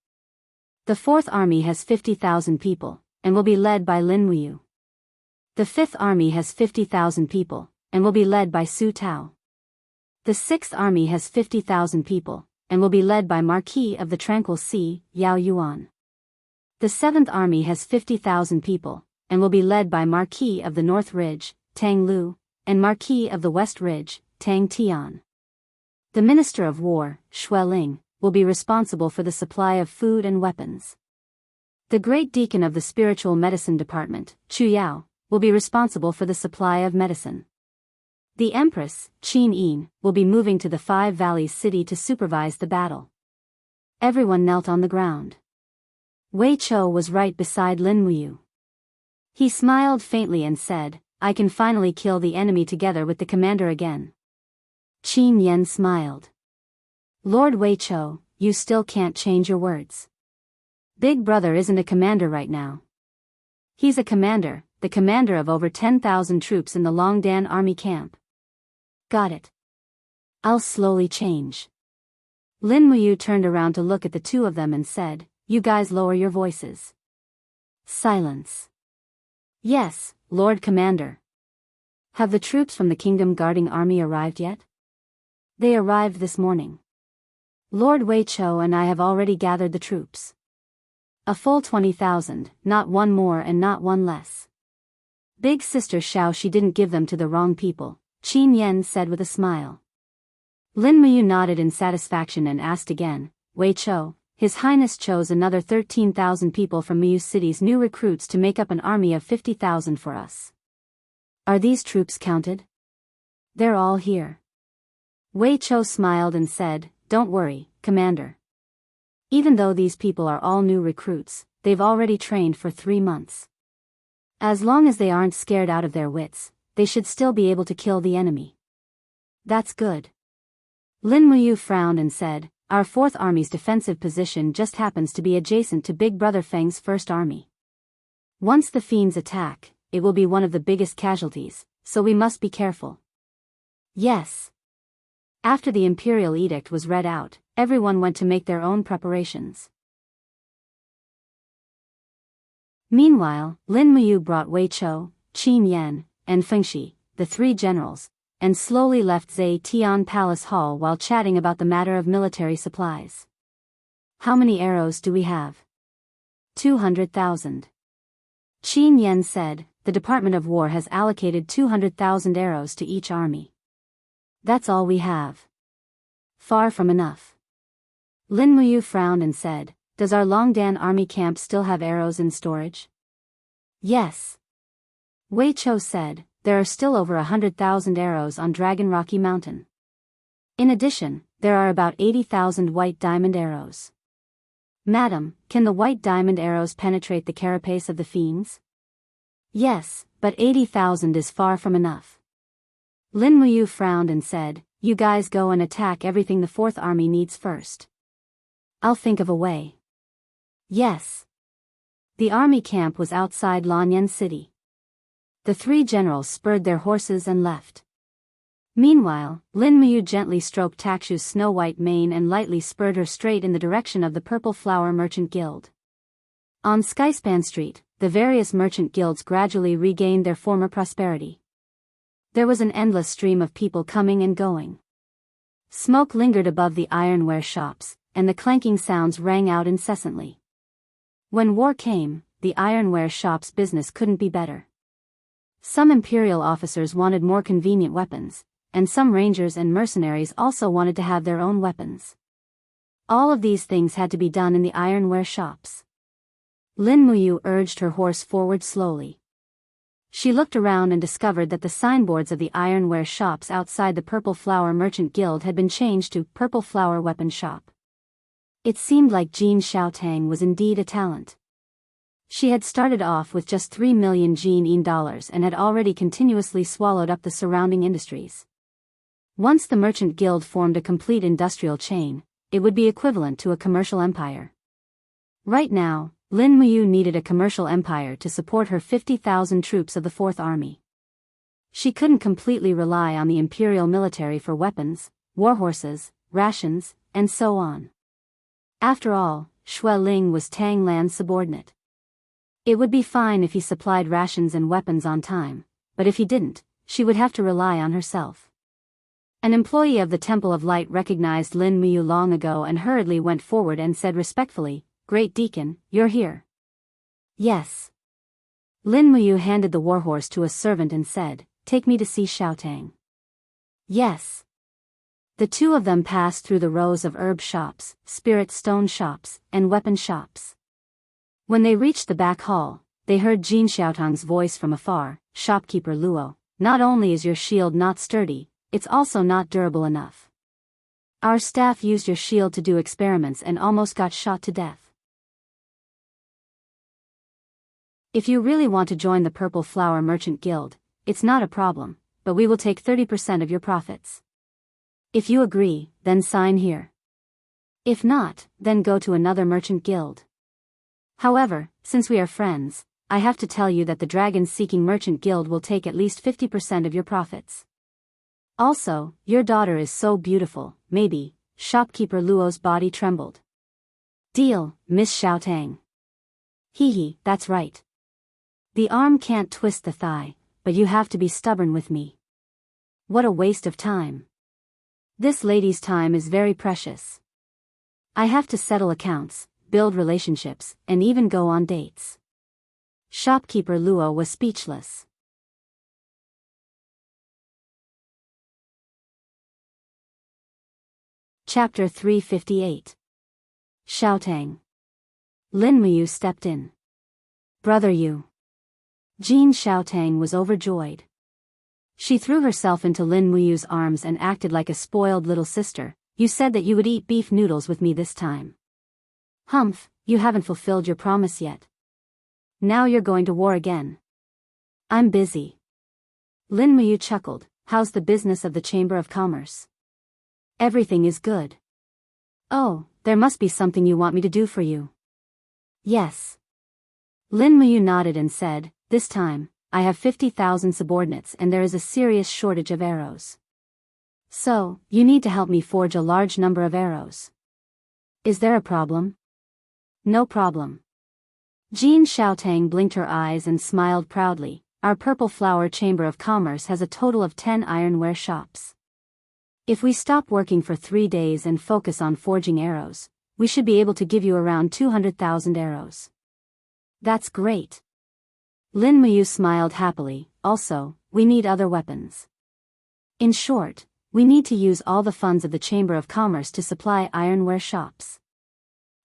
The fourth army has 50,000 people, and will be led by Lin Muyu. The fifth army has 50,000 people, and will be led by Su Tao. The sixth army has 50,000 people, and will be led by Marquis of the Tranquil Sea, Yao Yuan. The seventh army has 50,000 people, and will be led by Marquis of the North Ridge, Tang Lu, and Marquis of the West Ridge, Tang Tian. The Minister of War, Xue Ling, will be responsible for the supply of food and weapons. The Great Deacon of the Spiritual Medicine Department, Chu Yao, will be responsible for the supply of medicine. The Empress, Qin Yi, will be moving to the 5 Valleys city to supervise the battle. Everyone knelt on the ground. Wei Chou was right beside Lin Muyu. He smiled faintly and said, I can finally kill the enemy together with the commander again. Qin Yan smiled. Lord Wei Chou, you still can't change your words. Big Brother isn't a commander right now. He's a commander, the commander of over 10,000 troops in the Longdan army camp. Got it. I'll slowly change. Lin Muyu turned around to look at the two of them and said, You guys lower your voices. Silence. Yes, Lord Commander. Have the troops from the Kingdom Guarding Army arrived yet? They arrived this morning. Lord Wei Chou and I have already gathered the troops. A full 20,000, not one more and not one less. Big Sister Xiao, she didn't give them to the wrong people, Qin Yan said with a smile. Lin Muyu nodded in satisfaction and asked again, Wei Chou, His Highness chose another 13,000 people from Muyu City's new recruits to make up an army of 50,000 for us. Are these troops counted? They're all here. Wei Chou smiled and said, Don't worry, Commander. Even though these people are all new recruits, they've already trained for 3 months. As long as they aren't scared out of their wits, they should still be able to kill the enemy. That's good. Lin Muyu frowned and said, Our 4th Army's defensive position just happens to be adjacent to Big Brother Feng's 1st Army. Once the fiends attack, it will be one of the biggest casualties, so we must be careful. Yes. After the Imperial Edict was read out, everyone went to make their own preparations. Meanwhile, Lin Muyu brought Wei Chou, Qin Yan, and Fengxi, the 3 generals, and slowly left Zetian Palace Hall while chatting about the matter of military supplies. How many arrows do we have? 200,000. Qin Yan said, the Department of War has allocated 200,000 arrows to each army. That's all we have. Far from enough. Lin Muyu frowned and said, does our Longdan army camp still have arrows in storage? Yes. Wei Chou said, there are still over 100,000 arrows on Dragon Rocky Mountain. In addition, there are about 80,000 white diamond arrows. Madam, can the white diamond arrows penetrate the carapace of the fiends? Yes, but 80,000 is far from enough. Lin Muyu frowned and said, you guys go and attack everything the Fourth Army needs first. I'll think of a way. Yes. The army camp was outside Lanyan City. The three generals spurred their horses and left. Meanwhile, Lin Muyu gently stroked Takshu's snow-white mane and lightly spurred her straight in the direction of the Purple Flower Merchant Guild. On Skyspan Street, the various merchant guilds gradually regained their former prosperity. There was an endless stream of people coming and going. Smoke lingered above the ironware shops, and the clanking sounds rang out incessantly. When war came, the ironware shop's business couldn't be better. Some imperial officers wanted more convenient weapons, and some rangers and mercenaries also wanted to have their own weapons. All of these things had to be done in the ironware shops. Lin Muyu urged her horse forward slowly. She looked around and discovered that the signboards of the ironware shops outside the Purple Flower Merchant Guild had been changed to Purple Flower Weapon Shop. It seemed like Jin Xiaotang was indeed a talent. She had started off with just 3 million Jin dollars and had already continuously swallowed up the surrounding industries. Once the Merchant Guild formed a complete industrial chain, it would be equivalent to a commercial empire. Right now, Lin Muyu needed a commercial empire to support her 50,000 troops of the Fourth Army. She couldn't completely rely on the imperial military for weapons, warhorses, rations, and so on. After all, Xue Ling was Tang Lan's subordinate. It would be fine if he supplied rations and weapons on time, but if he didn't, she would have to rely on herself. An employee of the Temple of Light recognized Lin Muyu long ago and hurriedly went forward and said respectfully, Great Deacon, you're here. Yes. Lin Muyu handed the warhorse to a servant and said, take me to see Xiaotang. Yes. The two of them passed through the rows of herb shops, spirit stone shops, and weapon shops. When they reached the back hall, they heard Jin Xiaotang's voice from afar, Shopkeeper Luo, not only is your shield not sturdy, it's also not durable enough. Our staff used your shield to do experiments and almost got shot to death. If you really want to join the Purple Flower Merchant Guild, it's not a problem, but we will take 30% of your profits. If you agree, then sign here. If not, then go to another merchant guild. However, since we are friends, I have to tell you that the dragon-seeking merchant guild will take at least 50% of your profits. Also, your daughter is so beautiful, maybe. Shopkeeper Luo's body trembled. Deal, Miss Xiaotang. Hee, that's right. The arm can't twist the thigh, but you have to be stubborn with me. What a waste of time. This lady's time is very precious. I have to settle accounts, build relationships, and even go on dates. Shopkeeper Luo was speechless. Chapter 358. Xiaotang. Lin Muyu stepped in. Brother Yu. Jin Xiaotang was overjoyed. She threw herself into Lin Muyu's arms and acted like a spoiled little sister. You said that you would eat beef noodles with me this time. Humph, you haven't fulfilled your promise yet. Now you're going to war again. I'm busy. Lin Muyu chuckled. How's the business of the Chamber of Commerce? Everything is good. Oh, there must be something you want me to do for you. Yes. Lin Muyu nodded and said, this time, I have 50,000 subordinates and there is a serious shortage of arrows. So, you need to help me forge a large number of arrows. Is there a problem? No problem. Jin Xiaotang blinked her eyes and smiled proudly. Our Purple Flower Chamber of Commerce has a total of 10 ironware shops. If we stop working for 3 days and focus on forging arrows, we should be able to give you around 200,000 arrows. That's great. Lin Muyu smiled happily. Also, we need other weapons. In short, we need to use all the funds of the Chamber of Commerce to supply ironware shops.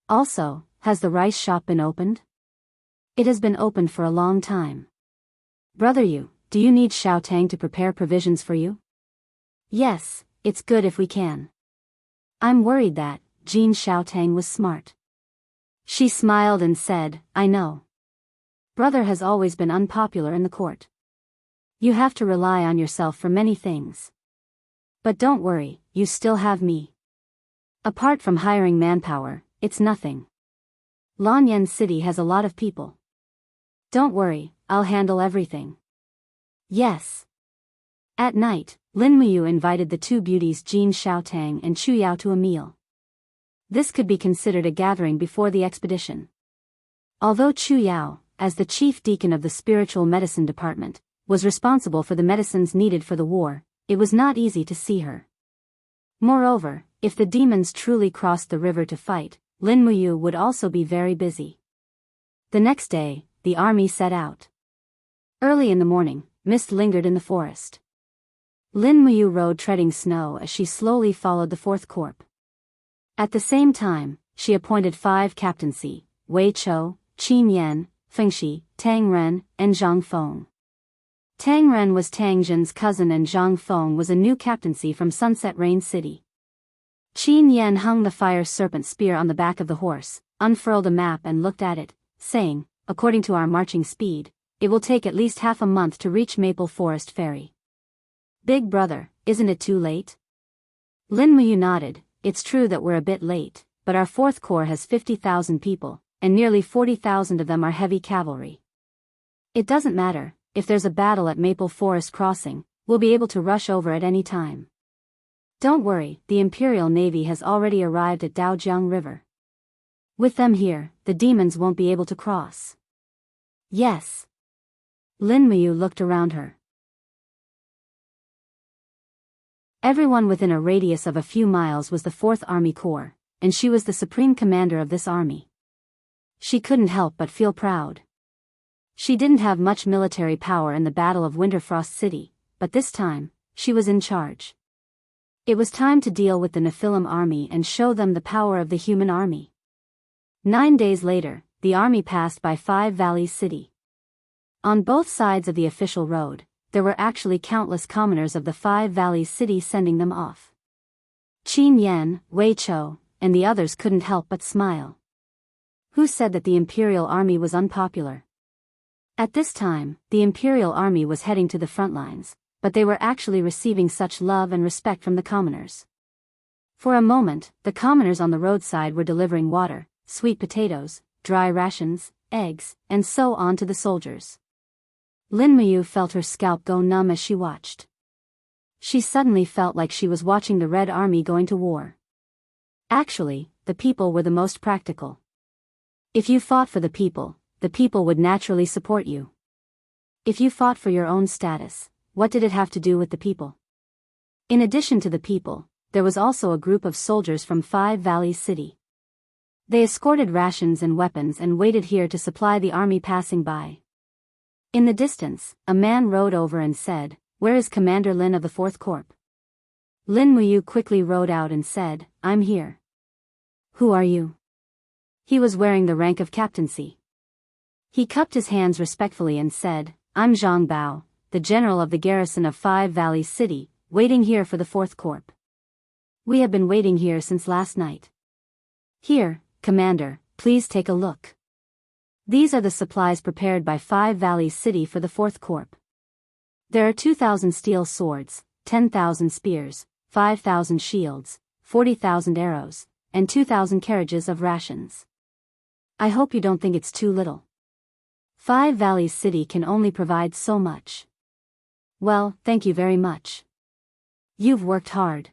Also, has the rice shop been opened? It has been opened for a long time. Brother Yu, do you need Xiao Tang to prepare provisions for you? Yes, it's good if we can. I'm worried that Jean Xiao Tang was smart. She smiled and said, I know. Brother has always been unpopular in the court. You have to rely on yourself for many things. But don't worry, you still have me. Apart from hiring manpower, it's nothing. Lanyan City has a lot of people. Don't worry, I'll handle everything. Yes. At night, Lin Muyu invited the two beauties Jean Xiaotang and Chu Yao to a meal. This could be considered a gathering before the expedition. Although Chu Yao, as the chief deacon of the spiritual medicine department, was responsible for the medicines needed for the war, it was not easy to see her. Moreover, if the demons truly crossed the river to fight, Lin Muyu would also be very busy. The next day, the army set out. Early in the morning, mist lingered in the forest. Lin Muyu rode treading snow as she slowly followed the fourth corps. At the same time, she appointed 5 captaincy: Wei Chou, Qin Yan, Fengxi, Tang Ren, and Zhang Feng. Tang Ren was Tang Zhen's cousin and Zhang Feng was a new captaincy from Sunset Rain City. Qin Yan hung the fire serpent spear on the back of the horse, unfurled a map and looked at it, saying, according to our marching speed, it will take at least half a month to reach Maple Forest Ferry. Big brother, isn't it too late? Lin Muyu nodded. It's true that we're a bit late, but our fourth corps has 50,000 people, and nearly 40,000 of them are heavy cavalry. It doesn't matter, if there's a battle at Maple Forest Crossing, we'll be able to rush over at any time. Don't worry, the Imperial Navy has already arrived at Daojiang River. With them here, the demons won't be able to cross. Yes. Lin Muyu looked around her. Everyone within a radius of a few miles was the 4th Army Corps, and she was the supreme commander of this army. She couldn't help but feel proud. She didn't have much military power in the Battle of Winterfrost City, but this time, she was in charge. It was time to deal with the Nephilim army and show them the power of the human army. 9 days later, the army passed by 5 Valleys City. On both sides of the official road, there were actually countless commoners of the 5 Valleys City sending them off. Qin Yan, Wei Chou, and the others couldn't help but smile. Who said that the Imperial Army was unpopular? At this time, the Imperial Army was heading to the front lines, but they were actually receiving such love and respect from the commoners. For a moment, the commoners on the roadside were delivering water, sweet potatoes, dry rations, eggs, and so on to the soldiers. Lin Muyu felt her scalp go numb as she watched. She suddenly felt like she was watching the Red Army going to war. Actually, the people were the most practical. If you fought for the people would naturally support you. If you fought for your own status, what did it have to do with the people? In addition to the people, there was also a group of soldiers from 5 Valleys City. They escorted rations and weapons and waited here to supply the army passing by. In the distance, a man rode over and said, "Where is Commander Lin of the 4th Corps?" Lin Muyu quickly rode out and said, "I'm here." "Who are you?" He was wearing the rank of captaincy. He cupped his hands respectfully and said, "I'm Zhang Bao, the general of the garrison of 5 Valleys City, waiting here for the 4th Corps. We have been waiting here since last night. Here, Commander, please take a look. These are the supplies prepared by 5 Valleys City for the 4th Corps. There are 2,000 steel swords, 10,000 spears, 5,000 shields, 40,000 arrows, and 2,000 carriages of rations. I hope you don't think it's too little. 5 Valleys City can only provide so much." "Well, thank you very much. You've worked hard."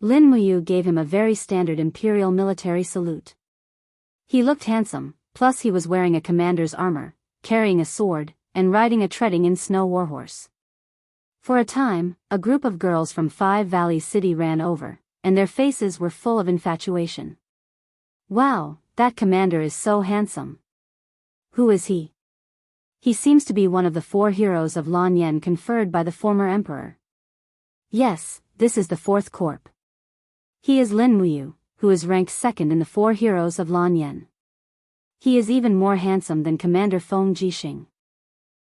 Lin Muyu gave him a very standard imperial military salute. He looked handsome, plus he was wearing a commander's armor, carrying a sword, and riding a treading in snow warhorse. For a time, a group of girls from 5 Valleys City ran over, and their faces were full of infatuation. "Wow, that commander is so handsome. Who is he? He seems to be one of the 4 heroes of Lan Yen conferred by the former emperor. Yes, this is the 4th corp. He is Lin Muyu, who is ranked 2nd in the 4 heroes of Lan Yen. He is even more handsome than Commander Feng Jixing.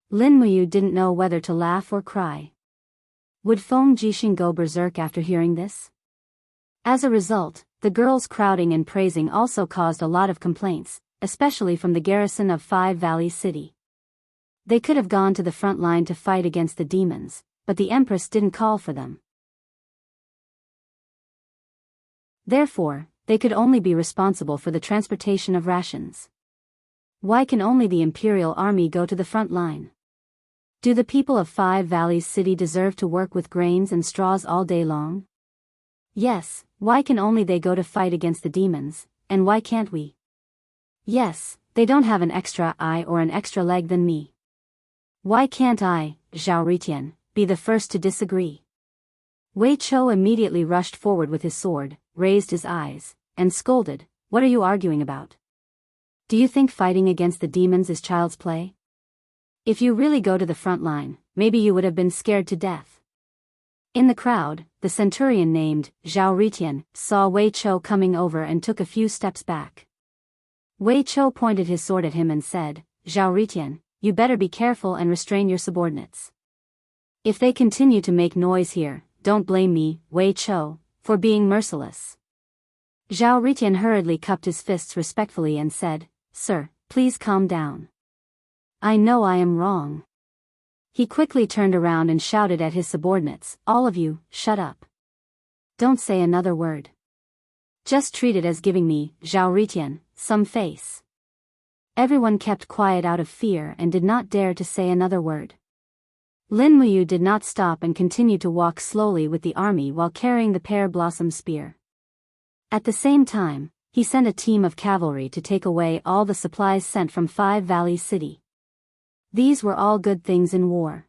Lin Muyu didn't know whether to laugh or cry. Would Feng Jixing go berserk after hearing this? As a result, the girls crowding and praising also caused a lot of complaints, especially from the garrison of Five Valleys City. They could have gone to the front line to fight against the demons, but the Empress didn't call for them. Therefore, they could only be responsible for the transportation of rations. Why can only the Imperial Army go to the front line? Do the people of Five Valleys City deserve to work with grains and straws all day long? Yes, why can only they go to fight against the demons, and why can't we? Yes, they don't have an extra eye or an extra leg than me. Why can't I, Zhao Ritian, be the first to disagree? Wei Chou immediately rushed forward with his sword, raised his eyes, and scolded, "What are you arguing about? Do you think fighting against the demons is child's play? If you really go to the front line, maybe you would have been scared to death." In the crowd, the centurion named Zhao Ritian saw Wei Chou coming over and took a few steps back. Wei Chou pointed his sword at him and said, "Zhao Ritian, you better be careful and restrain your subordinates. If they continue to make noise here, don't blame me, Wei Chou, for being merciless." Zhao Ritian hurriedly cupped his fists respectfully and said, "Sir, please calm down. I know I am wrong." He quickly turned around and shouted at his subordinates, "All of you, shut up. Don't say another word. Just treat it as giving me, Zhao Ritian, some face." Everyone kept quiet out of fear and did not dare to say another word. Lin Muyu did not stop and continued to walk slowly with the army while carrying the pear blossom spear. At the same time, he sent a team of cavalry to take away all the supplies sent from Five Valleys City. These were all good things in war.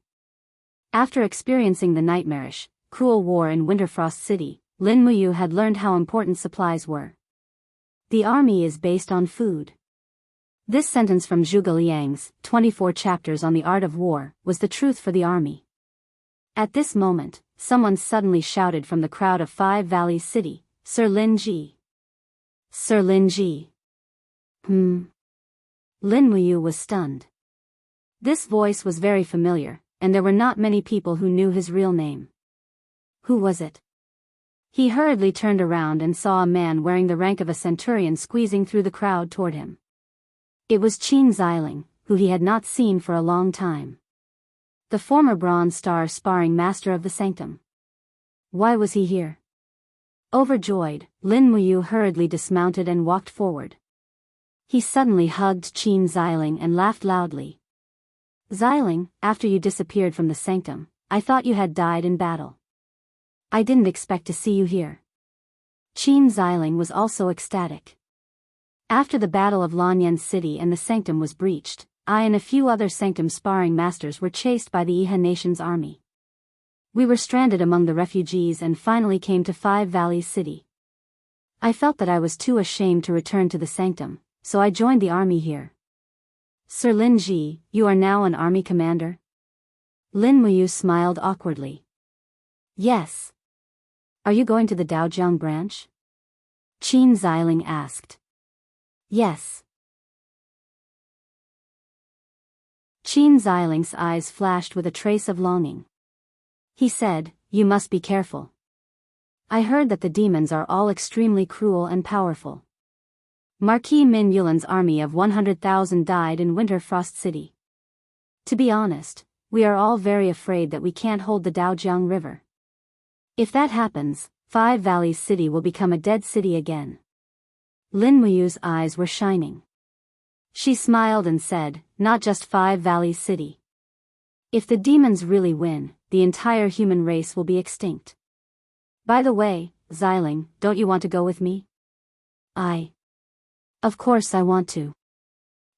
After experiencing the nightmarish, cruel war in Winterfrost City, Lin Muyu had learned how important supplies were. The army is based on food. This sentence from Zhuge Liang's 24 chapters on the art of war was the truth for the army. At this moment, someone suddenly shouted from the crowd of Five Valleys City, "Sir Lin Ji! Sir Lin Ji!" Lin Muyu was stunned. This voice was very familiar, and there were not many people who knew his real name. Who was it? He hurriedly turned around and saw a man wearing the rank of a centurion squeezing through the crowd toward him. It was Qin Xiling, who he had not seen for a long time. The former Bronze Star sparring master of the Sanctum. Why was he here? Overjoyed, Lin Muyu hurriedly dismounted and walked forward. He suddenly hugged Qin Xiling and laughed loudly. "Xiling, after you disappeared from the Sanctum, I thought you had died in battle. I didn't expect to see you here." Qin Xiling was also ecstatic. After the Battle of Lanyan City and the Sanctum was breached, I and a few other Sanctum sparring masters were chased by the Iha nation's army. We were stranded among the refugees and finally came to Five Valleys City. I felt that I was too ashamed to return to the Sanctum, so I joined the army here. "Sir Lin Ji, you are now an army commander?" Lin Muyu smiled awkwardly. "Yes. Are you going to the Daojiang branch?" Qin Xiling asked. "Yes." Qin Xiling's eyes flashed with a trace of longing. He said, "You must be careful. I heard that the demons are all extremely cruel and powerful. Marquis Min Yulan's army of 100,000 died in Winterfrost City. To be honest, we are all very afraid that we can't hold the Daojiang River. If that happens, Five Valleys City will become a dead city again." Lin Muyu's eyes were shining. She smiled and said, "Not just Five Valleys City. If the demons really win, the entire human race will be extinct. By the way, Xiling, don't you want to go with me?" Of course I want to.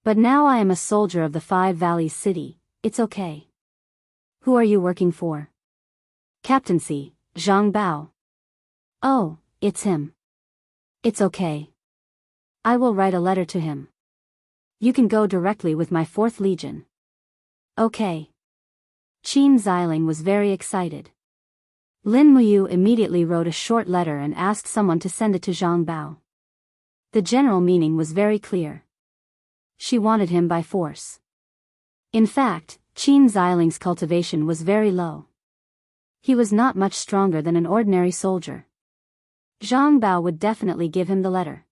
But now I am a soldier of the Five Valleys City, it's okay." "Who are you working for?" "Captaincy, Zhang Bao." "Oh, it's him. It's okay. I will write a letter to him." You can go directly with my 4th Legion. Okay. Qin Xiling was very excited. Lin Muyu immediately wrote a short letter and asked someone to send it to Zhang Bao. The general meaning was very clear. She wanted him by force. In fact, Qin Xiling's cultivation was very low. He was not much stronger than an ordinary soldier. Zhang Bao would definitely give him the letter.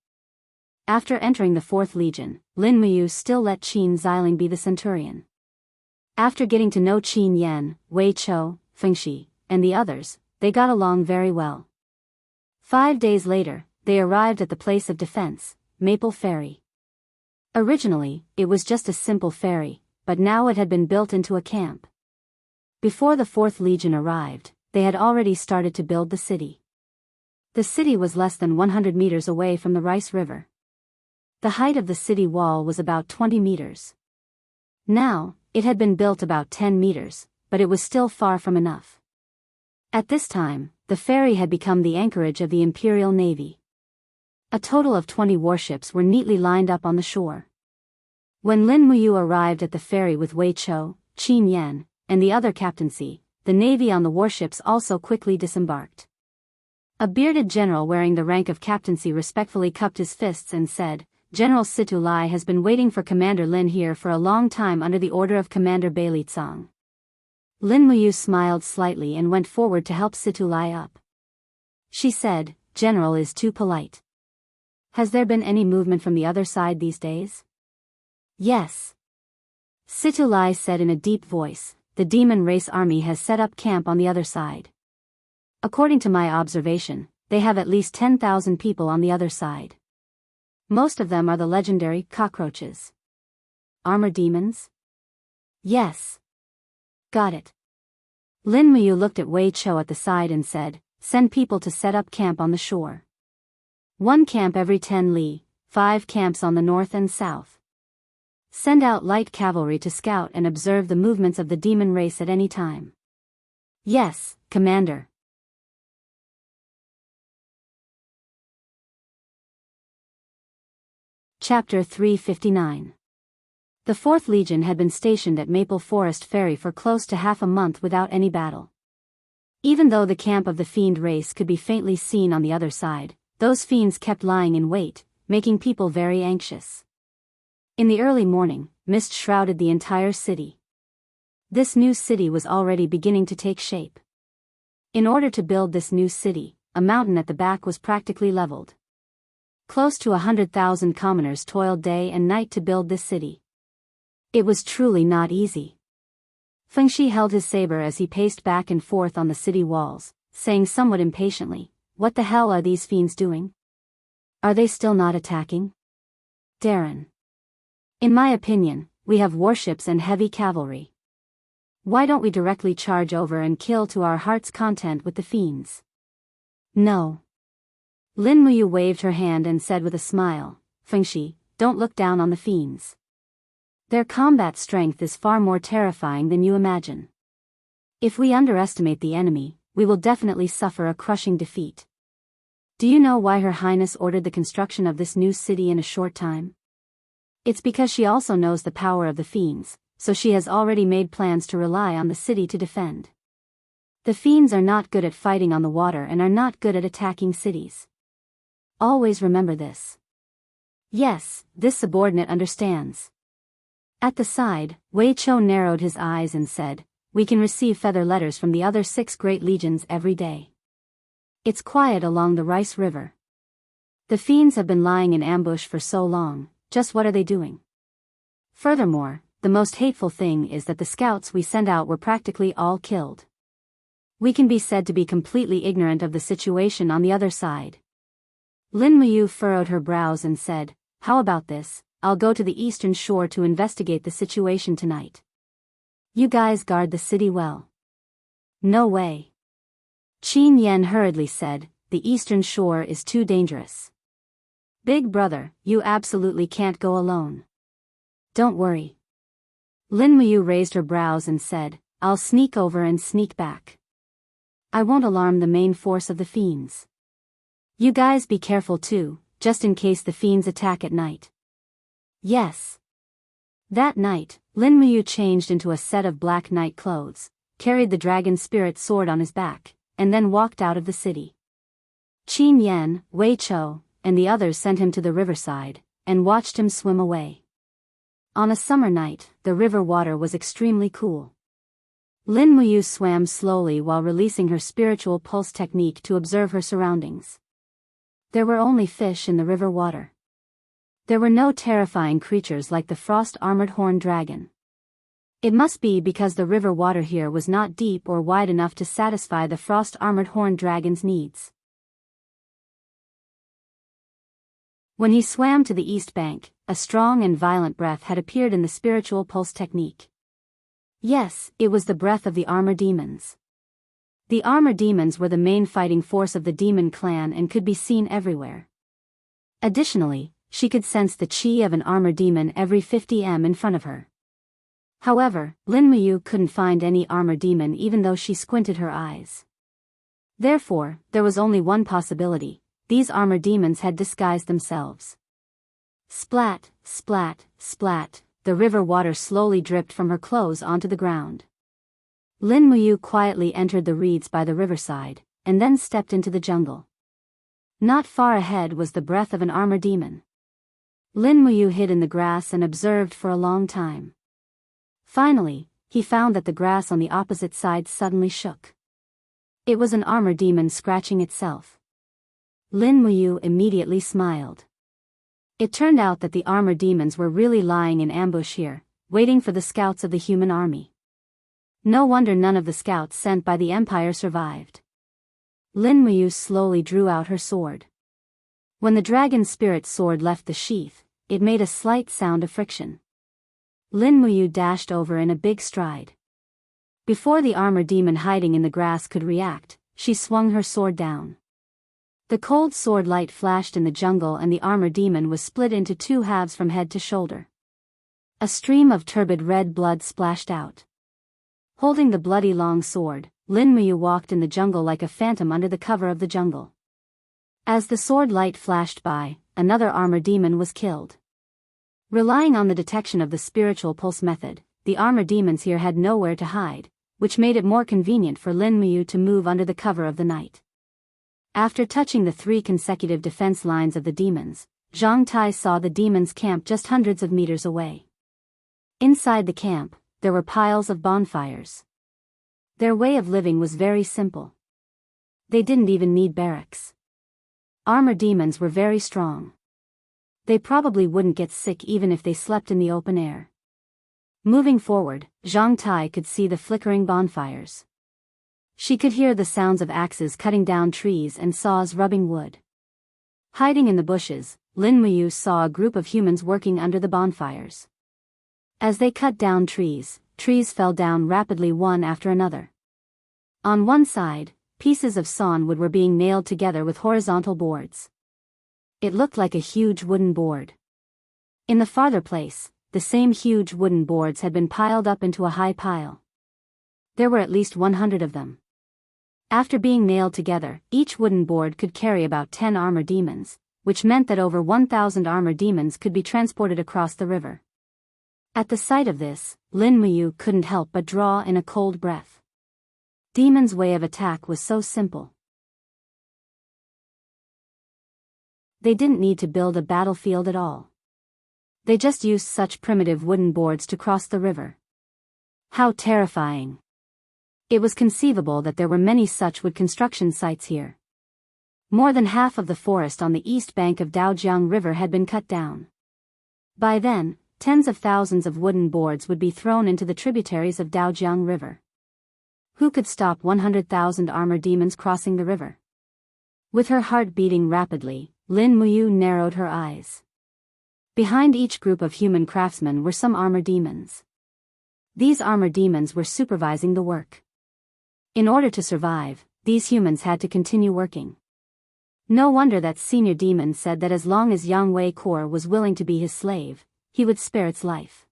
After entering the 4th Legion, Lin Muyu still let Qin Xiling be the centurion. After getting to know Qin Yan, Wei Chou, Feng Shi, and the others, they got along very well. 5 days later, they arrived at the place of defense, Maple Ferry. Originally, it was just a simple ferry, but now it had been built into a camp. Before the 4th Legion arrived, they had already started to build the city. The city was less than 100 meters away from the Rice River. The height of the city wall was about 20 meters. Now, it had been built about 10 meters, but it was still far from enough. At this time, the ferry had become the anchorage of the Imperial Navy. A total of 20 warships were neatly lined up on the shore. When Lin Muyu arrived at the ferry with Wei Chou, Qin Yan, and the other captaincy, the navy on the warships also quickly disembarked. A bearded general wearing the rank of captaincy respectfully cupped his fists and said, "General Situ Lai has been waiting for Commander Lin here for a long time under the order of Commander Bailey Tsang." Lin Muyu smiled slightly and went forward to help Situ Lai up. She said, "General is too polite. Has there been any movement from the other side these days?" "Yes." Situ Lai said in a deep voice, "The demon race army has set up camp on the other side. According to my observation, they have at least 10,000 people on the other side. Most of them are the legendary cockroaches." "Armor demons?" "Yes." "Got it." Lin Muyu looked at Wei Chou at the side and said, "Send people to set up camp on the shore. 1 camp every 10 li, 5 camps on the north and south. Send out light cavalry to scout and observe the movements of the demon race at any time." "Yes, Commander." Chapter 359. The 4th Legion had been stationed at Maple Forest Ferry for close to half a month without any battle. Even though the camp of the fiend race could be faintly seen on the other side, those fiends kept lying in wait, making people very anxious. In the early morning, mist shrouded the entire city. This new city was already beginning to take shape. In order to build this new city, a mountain at the back was practically leveled. Close to 100,000 commoners toiled day and night to build this city. It was truly not easy. Feng Shi held his saber as he paced back and forth on the city walls, saying somewhat impatiently, "What the hell are these fiends doing? Are they still not attacking?" "Darren. In my opinion, we have warships and heavy cavalry. Why don't we directly charge over and kill to our heart's content with the fiends?" "No." Lin Muyu waved her hand and said with a smile, "Feng Shi, don't look down on the fiends. Their combat strength is far more terrifying than you imagine. If we underestimate the enemy, we will definitely suffer a crushing defeat. Do you know why Her Highness ordered the construction of this new city in a short time? It's because she also knows the power of the fiends, so she has already made plans to rely on the city to defend. The fiends are not good at fighting on the water and are not good at attacking cities. Always remember this." "Yes, this subordinate understands." At the side, Wei Chou narrowed his eyes and said, "We can receive feather letters from the other 6 great legions every day. It's quiet along the Rice River. The fiends have been lying in ambush for so long, just what are they doing? Furthermore, the most hateful thing is that the scouts we send out were practically all killed. We can be said to be completely ignorant of the situation on the other side." Lin Muyu furrowed her brows and said, "How about this? I'll go to the eastern shore to investigate the situation tonight. You guys guard the city well." "No way." Qin Yan hurriedly said, "The eastern shore is too dangerous. Big brother, you absolutely can't go alone." "Don't worry." Lin Muyu raised her brows and said, "I'll sneak over and sneak back. I won't alarm the main force of the fiends. You guys be careful too, just in case the fiends attack at night." "Yes." That night, Lin Muyu changed into a set of black night clothes, carried the dragon spirit sword on his back, and then walked out of the city. Qin Yan, Wei Chou, and the others sent him to the riverside, and watched him swim away. On a summer night, the river water was extremely cool. Lin Muyu swam slowly while releasing her spiritual pulse technique to observe her surroundings. There were only fish in the river water. There were no terrifying creatures like the frost-armored horned dragon. It must be because the river water here was not deep or wide enough to satisfy the frost-armored horned dragon's needs. When he swam to the east bank, a strong and violent breath had appeared in the spiritual pulse technique. Yes, it was the breath of the armor demons. The armor demons were the main fighting force of the demon clan and could be seen everywhere. Additionally, she could sense the chi of an armor demon every 50 m in front of her. However, Lin Muyu couldn't find any armor demon even though she squinted her eyes. Therefore, there was only one possibility: these armor demons had disguised themselves. Splat, splat, splat, the river water slowly dripped from her clothes onto the ground. Lin Muyu quietly entered the reeds by the riverside, and then stepped into the jungle. Not far ahead was the breath of an armor demon. Lin Muyu hid in the grass and observed for a long time. Finally, he found that the grass on the opposite side suddenly shook. It was an armor demon scratching itself. Lin Muyu immediately smiled. It turned out that the armor demons were really lying in ambush here, waiting for the scouts of the human army. No wonder none of the scouts sent by the Empire survived. Lin Muyu slowly drew out her sword. When the dragon spirit sword left the sheath, it made a slight sound of friction. Lin Muyu dashed over in a big stride. Before the armor demon hiding in the grass could react, she swung her sword down. The cold sword light flashed in the jungle and the armor demon was split into two halves from head to shoulder. A stream of turbid red blood splashed out. Holding the bloody long sword, Lin Muyu walked in the jungle like a phantom under the cover of the jungle. As the sword light flashed by, another armor demon was killed. Relying on the detection of the spiritual pulse method, the armor demons here had nowhere to hide, which made it more convenient for Lin Muyu to move under the cover of the night. After touching the 3 consecutive defense lines of the demons, Zhang Tai saw the demons camp just hundreds of meters away. Inside the camp, there were piles of bonfires. Their way of living was very simple. They didn't even need barracks. Armor demons were very strong. They probably wouldn't get sick even if they slept in the open air. Moving forward, Zhang Tai could see the flickering bonfires. She could hear the sounds of axes cutting down trees and saws rubbing wood. Hiding in the bushes, Lin Muyu saw a group of humans working under the bonfires. As they cut down trees fell down rapidly one after another. On one side, pieces of sawn wood were being nailed together with horizontal boards. It looked like a huge wooden board. In the farther place, the same huge wooden boards had been piled up into a high pile. There were at least 100 of them. After being nailed together, each wooden board could carry about 10 armor demons, which meant that over 1,000 armor demons could be transported across the river. At the sight of this, Lin Muyu couldn't help but draw in a cold breath. Demons' way of attack was so simple. They didn't need to build a battlefield at all. They just used such primitive wooden boards to cross the river. How terrifying! It was conceivable that there were many such wood construction sites here. More than half of the forest on the east bank of Daojiang River had been cut down. By then, tens of thousands of wooden boards would be thrown into the tributaries of Daojiang River. Who could stop 100,000 armor demons crossing the river? With her heart beating rapidly, Lin Muyu narrowed her eyes. Behind each group of human craftsmen were some armor demons. These armor demons were supervising the work. In order to survive, these humans had to continue working. No wonder that senior demon said that as long as Yang Wei Core was willing to be his slave, he would spare its life.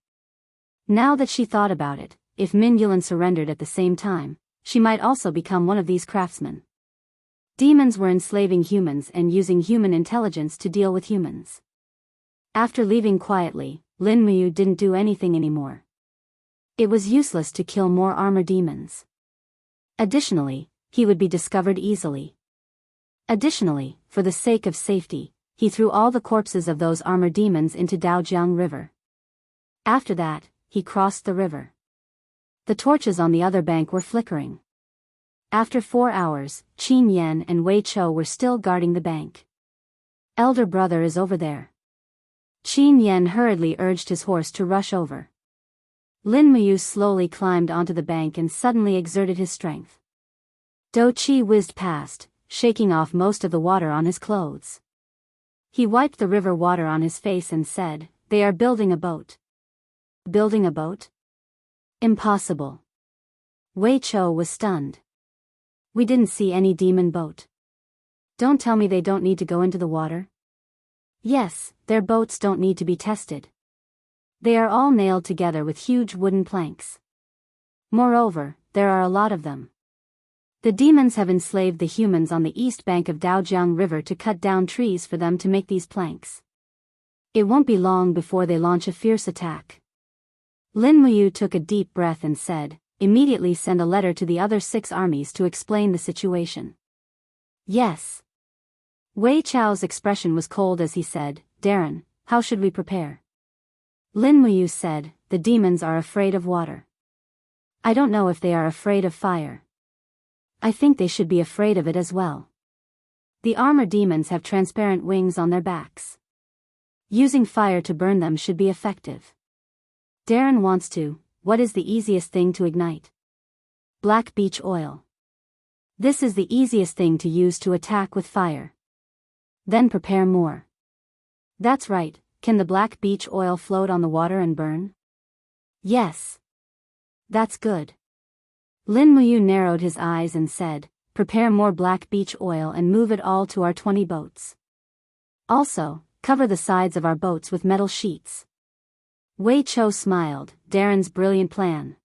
Now that she thought about it, if Min Yulan surrendered at the same time, she might also become one of these craftsmen. Demons were enslaving humans and using human intelligence to deal with humans. After leaving quietly, Lin Muyu didn't do anything anymore. It was useless to kill more armor demons. Additionally, he would be discovered easily. Additionally, for the sake of safety, he threw all the corpses of those armor demons into Daojiang River. After that, he crossed the river. The torches on the other bank were flickering. After 4 hours, Qin Yan and Wei Chou were still guarding the bank. Elder brother is over there. Qin Yan hurriedly urged his horse to rush over. Lin Muyu slowly climbed onto the bank and suddenly exerted his strength. Do Qi whizzed past, shaking off most of the water on his clothes. He wiped the river water on his face and said, "They are building a boat." Building a boat? Impossible. Wei Chou was stunned. We didn't see any demon boat. Don't tell me they don't need to go into the water? Yes, their boats don't need to be tested. They are all nailed together with huge wooden planks. Moreover, there are a lot of them. The demons have enslaved the humans on the east bank of Daojiang River to cut down trees for them to make these planks. It won't be long before they launch a fierce attack. Lin Muyu took a deep breath and said, "Immediately send a letter to the other 6 armies to explain the situation." Yes. Wei Chou's expression was cold as he said, "Darren, how should we prepare?" Lin Muyu said, "The demons are afraid of water. I don't know if they are afraid of fire. I think they should be afraid of it as well. The armor demons have transparent wings on their backs. Using fire to burn them should be effective. Darren wants to. What is the easiest thing to ignite? Black beech oil. This is the easiest thing to use to attack with fire. Then prepare more." That's right, can the black beech oil float on the water and burn? Yes. That's good. Lin Muyu narrowed his eyes and said, "Prepare more black beech oil and move it all to our 20 boats. Also, cover the sides of our boats with metal sheets." Wei Chou smiled, Darren's brilliant plan.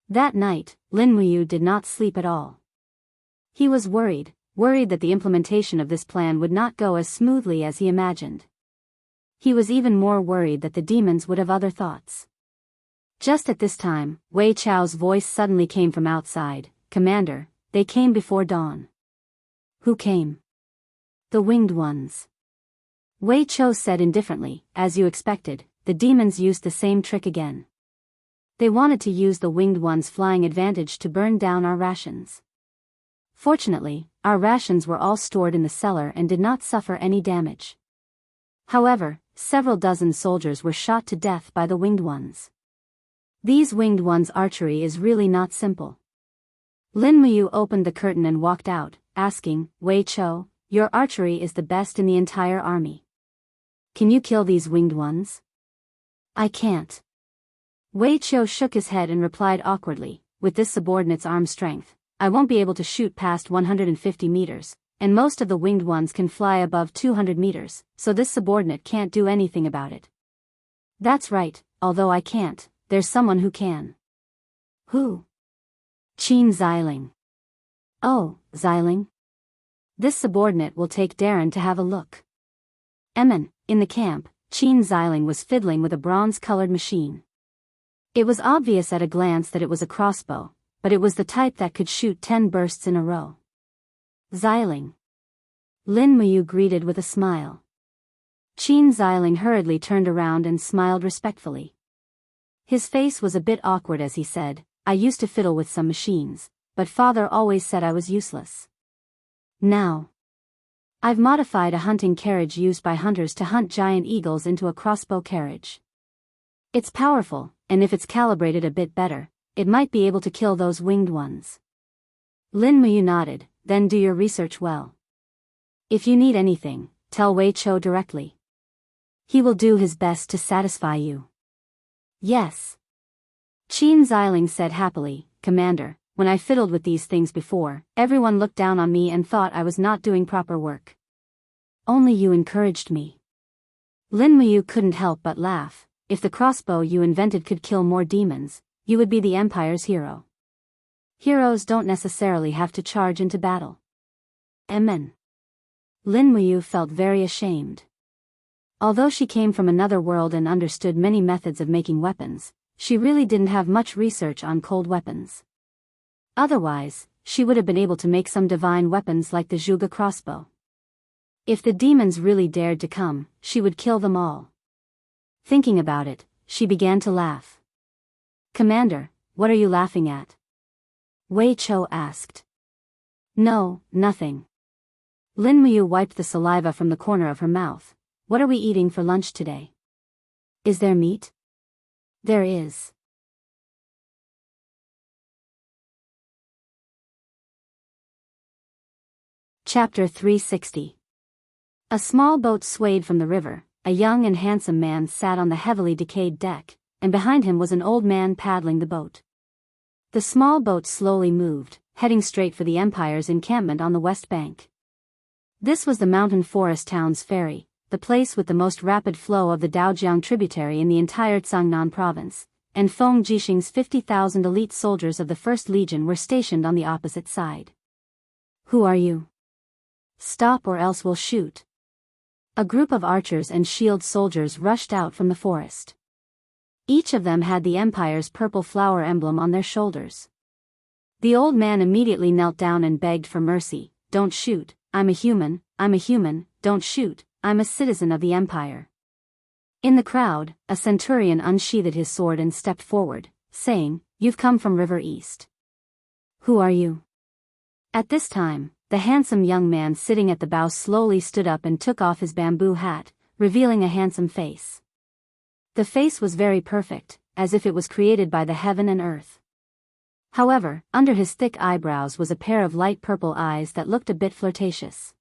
That night, Lin Muyu did not sleep at all. He was worried that the implementation of this plan would not go as smoothly as he imagined. He was even more worried that the demons would have other thoughts. Just at this time, Wei Chou's voice suddenly came from outside, "Commander, they came before dawn." Who came? The winged ones. Wei Chou said indifferently, "As you expected, the demons used the same trick again. They wanted to use the winged ones' flying advantage to burn down our rations. Fortunately, our rations were all stored in the cellar and did not suffer any damage. However, several dozen soldiers were shot to death by the winged ones. These winged ones' archery is really not simple." Lin Muyu opened the curtain and walked out, asking, "Wei Chou, your archery is the best in the entire army. Can you kill these winged ones?" "I can't." Wei Chou shook his head and replied awkwardly, "With this subordinate's arm strength, I won't be able to shoot past 150 meters, and most of the winged ones can fly above 200 meters, so this subordinate can't do anything about it." "That's right, although I can't, there's someone who can." "Who?" "Qin Xiling." "Oh, Xiling? This subordinate will take Darren to have a look." In the camp, Qin Xiling was fiddling with a bronze-colored machine. It was obvious at a glance that it was a crossbow, but it was the type that could shoot 10 bursts in a row. "Xiling." Lin Muyu greeted with a smile. Qin Xiling hurriedly turned around and smiled respectfully. His face was a bit awkward as he said, "I used to fiddle with some machines, but father always said I was useless. Now I've modified a hunting carriage used by hunters to hunt giant eagles into a crossbow carriage. It's powerful, and if it's calibrated a bit better, it might be able to kill those winged ones." Lin Muyu nodded, "Then do your research well. If you need anything, tell Wei Chou directly. He will do his best to satisfy you." "Yes." Qin Xiling said happily, "Commander, when I fiddled with these things before, everyone looked down on me and thought I was not doing proper work. Only you encouraged me." Lin Muyu couldn't help but laugh. "If the crossbow you invented could kill more demons, you would be the Empire's hero. Heroes don't necessarily have to charge into battle." Amen. Lin Muyu felt very ashamed. Although she came from another world and understood many methods of making weapons, she really didn't have much research on cold weapons. Otherwise, she would have been able to make some divine weapons like the Juga crossbow. If the demons really dared to come, she would kill them all. Thinking about it, she began to laugh. "Commander, what are you laughing at?" Wei Chou asked. "No, nothing." Lin Muyu wiped the saliva from the corner of her mouth. "What are we eating for lunch today?" "Is there meat?" "There is." Chapter 360. A small boat swayed from the river. A young and handsome man sat on the heavily decayed deck, and behind him was an old man paddling the boat. The small boat slowly moved, heading straight for the Empire's encampment on the west bank. This was the mountain forest town's ferry, the place with the most rapid flow of the Daojiang tributary in the entire Cangnan province, and Feng Jixing's 50,000 elite soldiers of the 1st Legion were stationed on the opposite side. "Who are you? Stop or else we'll shoot." A group of archers and shield soldiers rushed out from the forest. Each of them had the Empire's purple flower emblem on their shoulders. The old man immediately knelt down and begged for mercy. "Don't shoot, I'm a human, don't shoot, I'm a citizen of the Empire." In the crowd, a centurion unsheathed his sword and stepped forward, saying, "You've come from River East. Who are you?" At this time, the handsome young man sitting at the bow slowly stood up and took off his bamboo hat, revealing a handsome face. The face was very perfect, as if it was created by the heaven and earth. However, under his thick eyebrows was a pair of light purple eyes that looked a bit flirtatious.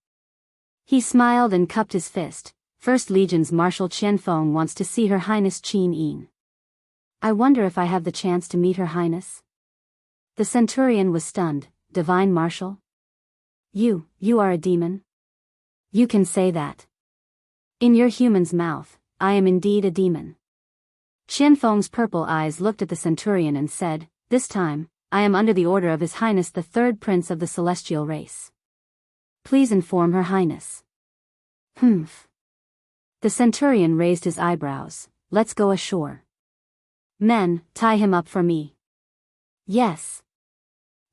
He smiled and cupped his fist. "First Legion's Marshal Qianfeng wants to see Her Highness Qin Yin. I wonder if I have the chance to meet Her Highness?" The centurion was stunned. "Divine Marshal? You are a demon? You can say that. In your human's mouth, I am indeed a demon." Qianfeng's purple eyes looked at the centurion and said, "This time, I am under the order of His Highness the 3rd Prince of the Celestial Race. Please inform Her Highness." "Humph." The centurion raised his eyebrows. "Let's go ashore. Men, tie him up for me." "Yes."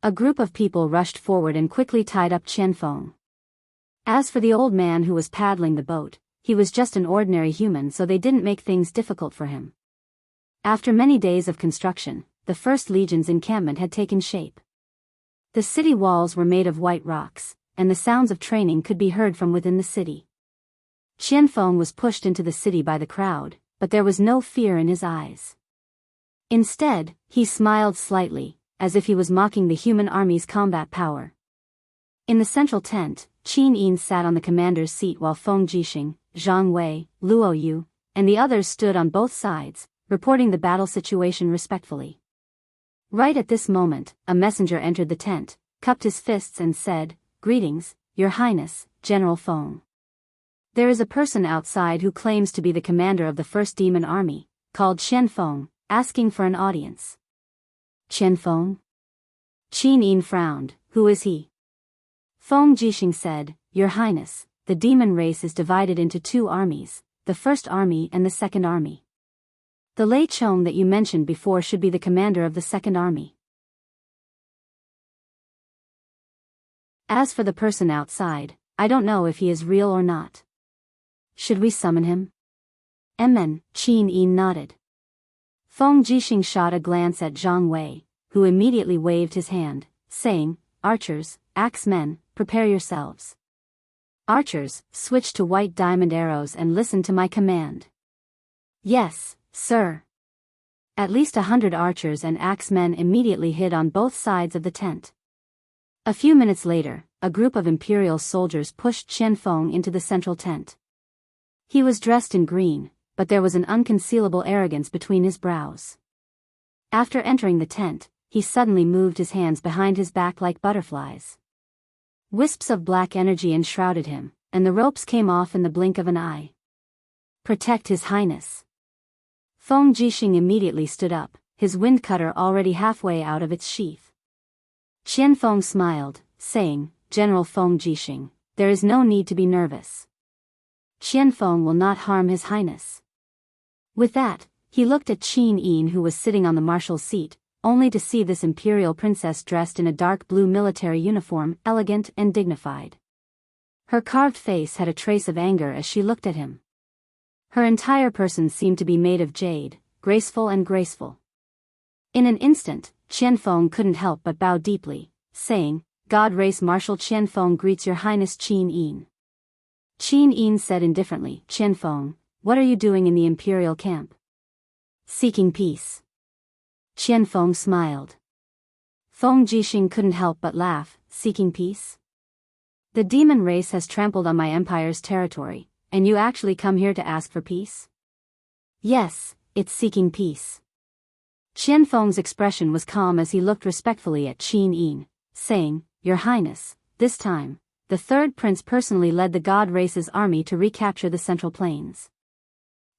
A group of people rushed forward and quickly tied up Qianfeng. As for the old man who was paddling the boat, he was just an ordinary human, so they didn't make things difficult for him. After many days of construction, the 1st Legion's encampment had taken shape. The city walls were made of white rocks, and the sounds of training could be heard from within the city. Qianfeng was pushed into the city by the crowd, but there was no fear in his eyes. Instead, he smiled slightly, as if he was mocking the human army's combat power. In the central tent, Qin Yin sat on the commander's seat while Feng Jixing, Zhang Wei, Luo Yu, and the others stood on both sides, reporting the battle situation respectfully. Right at this moment, a messenger entered the tent, cupped his fists and said, "Greetings, Your Highness, General Feng. There is a person outside who claims to be the commander of the 1st Demon Army, called Qianfeng, asking for an audience." "Qianfeng?" Qin Yin frowned. "Who is he?" Feng Jixing said, "Your Highness, the demon race is divided into 2 armies, the 1st Army and the 2nd Army. The Lei Chong that you mentioned before should be the commander of the 2nd Army. As for the person outside, I don't know if he is real or not. Should we summon him?" "Amen." Qin Yin nodded. Feng Jixing shot a glance at Zhang Wei, who immediately waved his hand, saying, "Archers, axemen, prepare yourselves. Archers, switch to white diamond arrows and listen to my command." "Yes, sir." At least 100 archers and axemen immediately hid on both sides of the tent. A few minutes later, a group of imperial soldiers pushed Qianfeng into the central tent. He was dressed in green, but there was an unconcealable arrogance between his brows. After entering the tent, he suddenly moved his hands behind his back like butterflies. Wisps of black energy enshrouded him, and the ropes came off in the blink of an eye. "Protect His Highness." Feng Jixing immediately stood up, his wind cutter already halfway out of its sheath. Qianfeng smiled, saying, "General Feng Jixing, there is no need to be nervous. Qianfeng will not harm His Highness. With that, he looked at Qin Yin, who was sitting on the marshal's seat, only to see this imperial princess dressed in a dark blue military uniform, elegant and dignified. Her carved face had a trace of anger as she looked at him. Her entire person seemed to be made of jade, graceful and graceful. In an instant, Qianfeng couldn't help but bow deeply, saying, "God Race Marshal Qianfeng greets Your Highness Qin Yin." Qin Yin said indifferently, "Qianfeng, what are you doing in the imperial camp?" "Seeking peace." Qianfeng smiled. Feng Jixing couldn't help but laugh. "Seeking peace? The demon race has trampled on my empire's territory, and you actually come here to ask for peace?" "Yes, it's seeking peace." Qianfeng's expression was calm as he looked respectfully at Qin Yin, saying, "Your Highness, this time, the third prince personally led the God Race's army to recapture the Central Plains.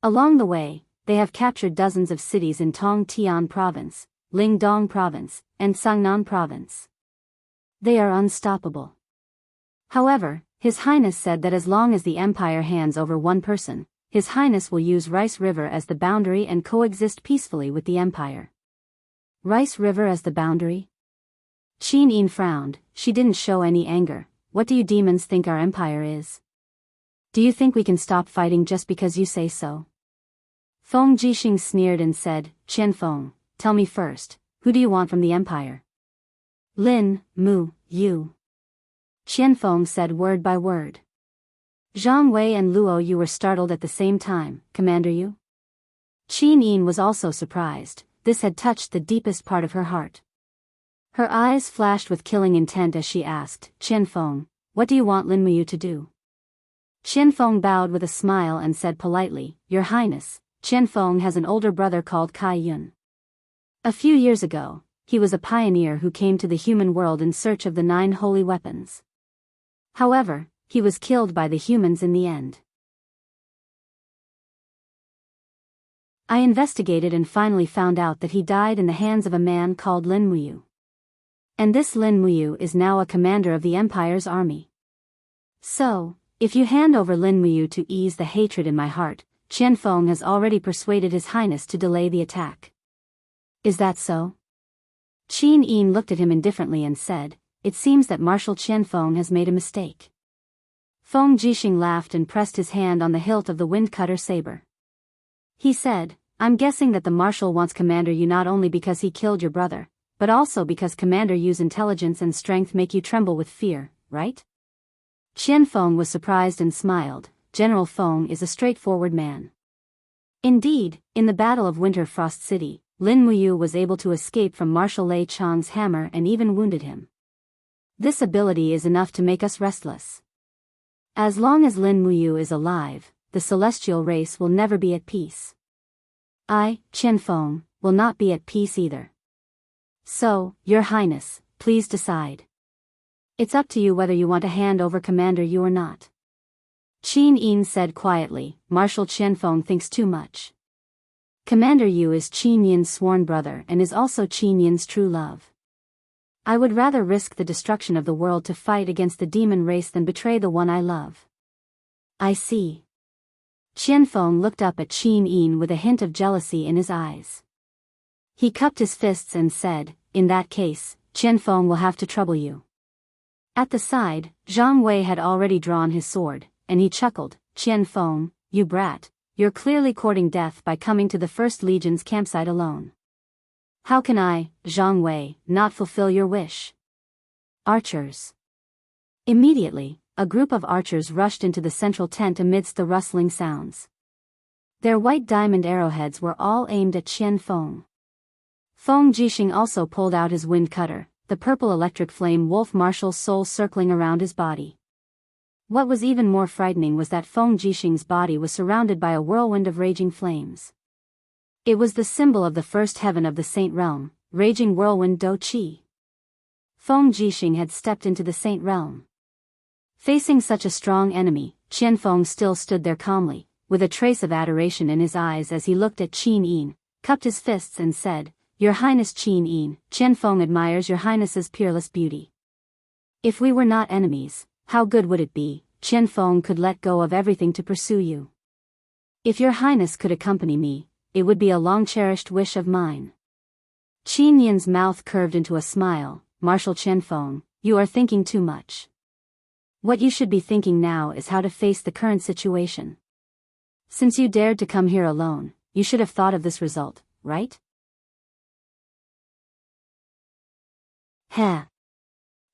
Along the way, they have captured dozens of cities in Tongtian Province, Lingdong Province, and Sangnan Province. They are unstoppable. However, His Highness said that as long as the Empire hands over one person, His Highness will use Rice River as the boundary and coexist peacefully with the Empire." "Rice River as the boundary?" Qin Yin frowned. She didn't show any anger. "What do you demons think our Empire is? Do you think we can stop fighting just because you say so?" Feng Jixing sneered and said, "Qianfeng, tell me first, who do you want from the Empire?" "Lin, Mu, Yu." Qianfeng said word by word. "Zhang Wei and Luo Yu were startled at the same time, Commander Yu?" Qin Yin was also surprised. This had touched the deepest part of her heart. Her eyes flashed with killing intent as she asked, "Qianfeng, what do you want Lin Muyu to do?" Qianfeng bowed with a smile and said politely, "Your Highness, Qianfeng has an older brother called Kai Yun. A few years ago, he was a pioneer who came to the human world in search of the 9 holy weapons. However, he was killed by the humans in the end. I investigated and finally found out that he died in the hands of a man called Lin Muyu. And this Lin Muyu is now a commander of the Empire's army. So, if you hand over Lin Muyu to ease the hatred in my heart, Qianfeng has already persuaded His Highness to delay the attack. Is that so?" Qin Yin looked at him indifferently and said, "It seems that Marshal Qianfeng has made a mistake." Feng Jixing laughed and pressed his hand on the hilt of the windcutter saber. He said, "I'm guessing that the Marshal wants Commander Yu not only because he killed your brother, but also because Commander Yu's intelligence and strength make you tremble with fear, right?" Qianfeng was surprised and smiled. General Feng is a straightforward man. Indeed, in the Battle of Winter Frost City, Lin Muyu was able to escape from Marshal Lei Chang's hammer and even wounded him. This ability is enough to make us restless. As long as Lin Muyu is alive, the celestial race will never be at peace. I, Qianfeng, will not be at peace either. So, Your Highness, please decide. It's up to you whether you want to hand over Commander Yu or not." Qin Yin said quietly, "Marshal Qianfeng thinks too much. Commander Yu is Qin Yin's sworn brother and is also Qin Yin's true love. I would rather risk the destruction of the world to fight against the demon race than betray the one I love." "I see." Qianfeng looked up at Qin Yin with a hint of jealousy in his eyes. He cupped his fists and said, "In that case, Qianfeng will have to trouble you." At the side, Zhang Wei had already drawn his sword, and he chuckled, "Qianfeng, you brat, you're clearly courting death by coming to the First Legion's campsite alone. How can I, Zhang Wei, not fulfill your wish?" "Archers." Immediately, a group of archers rushed into the central tent amidst the rustling sounds. Their white diamond arrowheads were all aimed at Qianfeng. Feng Jixing also pulled out his wind cutter, the purple electric flame wolf marshal's soul circling around his body. What was even more frightening was that Feng Jixing's body was surrounded by a whirlwind of raging flames. It was the symbol of the first heaven of the Saint Realm, raging whirlwind Do Qi. Feng Jixing had stepped into the Saint Realm. Facing such a strong enemy, Qianfeng still stood there calmly, with a trace of adoration in his eyes as he looked at Qin Yin, cupped his fists and said, "Your Highness Qin Yin, Qianfeng admires Your Highness's peerless beauty. If we were not enemies, how good would it be, Qianfeng could let go of everything to pursue you. If your highness could accompany me, it would be a long-cherished wish of mine. Qin Yin's mouth curved into a smile. Marshal Qianfeng, you are thinking too much. What you should be thinking now is how to face the current situation. Since you dared to come here alone, you should have thought of this result, right? Heh.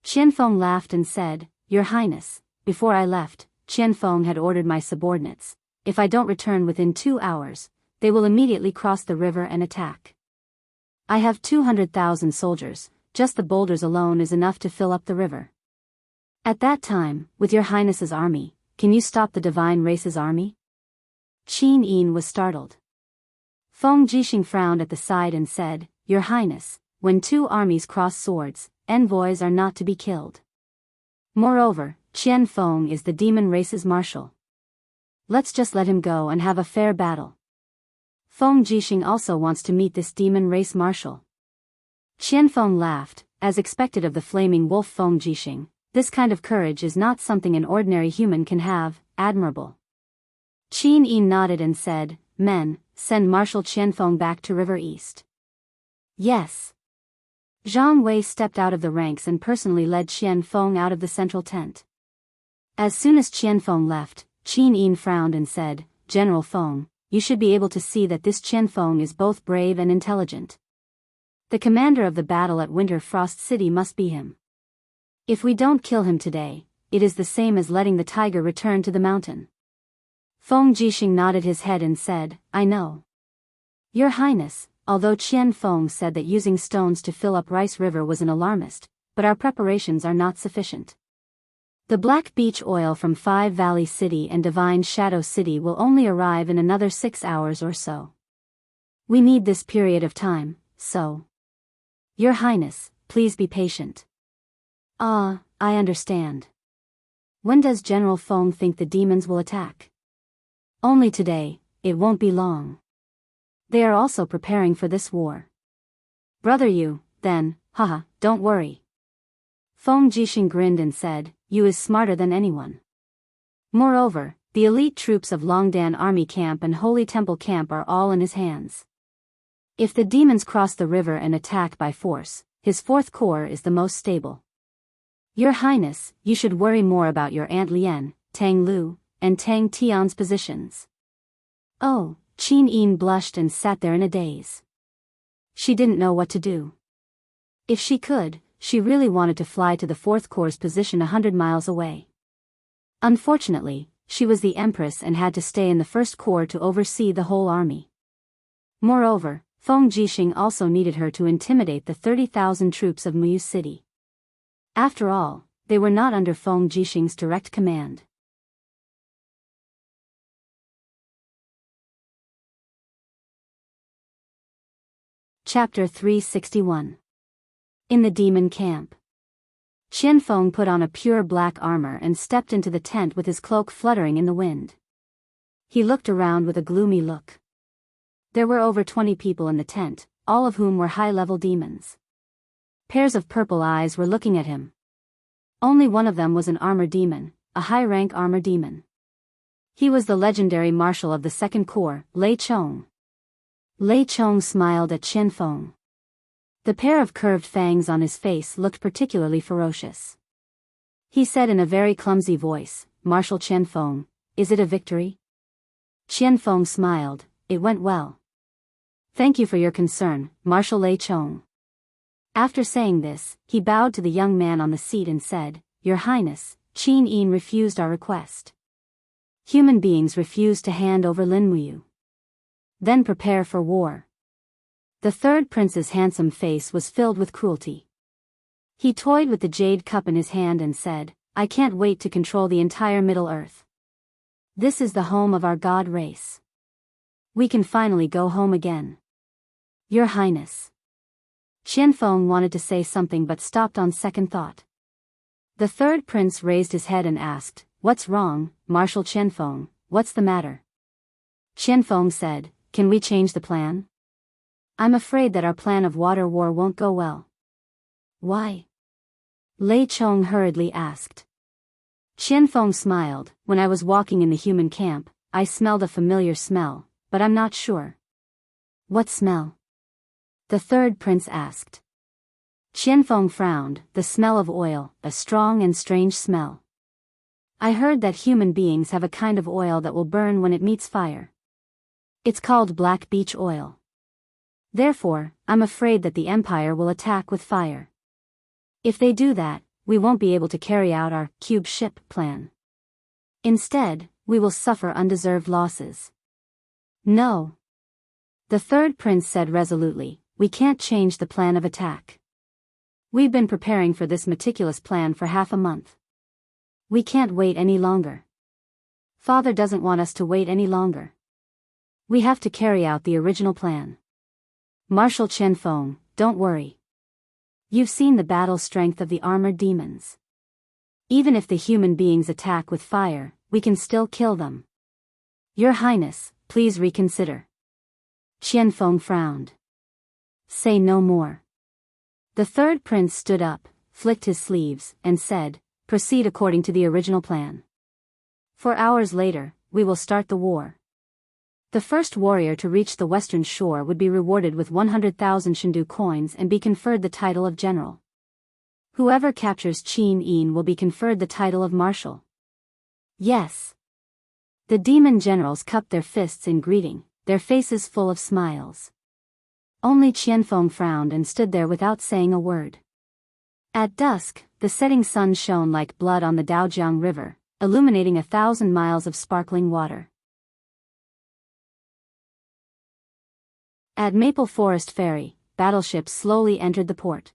Qianfeng laughed and said, Your Highness, before I left, Qianfeng had ordered my subordinates, if I don't return within 2 hours, they will immediately cross the river and attack. I have 200,000 soldiers, just the boulders alone is enough to fill up the river. At that time, with your highness's army, can you stop the divine race's army? Qin Yin was startled. Feng Jixing frowned at the side and said, Your Highness, when 2 armies cross swords, envoys are not to be killed. Moreover, Qianfeng is the demon race's marshal. Let's just let him go and have a fair battle. Feng Jixing also wants to meet this demon race marshal. Qianfeng laughed, as expected of the flaming wolf Feng Jixing. This kind of courage is not something an ordinary human can have, admirable. Qin Yin nodded and said, Men, send Marshal Qianfeng back to River East. Yes. Zhang Wei stepped out of the ranks and personally led Qianfeng out of the central tent. As soon as Qianfeng left, Qin Yin frowned and said, General Feng, you should be able to see that this Qianfeng is both brave and intelligent. The commander of the battle at Winter Frost City must be him. If we don't kill him today, it is the same as letting the tiger return to the mountain. Feng Jixing nodded his head and said, I know. Your Highness, although Qianfeng said that using stones to fill up Rice River was an alarmist, but our preparations are not sufficient. The Black Beach Oil from Five Valley City and Divine Shadow City will only arrive in another 6 hours or so. We need this period of time, so. Your Highness, please be patient. I understand. When does General Feng think the demons will attack? Only today, it won't be long. They are also preparing for this war. Brother you, then, haha, don't worry. Feng Jixing grinned and said, You is smarter than anyone. Moreover, the elite troops of Longdan Army Camp and Holy Temple Camp are all in his hands. If the demons cross the river and attack by force, his 4th Corps is the most stable. Your Highness, you should worry more about your Aunt Lien, Tang Lu, and Tang Tian's positions. Oh, Qin Yin blushed and sat there in a daze. She didn't know what to do. If she could, she really wanted to fly to the 4th Corps' position 100 miles away. Unfortunately, she was the Empress and had to stay in the 1st Corps to oversee the whole army. Moreover, Feng Jixing also needed her to intimidate the 30,000 troops of Muyu City. After all, they were not under Feng Jixing's direct command. Chapter 361. In the Demon Camp. Qianfeng put on a pure black armor and stepped into the tent with his cloak fluttering in the wind. He looked around with a gloomy look. There were over 20 people in the tent, all of whom were high-level demons. Pairs of purple eyes were looking at him. Only one of them was an armor demon, a high-rank armor demon. He was the legendary marshal of the 2nd Corps, Lei Chong. Lei Chong smiled at Qianfeng. The pair of curved fangs on his face looked particularly ferocious. He said in a very clumsy voice, Marshal Qianfeng, is it a victory? Qianfeng smiled, it went well. Thank you for your concern, Marshal Lei Chong. After saying this, he bowed to the young man on the seat and said, Your Highness, Qin Yin refused our request. Human beings refuse to hand over Linmuyu. Then prepare for war. The 3rd prince's handsome face was filled with cruelty. He toyed with the jade cup in his hand and said, I can't wait to control the entire Middle Earth. This is the home of our god race. We can finally go home again. Your Highness. Qianfeng wanted to say something but stopped on second thought. The 3rd prince raised his head and asked, What's wrong, Marshal Qianfeng, what's the matter? Qianfeng said, Can we change the plan? I'm afraid that our plan of water war won't go well. Why? Lei Chong hurriedly asked. Qianfeng smiled. When I was walking in the human camp, I smelled a familiar smell, but I'm not sure. What smell? The third prince asked. Qianfeng frowned. The smell of oil, a strong and strange smell. I heard that human beings have a kind of oil that will burn when it meets fire. It's called black beech oil. Therefore, I'm afraid that the Empire will attack with fire. If they do that, we won't be able to carry out our cube ship plan. Instead, we will suffer undeserved losses. No. The third prince said resolutely, we can't change the plan of attack. We've been preparing for this meticulous plan for half a month. We can't wait any longer. Father doesn't want us to wait any longer. We have to carry out the original plan. Marshal Qianfeng, don't worry. You've seen the battle strength of the armored demons. Even if the human beings attack with fire, we can still kill them. Your Highness, please reconsider. Qianfeng frowned. Say no more. The third prince stood up, flicked his sleeves, and said, proceed according to the original plan. 4 hours later, we will start the war. The first warrior to reach the western shore would be rewarded with 100,000 Shindu coins and be conferred the title of general. Whoever captures Qin Yin will be conferred the title of marshal. Yes. The demon generals cupped their fists in greeting, their faces full of smiles. Only Qianfeng frowned and stood there without saying a word. At dusk, the setting sun shone like blood on the Daojiang River, illuminating 1,000 miles of sparkling water. At Maple Forest Ferry, battleships slowly entered the port.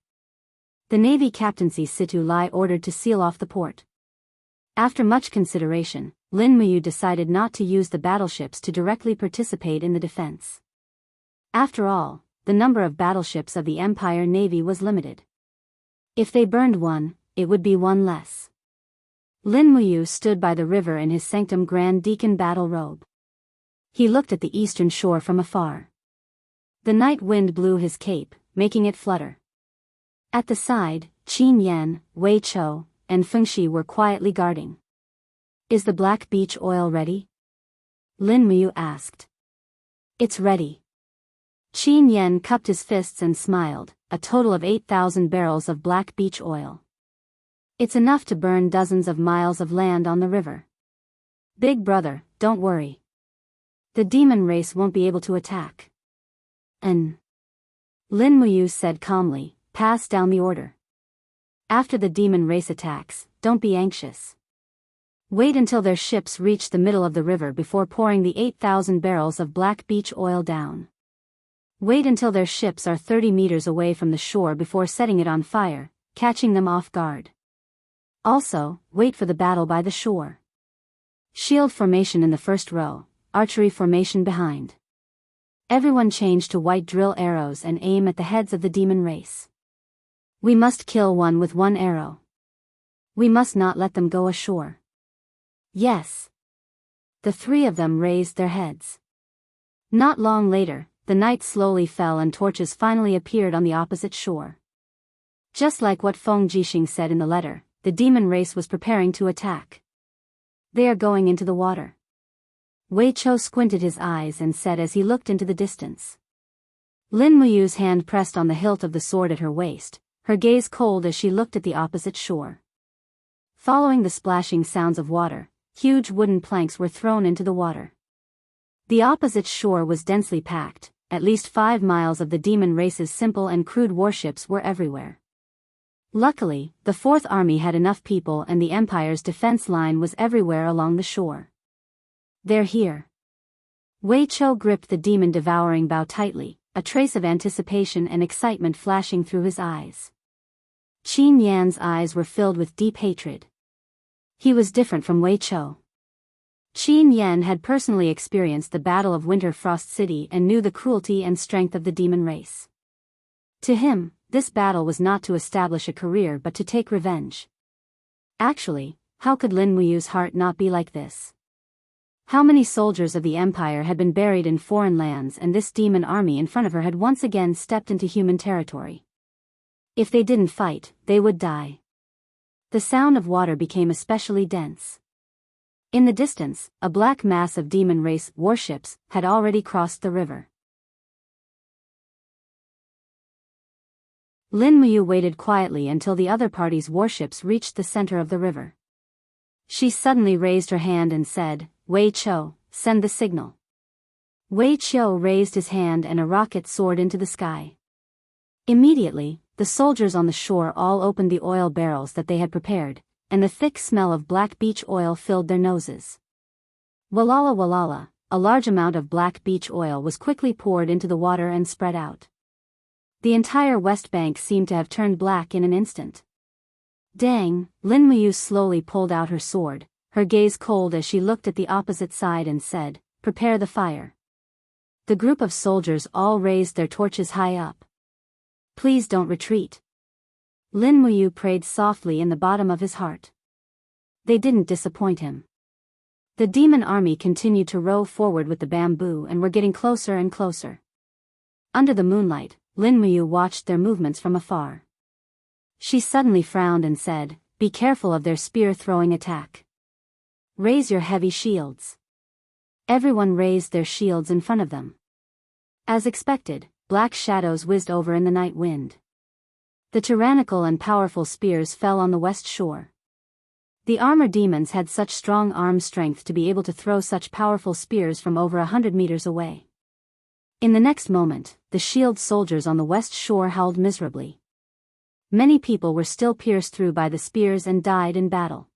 The Navy Captaincy Situ Lai ordered to seal off the port. After much consideration, Lin Muyu decided not to use the battleships to directly participate in the defense. After all, the number of battleships of the Empire Navy was limited. If they burned one, it would be one less. Lin Muyu stood by the river in his Sanctum Grand Deacon battle robe. He looked at the eastern shore from afar. The night wind blew his cape, making it flutter. At the side, Qin Yan, Wei Chou, and Feng Shi were quietly guarding. Is the black beech oil ready? Lin Muyu asked. It's ready. Qin Yan cupped his fists and smiled, a total of 8,000 barrels of black beech oil. It's enough to burn dozens of miles of land on the river. Big brother, don't worry. The demon race won't be able to attack. Lin Muyu said calmly, pass down the order. After the demon race attacks, don't be anxious. Wait until their ships reach the middle of the river before pouring the 8,000 barrels of black beech oil down. Wait until their ships are 30 meters away from the shore before setting it on fire, catching them off guard. Also, wait for the battle by the shore. Shield formation in the first row, archery formation behind. Everyone change to white drill arrows and aim at the heads of the demon race. We must kill one with one arrow. We must not let them go ashore. Yes. The three of them raised their heads. Not long later, the night slowly fell and torches finally appeared on the opposite shore. Just like what Feng Jixing said in the letter, the demon race was preparing to attack. They are going into the water. Wei Chou squinted his eyes and said as he looked into the distance. Lin Muyu's hand pressed on the hilt of the sword at her waist, her gaze cold as she looked at the opposite shore. Following the splashing sounds of water, huge wooden planks were thrown into the water. The opposite shore was densely packed, at least 5 miles of the demon race's simple and crude warships were everywhere. Luckily, the Fourth Army had enough people and the Empire's defense line was everywhere along the shore. They're here. Wei Chou gripped the demon-devouring bow tightly, a trace of anticipation and excitement flashing through his eyes. Qin Yan's eyes were filled with deep hatred. He was different from Wei Chou. Qin Yan had personally experienced the Battle of Winter Frost City and knew the cruelty and strength of the demon race. To him, this battle was not to establish a career but to take revenge. Actually, how could Lin Muyu's heart not be like this? How many soldiers of the Empire had been buried in foreign lands and this demon army in front of her had once again stepped into human territory? If they didn't fight, they would die. The sound of water became especially dense. In the distance, a black mass of demon race warships had already crossed the river. Lin Muyu waited quietly until the other party's warships reached the center of the river. She suddenly raised her hand and said, "Wei Chou, send the signal." Wei Chou raised his hand and a rocket soared into the sky. Immediately, the soldiers on the shore all opened the oil barrels that they had prepared, and the thick smell of black beech oil filled their noses. Walala walala, a large amount of black beech oil was quickly poured into the water and spread out. The entire west bank seemed to have turned black in an instant. Dang, Lin Muyu slowly pulled out her sword, her gaze cold as she looked at the opposite side and said, "Prepare the fire." The group of soldiers all raised their torches high up. "Please don't retreat." Lin Muyu prayed softly in the bottom of his heart. They didn't disappoint him. The demon army continued to row forward with the bamboo and were getting closer and closer. Under the moonlight, Lin Muyu watched their movements from afar. She suddenly frowned and said, "Be careful of their spear-throwing attack. Raise your heavy shields." Everyone raised their shields in front of them. As expected, black shadows whizzed over in the night wind. The tyrannical and powerful spears fell on the west shore. The armor demons had such strong arm strength to be able to throw such powerful spears from over 100 meters away. In the next moment, the shield soldiers on the west shore howled miserably. Many people were still pierced through by the spears and died in battle.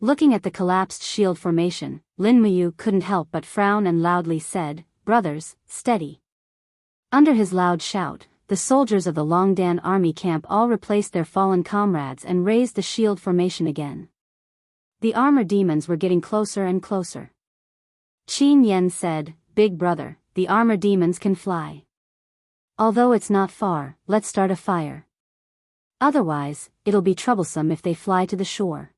Looking at the collapsed shield formation, Lin Muyu couldn't help but frown and loudly said, "Brothers, steady." Under his loud shout, the soldiers of the Longdan army camp all replaced their fallen comrades and raised the shield formation again. The armor demons were getting closer and closer. Qin Yan said, "Big brother, the armor demons can fly. Although it's not far, let's start a fire. Otherwise, it'll be troublesome if they fly to the shore."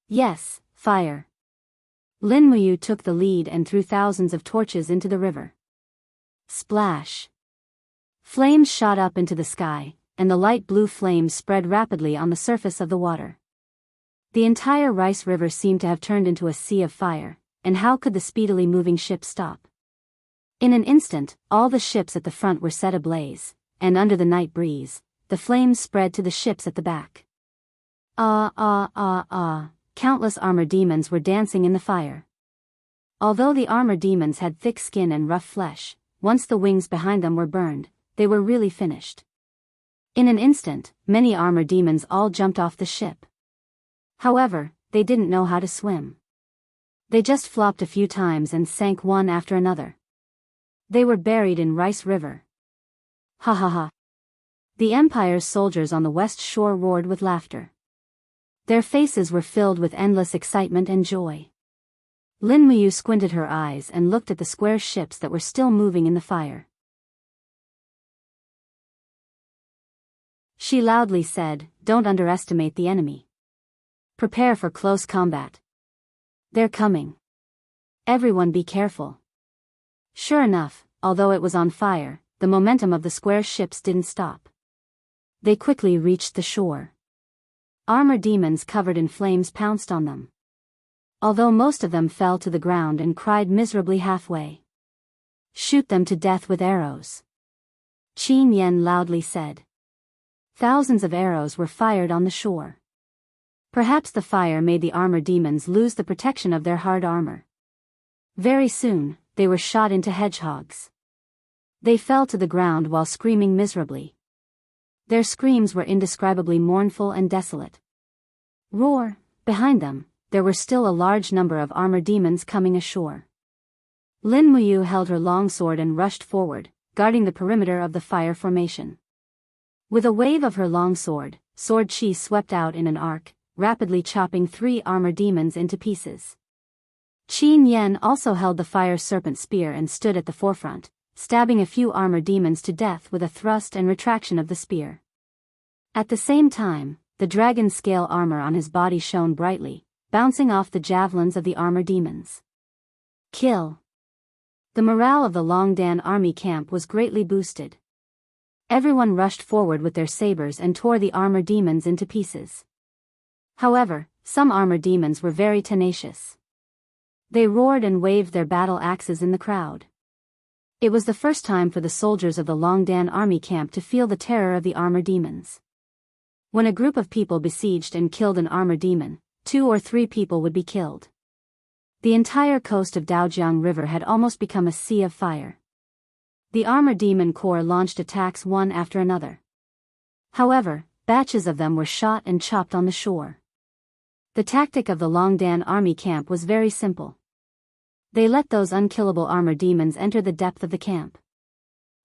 "Yes, fire." Lin Muyu took the lead and threw thousands of torches into the river. Splash! Flames shot up into the sky, and the light blue flames spread rapidly on the surface of the water. The entire Rice River seemed to have turned into a sea of fire, and how could the speedily moving ship stop? In an instant, all the ships at the front were set ablaze, and under the night breeze, the flames spread to the ships at the back. Countless armor demons were dancing in the fire. Although the armor demons had thick skin and rough flesh, once the wings behind them were burned, they were really finished. In an instant, many armor demons all jumped off the ship. However, they didn't know how to swim. They just flopped a few times and sank one after another. They were buried in Rice River. Ha ha ha. The Empire's soldiers on the west shore roared with laughter. Their faces were filled with endless excitement and joy. Lin Muyu squinted her eyes and looked at the square ships that were still moving in the fire. She loudly said, "Don't underestimate the enemy. Prepare for close combat. They're coming. Everyone be careful." Sure enough, although it was on fire, the momentum of the square ships didn't stop. They quickly reached the shore. Armor demons covered in flames pounced on them. Although most of them fell to the ground and cried miserably halfway. "Shoot them to death with arrows," Qin Yan loudly said. Thousands of arrows were fired on the shore. Perhaps the fire made the armor demons lose the protection of their hard armor. Very soon, they were shot into hedgehogs. They fell to the ground while screaming miserably. Their screams were indescribably mournful and desolate. Roar! Behind them, there were still a large number of armor demons coming ashore. Lin Muyu held her longsword and rushed forward, guarding the perimeter of the fire formation. With a wave of her longsword, Sword Chi swept out in an arc, rapidly chopping 3 armor demons into pieces. Qin Yan also held the fire serpent spear and stood at the forefront, stabbing a few armor demons to death with a thrust and retraction of the spear. At the same time, the dragon scale armor on his body shone brightly, bouncing off the javelins of the armor demons. Kill! The morale of the Longdan army camp was greatly boosted. Everyone rushed forward with their sabers and tore the armor demons into pieces. However, some armor demons were very tenacious. They roared and waved their battle axes in the crowd. It was the first time for the soldiers of the Longdan army camp to feel the terror of the armor demons. When a group of people besieged and killed an armor demon, 2 or 3 people would be killed. The entire coast of Daojiang River had almost become a sea of fire. The armor demon corps launched attacks one after another. However, batches of them were shot and chopped on the shore. The tactic of the Longdan army camp was very simple. They let those unkillable armor demons enter the depth of the camp.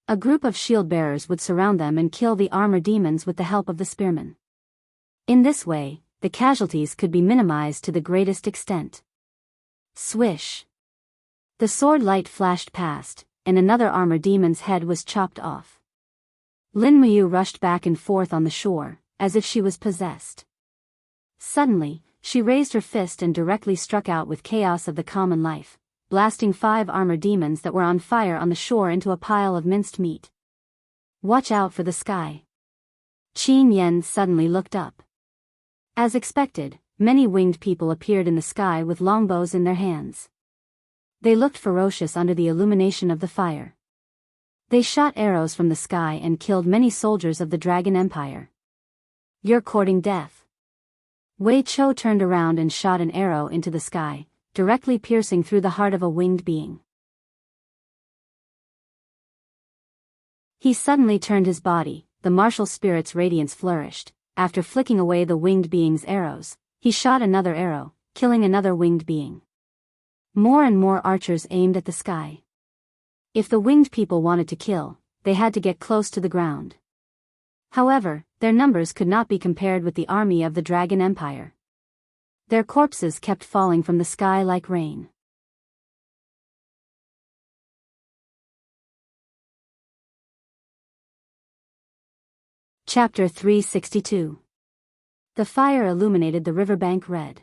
A group of shield bearers would surround them and kill the armor demons with the help of the spearmen. In this way, the casualties could be minimized to the greatest extent. Swish! The sword light flashed past, and another armor demon's head was chopped off. Lin Muyu rushed back and forth on the shore, as if she was possessed. Suddenly, she raised her fist and directly struck out with chaos of the common life, blasting 5 armor demons that were on fire on the shore into a pile of minced meat. Watch out for the sky. Qin Yan suddenly looked up. As expected, many winged people appeared in the sky with longbows in their hands. They looked ferocious under the illumination of the fire. They shot arrows from the sky and killed many soldiers of the Dragon Empire. You're courting death. Wei Chou turned around and shot an arrow into the sky, directly piercing through the heart of a winged being. He suddenly turned his body, the martial spirit's radiance flourished. After flicking away the winged being's arrows, he shot another arrow, killing another winged being. More and more archers aimed at the sky. If the winged people wanted to kill, they had to get close to the ground. However, their numbers could not be compared with the army of the Dragon Empire. Their corpses kept falling from the sky like rain. Chapter 362. The fire illuminated the riverbank red.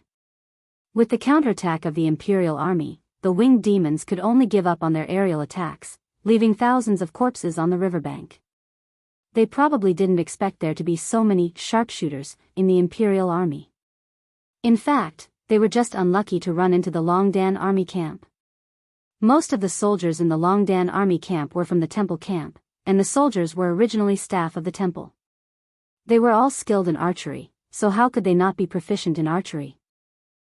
With the counterattack of the Imperial Army, the winged demons could only give up on their aerial attacks, leaving thousands of corpses on the riverbank. They probably didn't expect there to be so many sharpshooters in the Imperial Army. In fact, they were just unlucky to run into the Longdan army camp. Most of the soldiers in the Longdan army camp were from the temple camp, and the soldiers were originally staff of the temple. They were all skilled in archery, so how could they not be proficient in archery?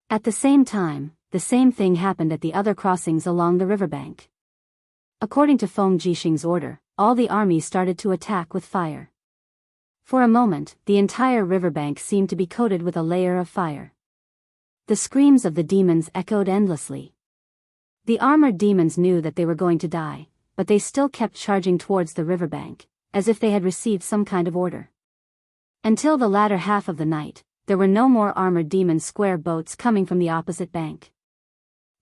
At the same time, the same thing happened at the other crossings along the riverbank. According to Feng Jixing's order, all the armies started to attack with fire. For a moment, the entire riverbank seemed to be coated with a layer of fire. The screams of the demons echoed endlessly. The armored demons knew that they were going to die, but they still kept charging towards the riverbank, as if they had received some kind of order. Until the latter half of the night, there were no more armored demon square boats coming from the opposite bank.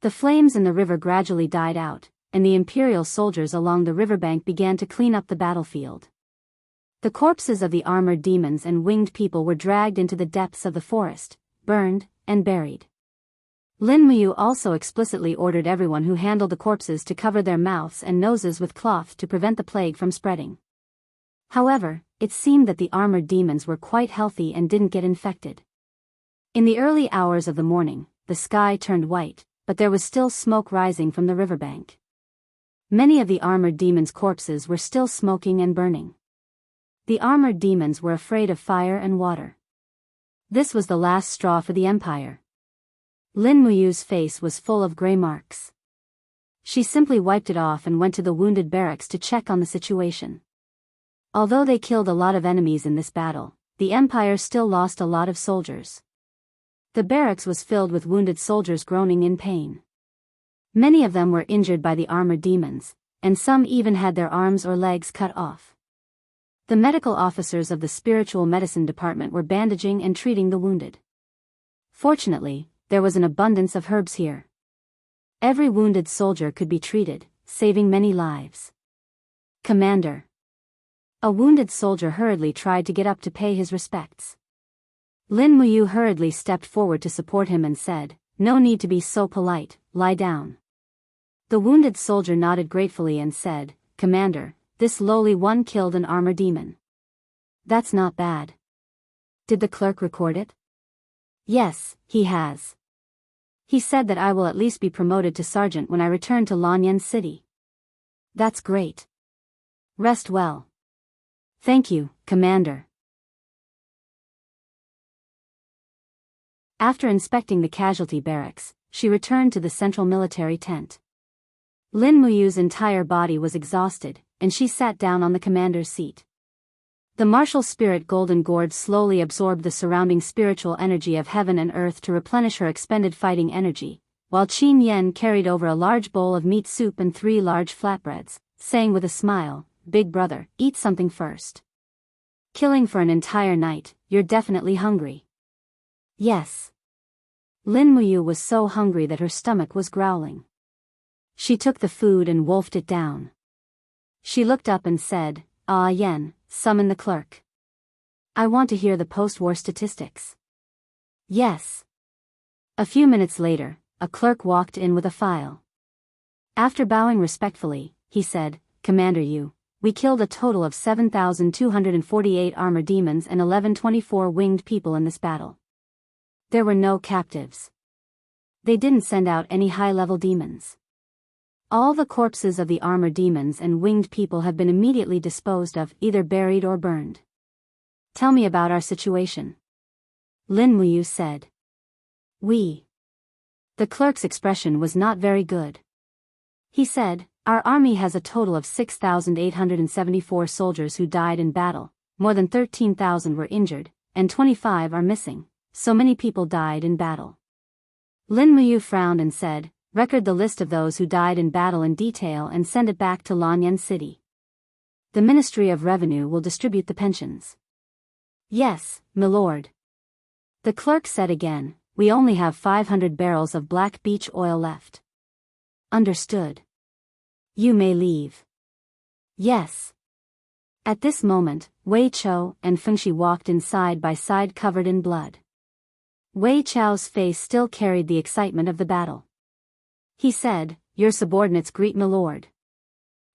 The flames in the river gradually died out, and the Imperial soldiers along the riverbank began to clean up the battlefield. The corpses of the armored demons and winged people were dragged into the depths of the forest, burned, and buried. Lin Muyu also explicitly ordered everyone who handled the corpses to cover their mouths and noses with cloth to prevent the plague from spreading. However, it seemed that the armored demons were quite healthy and didn't get infected. In the early hours of the morning, the sky turned white, but there was still smoke rising from the riverbank. Many of the armored demons' corpses were still smoking and burning. The armored demons were afraid of fire and water. This was the last straw for the Empire. Lin Muyu's face was full of gray marks. She simply wiped it off and went to the wounded barracks to check on the situation. Although they killed a lot of enemies in this battle, the Empire still lost a lot of soldiers. The barracks was filled with wounded soldiers groaning in pain. Many of them were injured by the armored demons, and some even had their arms or legs cut off. The medical officers of the spiritual medicine department were bandaging and treating the wounded. Fortunately, there was an abundance of herbs here. Every wounded soldier could be treated, saving many lives. Commander. A wounded soldier hurriedly tried to get up to pay his respects. Lin Muyu hurriedly stepped forward to support him and said, "No need to be so polite, lie down." The wounded soldier nodded gratefully and said, "Commander, this lowly one killed an armor demon." "That's not bad. Did the clerk record it?" Yes, he has. He said that I will at least be promoted to sergeant when I return to Lanyan City. That's great. Rest well. Thank you, Commander. After inspecting the casualty barracks, she returned to the central military tent. Lin Muyu's entire body was exhausted, and she sat down on the commander's seat. The martial spirit golden gourd slowly absorbed the surrounding spiritual energy of heaven and earth to replenish her expended fighting energy, while Qin Yen carried over a large bowl of meat soup and 3 large flatbreads, saying with a smile, "Big brother, eat something first. Killing for an entire night, you're definitely hungry." Yes. Lin Muyu was so hungry that her stomach was growling. She took the food and wolfed it down. She looked up and said, "Ah Yen, summon the clerk. I want to hear the post-war statistics." Yes. A few minutes later, a clerk walked in with a file. After bowing respectfully, he said, "Commander Yu, we killed a total of 7,248 armor demons and 1124 winged people in this battle. There were no captives. They didn't send out any high-level demons. All the corpses of the armor demons and winged people have been immediately disposed of, either buried or burned. Tell me about our situation." Lin Muyu said. "We." The clerk's expression was not very good. He said, "Our army has a total of 6,874 soldiers who died in battle, more than 13,000 were injured, and 25 are missing. So many people died in battle." Lin Muyu frowned and said, "Record the list of those who died in battle in detail and send it back to Lanyan City. The Ministry of Revenue will distribute the pensions." "Yes, milord." The clerk said again, "We only have 500 barrels of black beech oil left." "Understood. You may leave." "Yes." At this moment, Wei Chou and Feng Shi walked in side by side covered in blood. Wei Chou's face still carried the excitement of the battle. He said, "Your subordinates greet milord."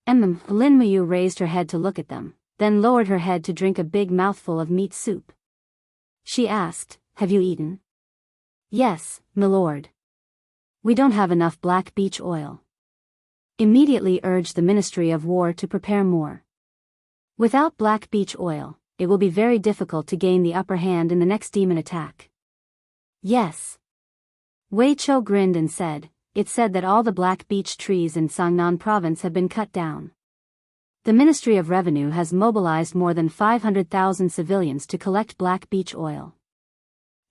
Lin Muyu raised her head to look at them, then lowered her head to drink a big mouthful of meat soup. She asked, "Have you eaten?" "Yes, milord. We don't have enough black beech oil." Immediately urged the Ministry of War to prepare more. Without black beech oil, it will be very difficult to gain the upper hand in the next demon attack. "Yes." Wei Chou grinned and said, "It's said that all the black beech trees in Sangnan province have been cut down. The Ministry of Revenue has mobilized more than 500,000 civilians to collect black beech oil.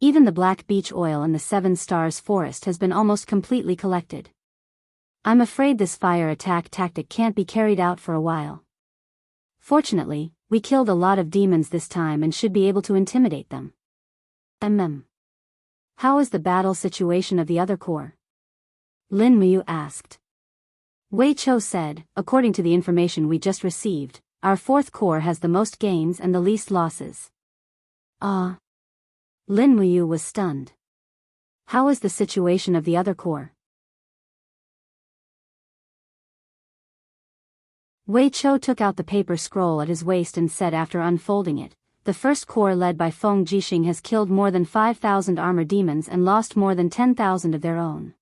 Even the black beech oil in the Seven Stars forest has been almost completely collected. I'm afraid this fire attack tactic can't be carried out for a while. Fortunately, we killed a lot of demons this time and should be able to intimidate them." How is the battle situation of the other corps?" Lin Muyu asked. Wei Chou said, "According to the information we just received, our 4th Corps has the most gains and the least losses." Ah. Lin Muyu was stunned. How is the situation of the other corps? Wei Chou took out the paper scroll at his waist and said after unfolding it, "The 1st Corps led by Feng Jixing has killed more than 5,000 armor demons and lost more than 10,000 of their own.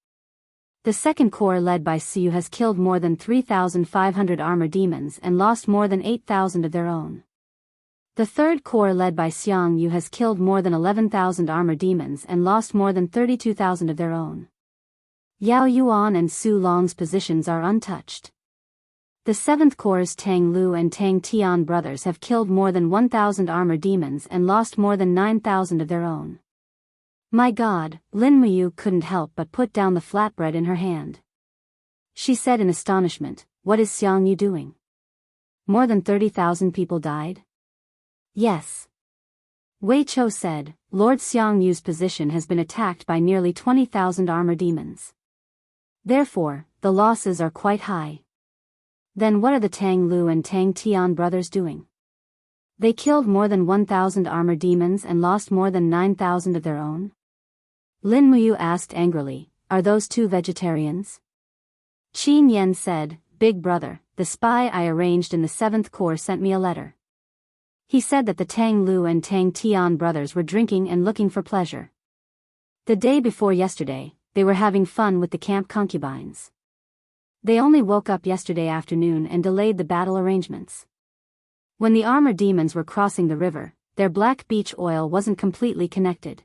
The 2nd Corps led by Siyu has killed more than 3,500 armor demons and lost more than 8,000 of their own. The 3rd Corps led by Xiang Yu has killed more than 11,000 armor demons and lost more than 32,000 of their own. Yao Yuan and Su Long's positions are untouched. The 7th Corps' Tang Lu and Tang Tian brothers have killed more than 1,000 armor demons and lost more than 9,000 of their own." My God, Lin Muyu couldn't help but put down the flatbread in her hand. She said in astonishment, "What is Xiang Yu doing? More than 30,000 people died?" "Yes." Wei Chou said, "Lord Xiang Yu's position has been attacked by nearly 20,000 armor demons. Therefore, the losses are quite high." "Then what are the Tang Lu and Tang Tian brothers doing?" "They killed more than 1,000 armor demons and lost more than 9,000 of their own." Lin Muyu asked angrily, "Are those two vegetarians?" Qin Yen said, "Big brother, the spy I arranged in the 7th Corps sent me a letter. He said that the Tang Lu and Tang Tian brothers were drinking and looking for pleasure. The day before yesterday, they were having fun with the camp concubines. They only woke up yesterday afternoon and delayed the battle arrangements. When the armor demons were crossing the river, their black beach oil wasn't completely connected.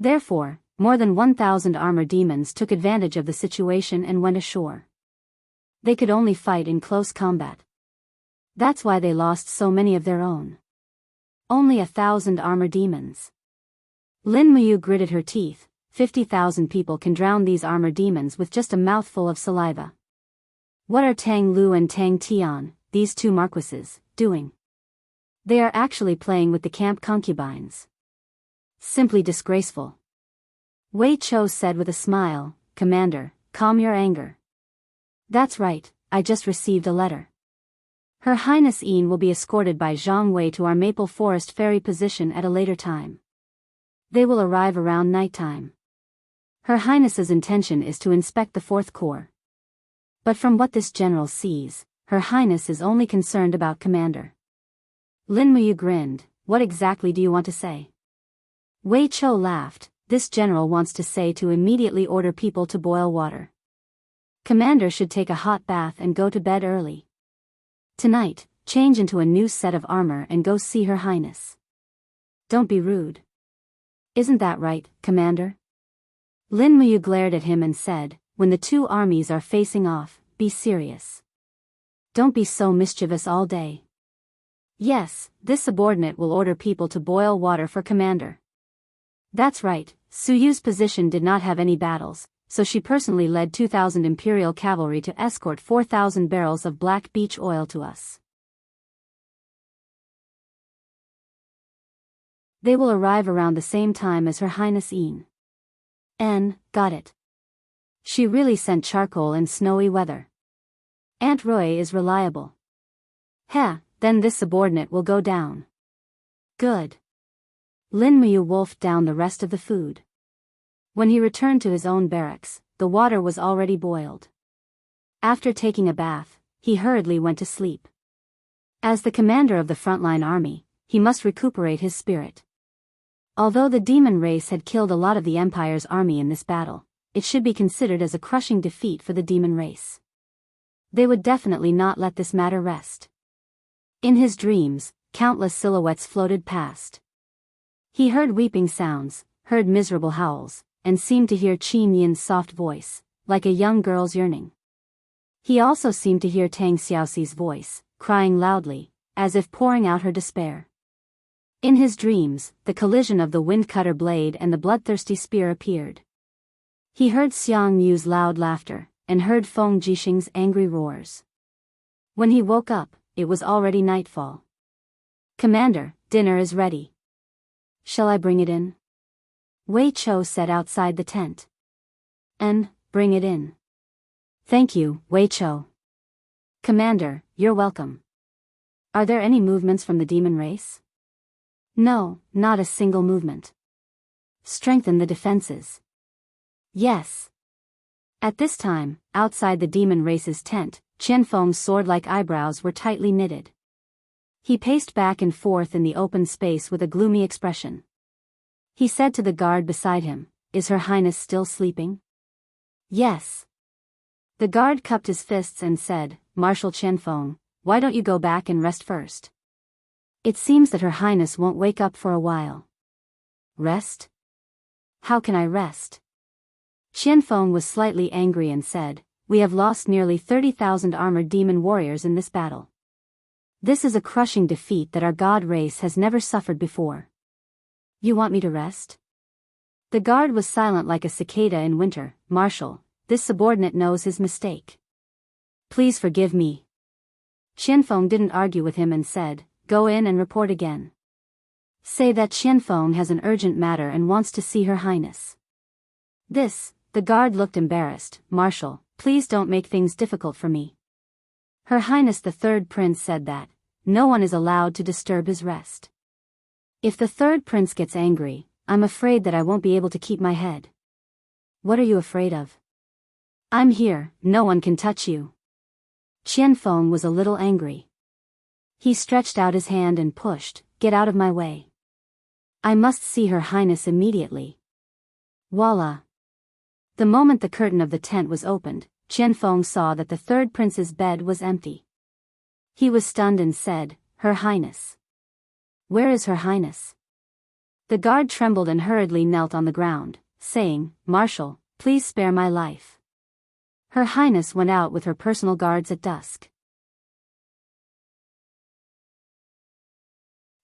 Therefore, more than 1,000 armor demons took advantage of the situation and went ashore. They could only fight in close combat. That's why they lost so many of their own. Only 1,000 armor demons. Lin Muyu gritted her teeth. 50,000 people can drown these armor demons with just a mouthful of saliva. What are Tang Lu and Tang Tian, these two marquises, doing? They are actually playing with the camp concubines. Simply disgraceful. Wei Chou said with a smile, Commander, calm your anger. That's right, I just received a letter. Her Highness Yin will be escorted by Zhang Wei to our Maple Forest ferry position at a later time. They will arrive around nighttime. Her Highness's intention is to inspect the Fourth Corps. But from what this general sees, Her Highness is only concerned about Commander. Lin Muyu grinned. What exactly do you want to say? Wei Chou laughed. This general wants to say to immediately order people to boil water. Commander should take a hot bath and go to bed early. Tonight, change into a new set of armor and go see Her Highness. Don't be rude. Isn't that right, Commander? Lin Muyu glared at him and said, when the two armies are facing off, be serious. Don't be so mischievous all day. Yes, this subordinate will order people to boil water for Commander. That's right, Su Yu's position did not have any battles, so she personally led 2,000 Imperial cavalry to escort 4,000 barrels of black beach oil to us. They will arrive around the same time as Her Highness Yin. Got it. She really sent charcoal in snowy weather. Aunt Roy is reliable. Then this subordinate will go down. Good. Lin Muyu wolfed down the rest of the food. When he returned to his own barracks, the water was already boiled. After taking a bath, he hurriedly went to sleep. As the commander of the frontline army, he must recuperate his spirit. Although the demon race had killed a lot of the Empire's army in this battle, it should be considered as a crushing defeat for the demon race. They would definitely not let this matter rest. In his dreams, countless silhouettes floated past. He heard weeping sounds, heard miserable howls, and seemed to hear Qin Yin's soft voice, like a young girl's yearning. He also seemed to hear Tang Xiaoxi's voice, crying loudly, as if pouring out her despair. In his dreams, the collision of the wind-cutter blade and the bloodthirsty spear appeared. He heard Xiang Yu's loud laughter, and heard Feng Jixing's angry roars. When he woke up, it was already nightfall. Commander, dinner is ready. Shall I bring it in? Wei Chou said outside the tent. Bring it in. Thank you, Wei Chou. Commander, you're welcome. Are there any movements from the demon race? No, not a single movement. Strengthen the defenses. Yes. At this time, outside the demon race's tent, Qianfeng's sword-like eyebrows were tightly knitted. He paced back and forth in the open space with a gloomy expression. He said to the guard beside him, Is Her Highness still sleeping? Yes. The guard cupped his fists and said, Marshal Qianfeng, why don't you go back and rest first? It seems that Her Highness won't wake up for a while. Rest? How can I rest? Qianfeng was slightly angry and said, We have lost nearly 30,000 armored demon warriors in this battle. This is a crushing defeat that our god race has never suffered before. You want me to rest? The guard was silent like a cicada in winter. Marshal, this subordinate knows his mistake. Please forgive me. Qianfeng didn't argue with him and said, Go in and report again. Say that Qianfeng has an urgent matter and wants to see Her Highness. The guard looked embarrassed. Marshal, please don't make things difficult for me. Her Highness the Third Prince said that no one is allowed to disturb his rest. If the Third Prince gets angry, I'm afraid that I won't be able to keep my head. What are you afraid of? I'm here, no one can touch you. Qianfeng was a little angry. He stretched out his hand and pushed, Get out of my way. I must see Her Highness immediately. Voila! The moment the curtain of the tent was opened, Qianfeng saw that the third prince's bed was empty. He was stunned and said, "Her Highness. Where is Her Highness?" The guard trembled and hurriedly knelt on the ground, saying, "Marshal, please spare my life." Her Highness went out with her personal guards at dusk.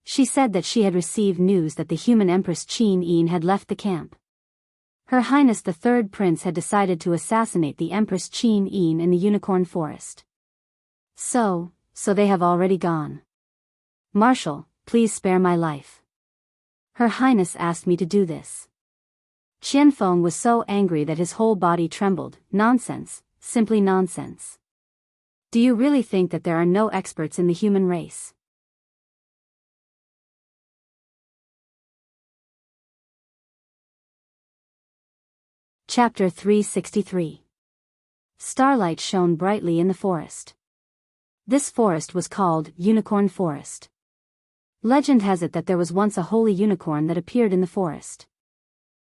She said that she had received news that the human Empress Qin Yin had left the camp. Her Highness the Third Prince had decided to assassinate the Empress Qin Yin in the Unicorn Forest. So they have already gone. Marshal, please spare my life. Her Highness asked me to do this. Qianfeng was so angry that his whole body trembled. Nonsense, simply nonsense. Do you really think that there are no experts in the human race? Chapter 363. Starlight shone brightly in the forest. This forest was called Unicorn Forest. Legend has it that there was once a holy unicorn that appeared in the forest.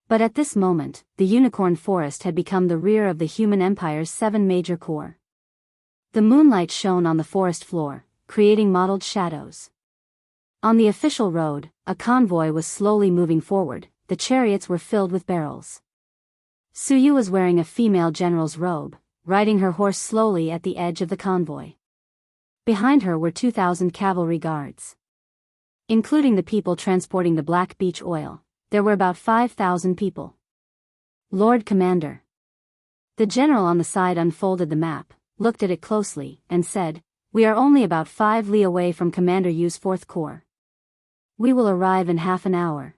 But at this moment, the Unicorn Forest had become the rear of the human empire's 7 major core. The moonlight shone on the forest floor, creating mottled shadows. On the official road, a convoy was slowly moving forward. The chariots were filled with barrels. Suyu was wearing a female general's robe, riding her horse slowly at the edge of the convoy. Behind her were 2,000 cavalry guards. Including the people transporting the black beach oil, there were about 5,000 people. Lord Commander. The general on the side unfolded the map, looked at it closely, and said, "We are only about 5 li away from Commander Yu's 4th Corps. We will arrive in half an hour."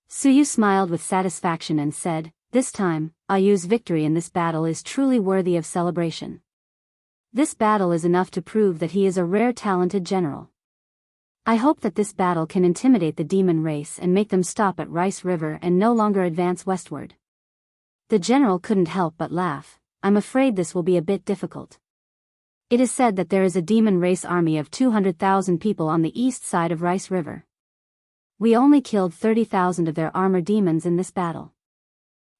Suyu smiled with satisfaction and said, "This time, Ayu's victory in this battle is truly worthy of celebration. This battle is enough to prove that he is a rare talented general. I hope that this battle can intimidate the demon race and make them stop at Rice River and no longer advance westward." The general couldn't help but laugh. "I'm afraid this will be a bit difficult. It is said that there is a demon race army of 200,000 people on the east side of Rice River. We only killed 30,000 of their armor demons in this battle.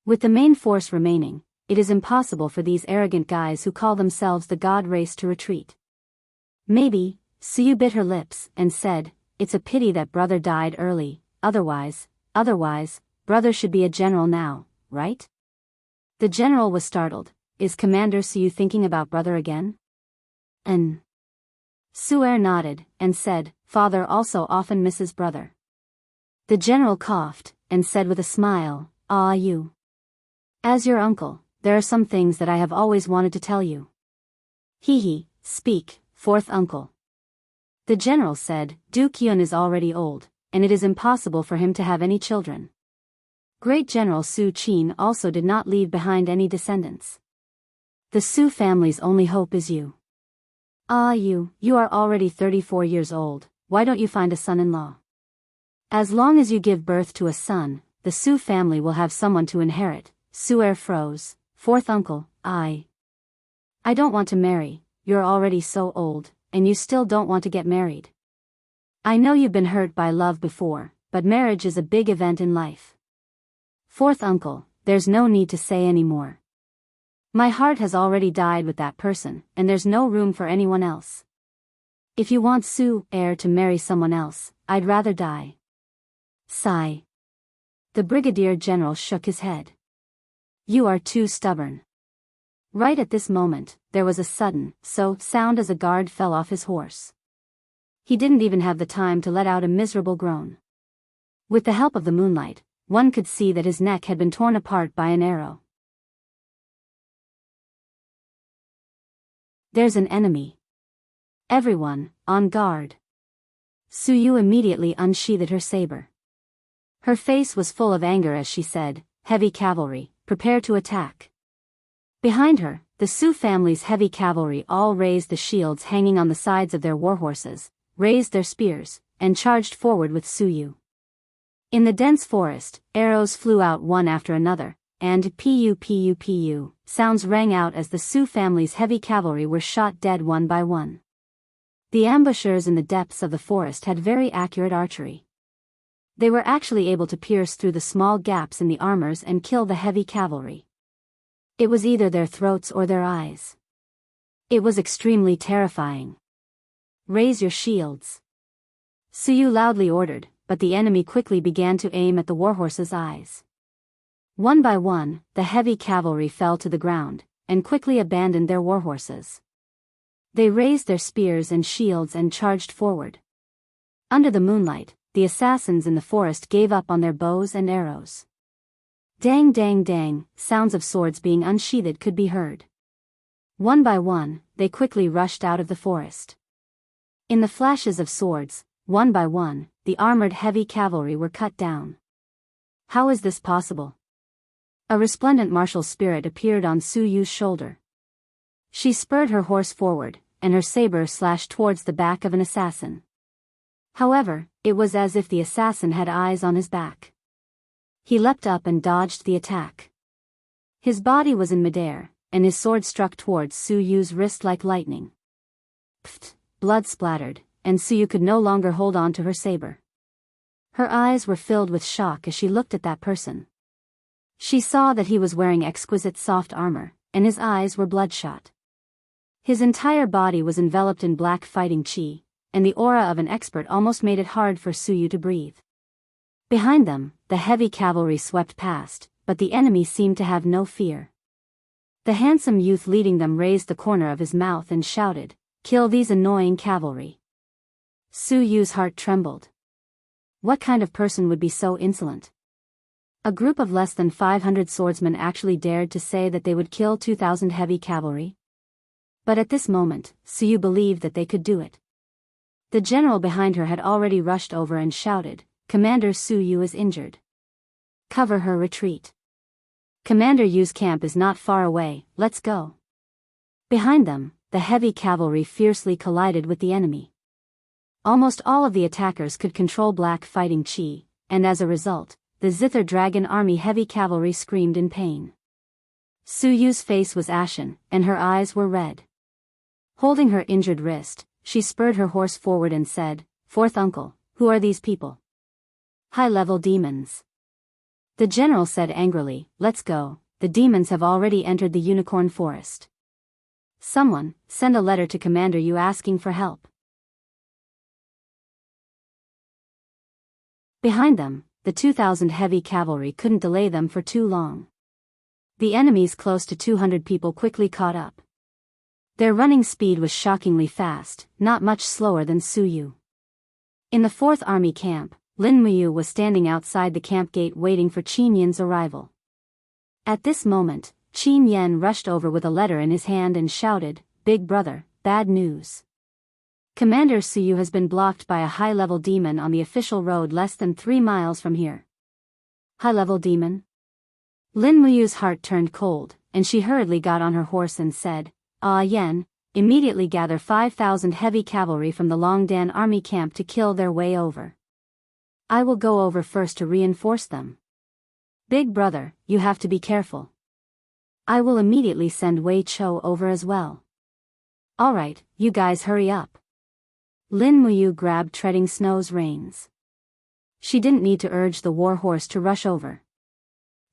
With the main force remaining, it is impossible for these arrogant guys who call themselves the god race to retreat. Maybe." Suyu bit her lips and said, "It's a pity that brother died early, otherwise, brother should be a general now, right?" The general was startled. "Is Commander Suyu thinking about brother again?" Su'er nodded, and said, "Father also often misses brother." The general coughed, and said with a smile, "Ah, you. As your uncle, there are some things that I have always wanted to tell you." "Hee, speak, 4th uncle." The general said, "Duke Yun is already old, and it is impossible for him to have any children. Great General Su Qin also did not leave behind any descendants. The Su family's only hope is you. Ah, you are already 34 years old, why don't you find a son-in-law? As long as you give birth to a son, the Su family will have someone to inherit." Su'er froze. "4th uncle, I don't want to marry. You're already so old, and you still don't want to get married. I know you've been hurt by love before, but marriage is a big event in life. 4th uncle, there's no need to say any more. My heart has already died with that person, and there's no room for anyone else. If you want Su'er to marry someone else, I'd rather die." Sigh. The brigadier general shook his head. "You are too stubborn." Right at this moment, there was a sudden sound as a guard fell off his horse. He didn't even have the time to let out a miserable groan. With the help of the moonlight, one could see that his neck had been torn apart by an arrow. "There's an enemy. Everyone, on guard." Suyu immediately unsheathed her saber. Her face was full of anger as she said, "Heavy cavalry, prepare to attack." Behind her, the Su family's heavy cavalry all raised the shields hanging on the sides of their warhorses, raised their spears, and charged forward with Suyu. In the dense forest, arrows flew out one after another, and pu sounds rang out as the Su family's heavy cavalry were shot dead one by one. The ambushers in the depths of the forest had very accurate archery. They were actually able to pierce through the small gaps in the armors and kill the heavy cavalry. It was either their throats or their eyes. It was extremely terrifying. "Raise your shields," Suyu loudly ordered, but the enemy quickly began to aim at the warhorse's eyes. One by one, the heavy cavalry fell to the ground, and quickly abandoned their warhorses. They raised their spears and shields and charged forward. Under the moonlight, the assassins in the forest gave up on their bows and arrows. Dang dang dang, sounds of swords being unsheathed could be heard. One by one, they quickly rushed out of the forest. In the flashes of swords, one by one, the armored heavy cavalry were cut down. How is this possible? A resplendent martial spirit appeared on Suyu's shoulder. She spurred her horse forward, and her saber slashed towards the back of an assassin. However, it was as if the assassin had eyes on his back. He leapt up and dodged the attack. His body was in midair, and his sword struck towards Suyu's wrist like lightning. Pfft, blood splattered, and Suyu could no longer hold on to her saber. Her eyes were filled with shock as she looked at that person. She saw that he was wearing exquisite soft armor, and his eyes were bloodshot. His entire body was enveloped in black fighting chi, and the aura of an expert almost made it hard for Suyu to breathe. Behind them, the heavy cavalry swept past, but the enemy seemed to have no fear. The handsome youth leading them raised the corner of his mouth and shouted, "Kill these annoying cavalry." Suyu's heart trembled. What kind of person would be so insolent? A group of less than 500 swordsmen actually dared to say that they would kill 2,000 heavy cavalry? But at this moment, Suyu believed that they could do it. The general behind her had already rushed over and shouted, "Commander Suyu is injured. Cover her retreat. Commander Yu's camp is not far away, let's go." Behind them, the heavy cavalry fiercely collided with the enemy. Almost all of the attackers could control black fighting chi, and as a result, the Zither Dragon Army heavy cavalry screamed in pain. Suyu's face was ashen, and her eyes were red. Holding her injured wrist, she spurred her horse forward and said, "Fourth uncle, who are these people?" "High-level demons." The general said angrily, "Let's go, the demons have already entered the unicorn forest. Someone, send a letter to Commander Yu asking for help." Behind them, the 2,000 heavy cavalry couldn't delay them for too long. The enemy's close to 200 people quickly caught up. Their running speed was shockingly fast, not much slower than Suyu. In the 4th Army camp, Lin Muyu was standing outside the camp gate waiting for Qin Yan's arrival. At this moment, Qin Yan rushed over with a letter in his hand and shouted, "Big brother, bad news. Commander Suyu has been blocked by a high-level demon on the official road less than 3 miles from here." High-level demon? Lin Muyu's heart turned cold, and she hurriedly got on her horse and said, "Ah Yan, immediately gather 5,000 heavy cavalry from the Longdan army camp to kill their way over. I will go over first to reinforce them. Big brother, you have to be careful. I will immediately send Wei Chou over as well." "Alright, you guys hurry up." Lin Muyu grabbed Treading Snow's reins. She didn't need to urge the war horse to rush over.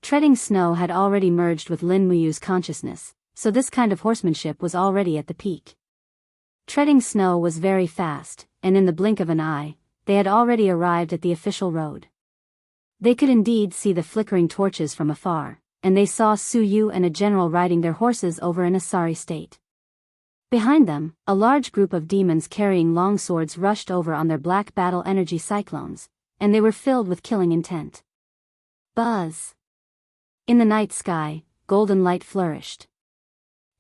Treading Snow had already merged with Lin Muyu's consciousness, so this kind of horsemanship was already at the peak. Treading Snow was very fast, and in the blink of an eye, they had already arrived at the official road. They could indeed see the flickering torches from afar, and they saw Suyu and a general riding their horses over in a sorry state. Behind them, a large group of demons carrying long swords rushed over on their black battle energy cyclones, and they were filled with killing intent. Buzz! In the night sky, golden light flourished.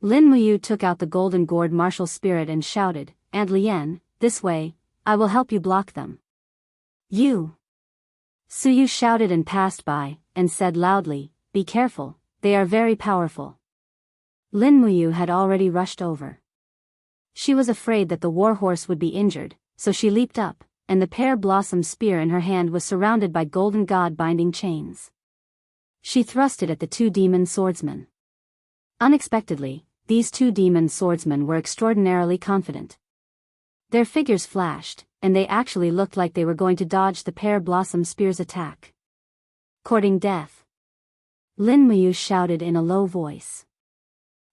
Lin Muyu took out the golden gourd martial spirit and shouted, "Aunt Lien, this way, I will help you block them." "You!" Suyu shouted and passed by, and said loudly, "Be careful, they are very powerful." Lin Muyu had already rushed over. She was afraid that the war horse would be injured, so she leaped up, and the pear blossom spear in her hand was surrounded by golden god-binding chains. She thrust it at the 2 demon swordsmen. Unexpectedly, these 2 demon swordsmen were extraordinarily confident. Their figures flashed, and they actually looked like they were going to dodge the pear blossom spear's attack. Courting death. Lin Muyu shouted in a low voice.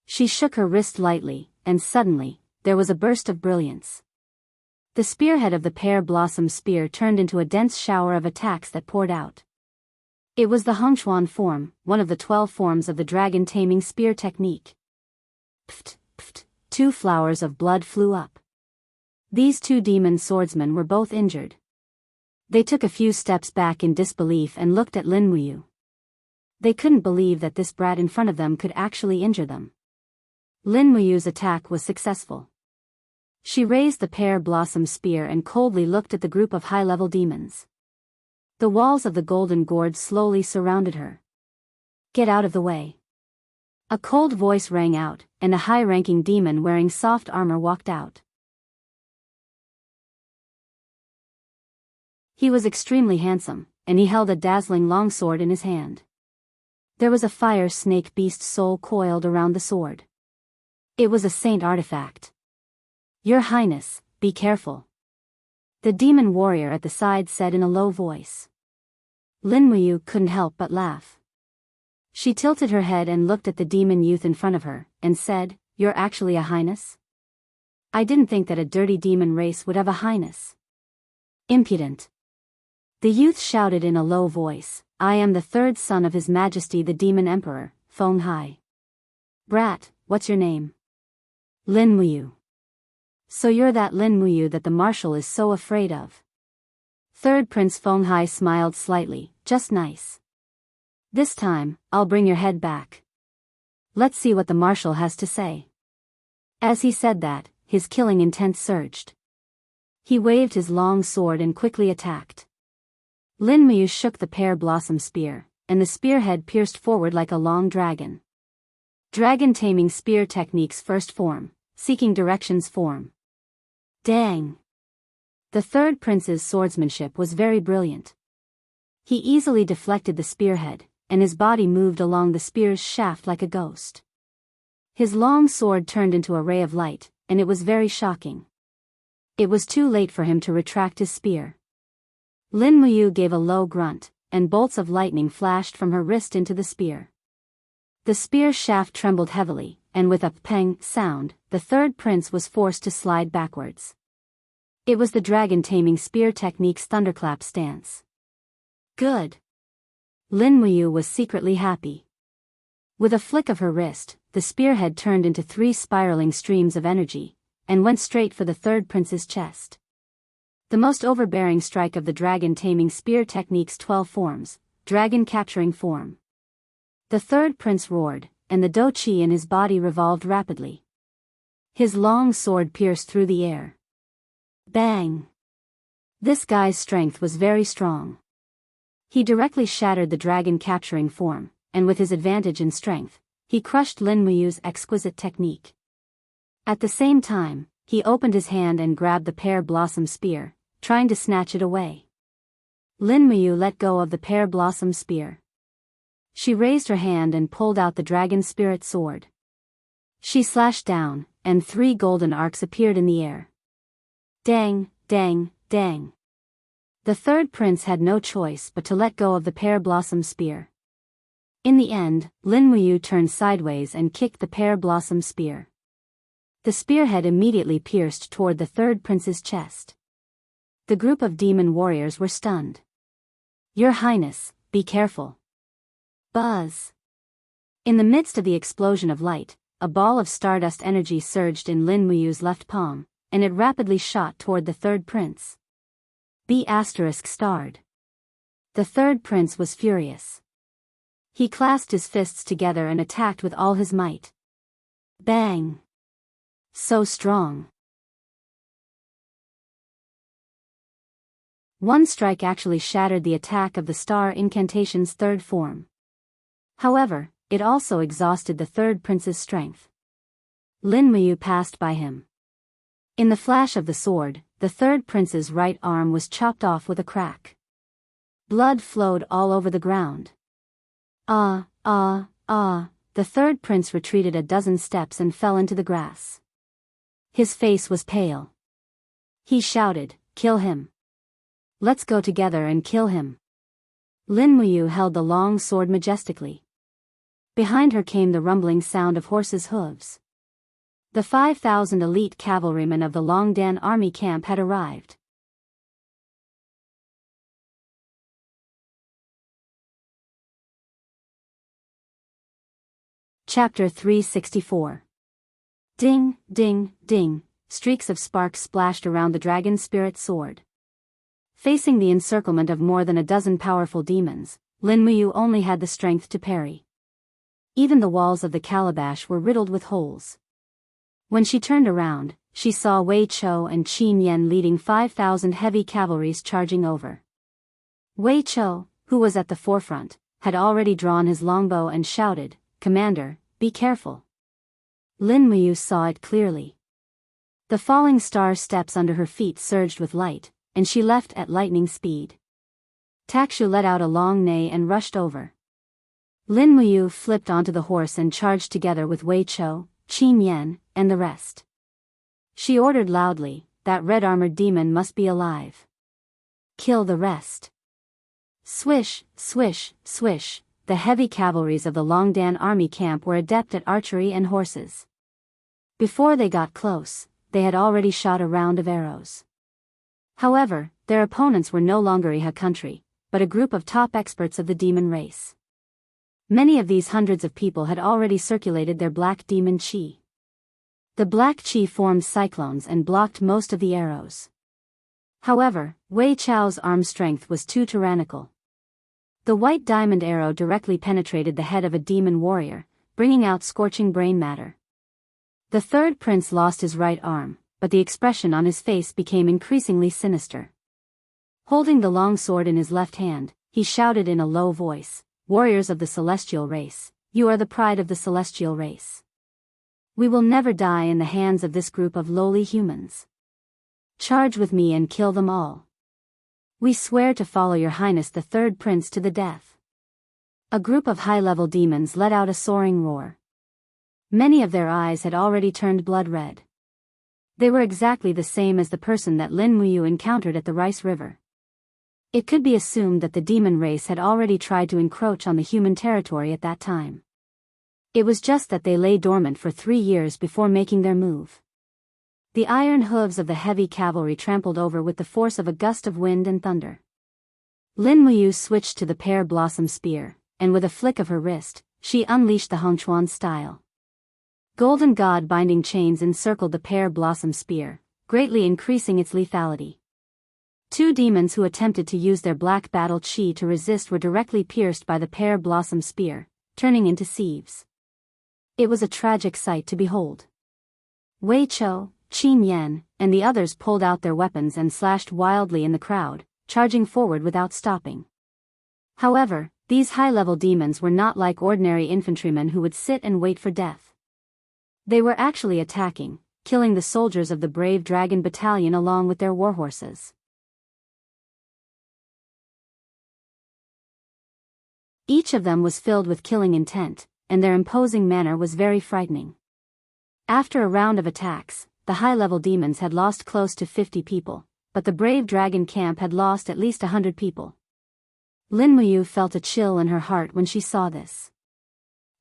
She shook her wrist lightly, and suddenly, there was a burst of brilliance. The spearhead of the pear blossom spear turned into a dense shower of attacks that poured out. It was the Hongchuan form, one of the 12 forms of the dragon taming spear technique. Pft, pft, 2 flowers of blood flew up. These 2 demon swordsmen were both injured. They took a few steps back in disbelief and looked at Lin Muyu. They couldn't believe that this brat in front of them could actually injure them. Lin Muyu's attack was successful. She raised the pear blossom spear and coldly looked at the group of high-level demons. The walls of the golden gourd slowly surrounded her. Get out of the way. A cold voice rang out, and a high-ranking demon wearing soft armor walked out. He was extremely handsome, and he held a dazzling longsword in his hand. There was a fire snake beast soul coiled around the sword. It was a saint artifact. Your Highness, be careful. The demon warrior at the side said in a low voice. Lin Muyu couldn't help but laugh. She tilted her head and looked at the demon youth in front of her, and said, You're actually a highness? I didn't think that a dirty demon race would have a highness. Impudent. The youth shouted in a low voice, I am the 3rd son of His Majesty the Demon Emperor, Feng Hai. Brat, what's your name? Lin Muyu. So you're that Lin Muyu that the marshal is so afraid of. 3rd Prince Feng Hai smiled slightly, just nice. This time, I'll bring your head back. Let's see what the marshal has to say. As he said that, his killing intent surged. He waved his long sword and quickly attacked. Lin Muyu shook the pear blossom spear, and the spearhead pierced forward like a long dragon. Dragon taming spear technique's first form, seeking directions form. Dang! The 3rd prince's swordsmanship was very brilliant. He easily deflected the spearhead, and his body moved along the spear's shaft like a ghost. His long sword turned into a ray of light, and it was very shocking. It was too late for him to retract his spear. Lin Muyu gave a low grunt, and bolts of lightning flashed from her wrist into the spear. The spear shaft trembled heavily, and with a peng sound, the 3rd prince was forced to slide backwards. It was the dragon taming spear technique's thunderclap stance. Good. Lin Muyu was secretly happy. With a flick of her wrist, the spearhead turned into 3 spiraling streams of energy, and went straight for the 3rd prince's chest. The most overbearing strike of the dragon taming spear technique's 12 forms, dragon capturing form. The 3rd prince roared, and the do qi in his body revolved rapidly. His long sword pierced through the air. Bang! This guy's strength was very strong. He directly shattered the dragon capturing form, and with his advantage in strength, he crushed Lin Muyu's exquisite technique. At the same time, he opened his hand and grabbed the pear blossom spear, trying to snatch it away. Lin Muyu let go of the pear blossom spear. She raised her hand and pulled out the dragon spirit sword. She slashed down, and 3 golden arcs appeared in the air. Dang, dang, dang. The 3rd prince had no choice but to let go of the pear blossom spear. In the end, Lin Muyu turned sideways and kicked the pear blossom spear. The spearhead immediately pierced toward the 3rd prince's chest. The group of demon warriors were stunned. Your Highness, be careful. Buzz. In the midst of the explosion of light, a ball of stardust energy surged in Lin Muyu's left palm, and it rapidly shot toward the 3rd prince. B** starred. The 3rd prince was furious. He clasped his fists together and attacked with all his might. Bang! So strong. One strike actually shattered the attack of the star incantation's 3rd form. However, it also exhausted the 3rd prince's strength. Lin Muyu passed by him. In the flash of the sword, the 3rd prince's right arm was chopped off with a crack. Blood flowed all over the ground. The 3rd prince retreated a dozen steps and fell into the grass. His face was pale. He shouted, kill him. Let's go together and kill him. Lin Muyu held the long sword majestically. Behind her came the rumbling sound of horses' hooves. The 5,000 elite cavalrymen of the Longdan army camp had arrived. Chapter 364. Ding, ding, ding, streaks of sparks splashed around the dragon's spirit sword. Facing the encirclement of more than a dozen powerful demons, Lin Muyu only had the strength to parry. Even the walls of the calabash were riddled with holes. When she turned around, she saw Wei Chou and Qin Yan leading 5,000 heavy cavalries charging over. Wei Chou, who was at the forefront, had already drawn his longbow and shouted, "Commander, be careful." Lin Muyu saw it clearly. The falling star steps under her feet surged with light, and she left at lightning speed. Takshu let out a long neigh and rushed over. Lin Muyu flipped onto the horse and charged together with Wei Chou, Qin Yan, and the rest. She ordered loudly, "That red-armored demon must be alive. Kill the rest." Swish, swish, swish. The heavy cavalries of the Longdan army camp were adept at archery and horses. Before they got close, they had already shot a round of arrows. However, their opponents were no longer Iha country, but a group of top experts of the demon race. Many of these hundreds of people had already circulated their black demon chi. The black chi formed cyclones and blocked most of the arrows. However, Wei Chou's arm strength was too tyrannical. The white diamond arrow directly penetrated the head of a demon warrior, bringing out scorching brain matter. The third prince lost his right arm, but the expression on his face became increasingly sinister. Holding the long sword in his left hand, he shouted in a low voice, "Warriors of the celestial race, you are the pride of the celestial race. We will never die in the hands of this group of lowly humans. Charge with me and kill them all. We swear to follow your highness the third prince to the death." A group of high-level demons let out a soaring roar. Many of their eyes had already turned blood red. They were exactly the same as the person that Lin Muyu encountered at the Rice River. It could be assumed that the demon race had already tried to encroach on the human territory at that time. It was just that they lay dormant for 3 years before making their move. The iron hooves of the heavy cavalry trampled over with the force of a gust of wind and thunder. Lin Muyu switched to the pear blossom spear, and with a flick of her wrist, she unleashed the Hongchuan style. Golden god binding chains encircled the pear blossom spear, greatly increasing its lethality. 2 demons who attempted to use their black battle chi to resist were directly pierced by the pear blossom spear, turning into sieves. It was a tragic sight to behold. Wei Chou, Qin Yan, and the others pulled out their weapons and slashed wildly in the crowd, charging forward without stopping. However, these high-level demons were not like ordinary infantrymen who would sit and wait for death. They were actually attacking, killing the soldiers of the brave dragon battalion along with their warhorses. Each of them was filled with killing intent, and their imposing manner was very frightening. After a round of attacks, the high-level demons had lost close to 50 people, but the brave dragon camp had lost at least 100 people. Lin Muyu felt a chill in her heart when she saw this.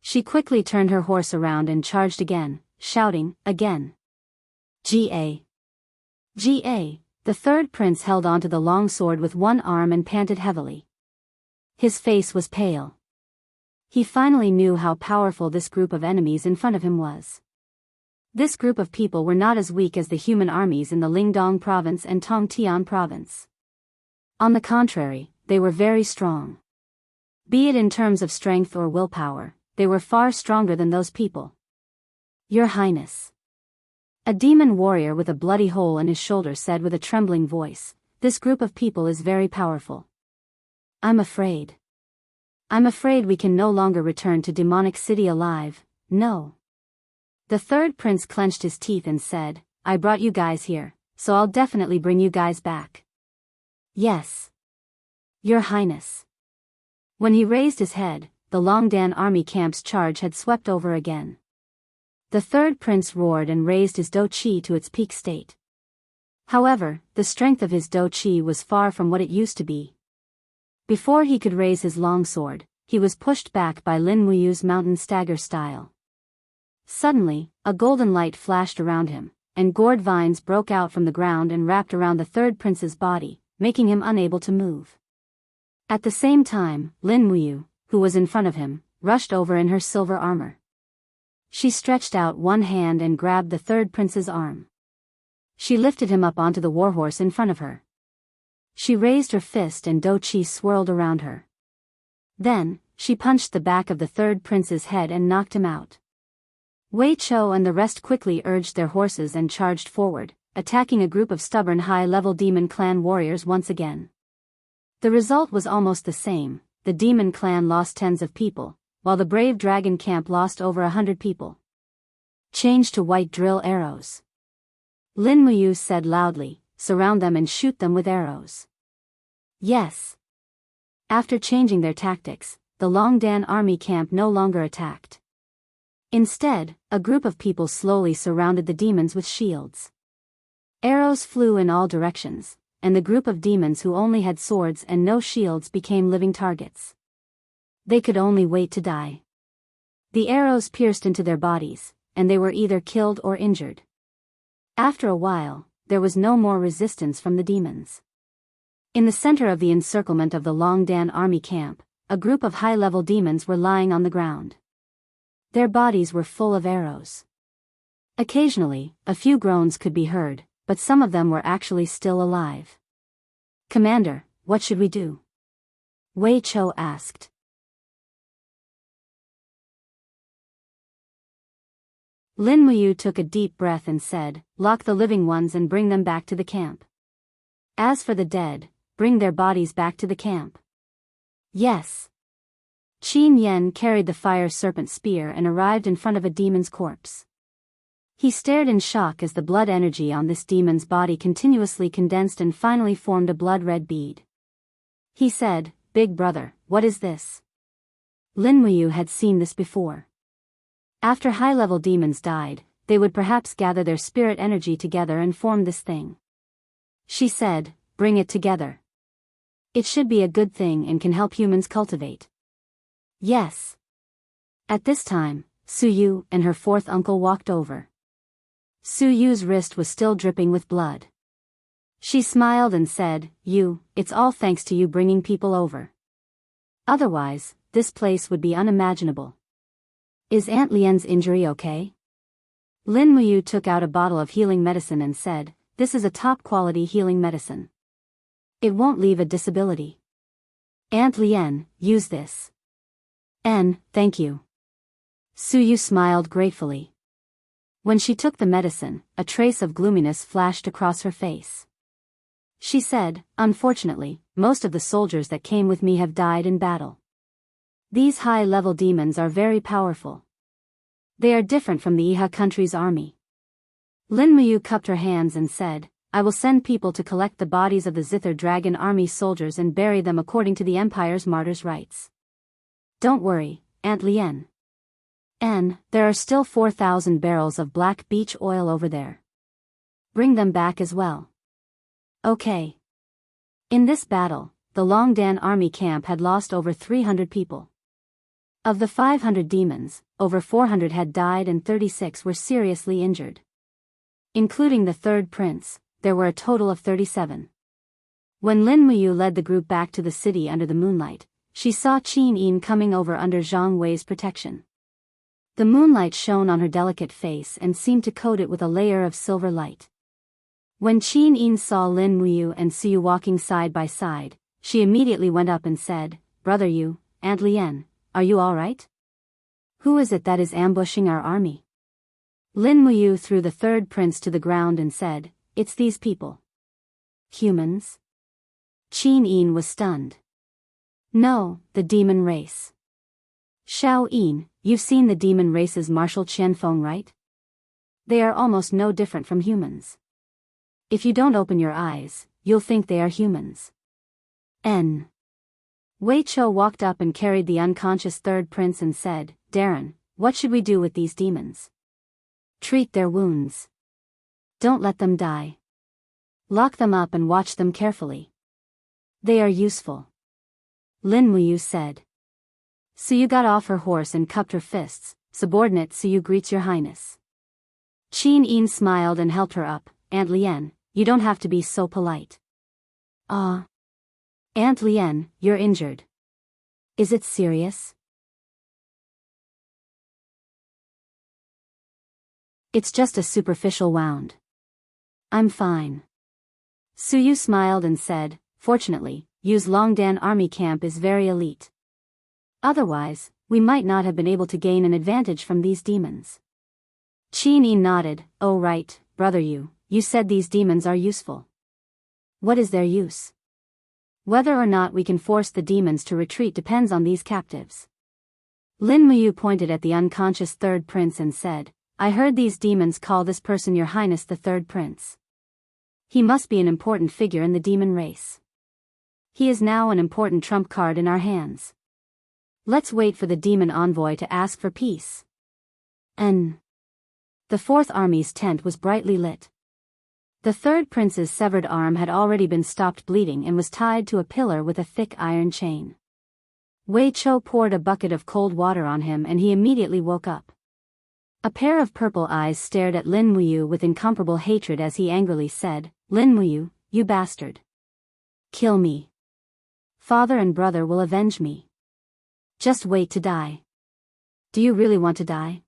She quickly turned her horse around and charged again, shouting, "Again! Ga! Ga!" The third prince held onto the long sword with one arm and panted heavily. His face was pale. He finally knew how powerful this group of enemies in front of him was. This group of people were not as weak as the human armies in the Lingdong province and Tongtian province. On the contrary, they were very strong. Be it in terms of strength or willpower, they were far stronger than those people. "Your Highness." A demon warrior with a bloody hole in his shoulder said with a trembling voice, "This group of people is very powerful. I'm afraid we can no longer return to Demonic City alive, no." The third prince clenched his teeth and said, "I brought you guys here, so I'll definitely bring you guys back." "Yes. Your Highness." When he raised his head, the Longdan army camp's charge had swept over again. The third prince roared and raised his Do Chi to its peak state. However, the strength of his Do Chi was far from what it used to be. Before he could raise his long sword, he was pushed back by Lin Muyu's mountain stagger style. Suddenly, a golden light flashed around him, and gourd vines broke out from the ground and wrapped around the third prince's body, making him unable to move. At the same time, Lin Muyu, who was in front of him, rushed over in her silver armor. She stretched out one hand and grabbed the third prince's arm. She lifted him up onto the warhorse in front of her. She raised her fist and Do Chi swirled around her. Then, she punched the back of the third prince's head and knocked him out. Wei Chou and the rest quickly urged their horses and charged forward, attacking a group of stubborn high-level demon clan warriors once again. The result was almost the same. The demon clan lost tens of people, while the brave dragon camp lost over 100 people. Change to white drill arrows. Lin Muyu said loudly, surround them and shoot them with arrows. Yes. After changing their tactics, the Longdan army camp no longer attacked. Instead, a group of people slowly surrounded the demons with shields. Arrows flew in all directions, and the group of demons who only had swords and no shields became living targets. They could only wait to die. The arrows pierced into their bodies, and they were either killed or injured. After a while, there was no more resistance from the demons. In the center of the encirclement of the Longdan army camp, a group of high-level demons were lying on the ground. Their bodies were full of arrows. Occasionally, a few groans could be heard, but some of them were actually still alive. Commander, what should we do? Wei Chou asked. Lin Muyu took a deep breath and said, lock the living ones and bring them back to the camp. As for the dead, bring their bodies back to the camp. Yes. Qin Yen carried the fire serpent spear and arrived in front of a demon's corpse. He stared in shock as the blood energy on this demon's body continuously condensed and finally formed a blood-red bead. He said, Big brother, what is this? Lin Muyu had seen this before. After high-level demons died, they would perhaps gather their spirit energy together and form this thing. She said, bring it together. It should be a good thing and can help humans cultivate. Yes. At this time, Su Yu and her fourth uncle walked over. Su Yu's wrist was still dripping with blood. She smiled and said, Yu, it's all thanks to you bringing people over. Otherwise, this place would be unimaginable. Is Aunt Lien's injury okay? Lin Muyu took out a bottle of healing medicine and said, this is a top-quality healing medicine. It won't leave a disability. Aunt Lien, use this. Thank you. Su Yu smiled gratefully. When she took the medicine, a trace of gloominess flashed across her face. She said, unfortunately, most of the soldiers that came with me have died in battle. These high-level demons are very powerful. They are different from the Iha country's army. Lin Muyu cupped her hands and said, I will send people to collect the bodies of the Zither Dragon army soldiers and bury them according to the Empire's martyrs' rites. Don't worry, Aunt Lien. There are still 4,000 barrels of black beech oil over there. Bring them back as well. Okay. In this battle, the Longdan army camp had lost over 300 people. Of the 500 demons, over 400 had died and 36 were seriously injured. Including the third prince, there were a total of 37. When Lin Muyu led the group back to the city under the moonlight, she saw Qin Yin coming over under Zhang Wei's protection. The moonlight shone on her delicate face and seemed to coat it with a layer of silver light. When Qin Yin saw Lin Muyu and Su Yu walking side by side, she immediately went up and said, Brother Yu, Aunt Lien, are you all right? Who is it that is ambushing our army? Lin Muyu threw the third prince to the ground and said, it's these people. Humans? Qin Yin was stunned. No, the demon race. Xiao Yin, you've seen the demon race's martial Qianfeng, right? They are almost no different from humans. If you don't open your eyes, you'll think they are humans. Wei Chou walked up and carried the unconscious third prince and said, Darren, what should we do with these demons? Treat their wounds. Don't let them die. Lock them up and watch them carefully. They are useful. Lin Muyu said. Suyu got off her horse and cupped her fists. Subordinate Suyu greets your highness. Qin Yin smiled and helped her up. Aunt Lien, you don't have to be so polite. Aunt Lien, you're injured. Is it serious? It's just a superficial wound. I'm fine. Suyu smiled and said, fortunately, Yu's Longdan army camp is very elite. Otherwise, we might not have been able to gain an advantage from these demons. Qin Yin nodded. Oh right, brother you said these demons are useful. What is their use? Whether or not we can force the demons to retreat depends on these captives. Lin Muyu pointed at the unconscious third prince and said, I heard these demons call this person your highness the third prince. He must be an important figure in the demon race. He is now an important trump card in our hands. Let's wait for the demon envoy to ask for peace. The fourth army's tent was brightly lit. The third prince's severed arm had already been stopped bleeding and was tied to a pillar with a thick iron chain. Wei Chou poured a bucket of cold water on him and he immediately woke up. A pair of purple eyes stared at Lin Muyu with incomparable hatred as he angrily said, Lin Muyu, you bastard. Kill me. Father and brother will avenge me. Just wait to die. Do you really want to die?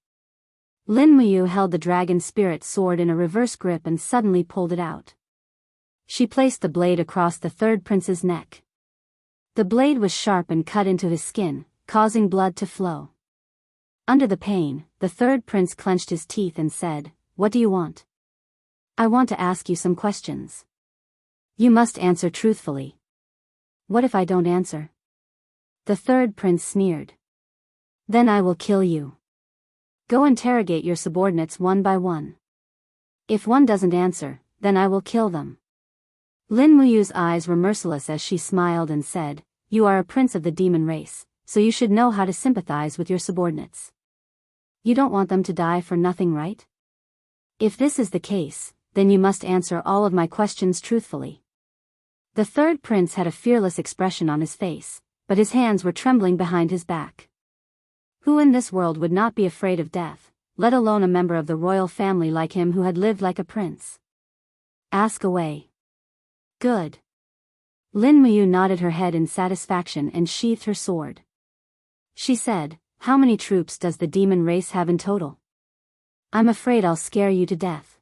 Lin Muyu held the dragon spirit sword in a reverse grip and suddenly pulled it out. She placed the blade across the third prince's neck. The blade was sharp and cut into his skin, causing blood to flow. Under the pain, the third prince clenched his teeth and said, What do you want? I want to ask you some questions. You must answer truthfully. What if I don't answer? The third prince sneered. Then I will kill you. Go interrogate your subordinates one by one. If one doesn't answer, then I will kill them. Lin Muyu's eyes were merciless as she smiled and said, You are a prince of the demon race, so you should know how to sympathize with your subordinates. You don't want them to die for nothing, right? If this is the case, then you must answer all of my questions truthfully. The third prince had a fearless expression on his face, but his hands were trembling behind his back. Who in this world would not be afraid of death, let alone a member of the royal family like him who had lived like a prince? Ask away. Good. Lin Muyu nodded her head in satisfaction and sheathed her sword. She said, How many troops does the demon race have in total? I'm afraid I'll scare you to death.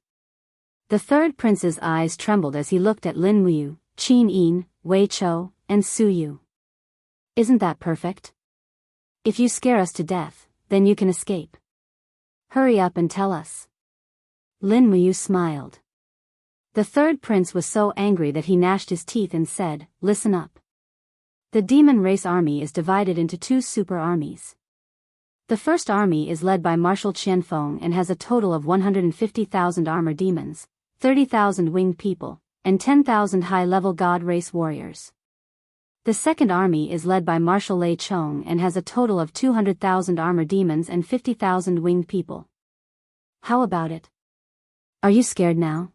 The third prince's eyes trembled as he looked at Lin Muyu, Qin Yin, Wei Chou, and Suyu. Isn't that perfect? If you scare us to death, then you can escape. Hurry up and tell us. Lin Muyu smiled. The third prince was so angry that he gnashed his teeth and said, Listen up. The demon race army is divided into two super armies. The first army is led by Marshal Qianfeng and has a total of 150,000 armor demons, 30,000 winged people, and 10,000 high-level god race warriors. The second army is led by Marshal Lei Chong and has a total of 200,000 armor demons and 50,000 winged people. How about it? Are you scared now?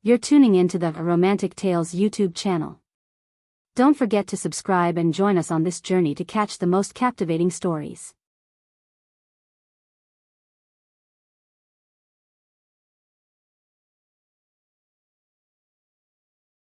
You're tuning into the Romantic Tales YouTube channel. Don't forget to subscribe and join us on this journey to catch the most captivating stories.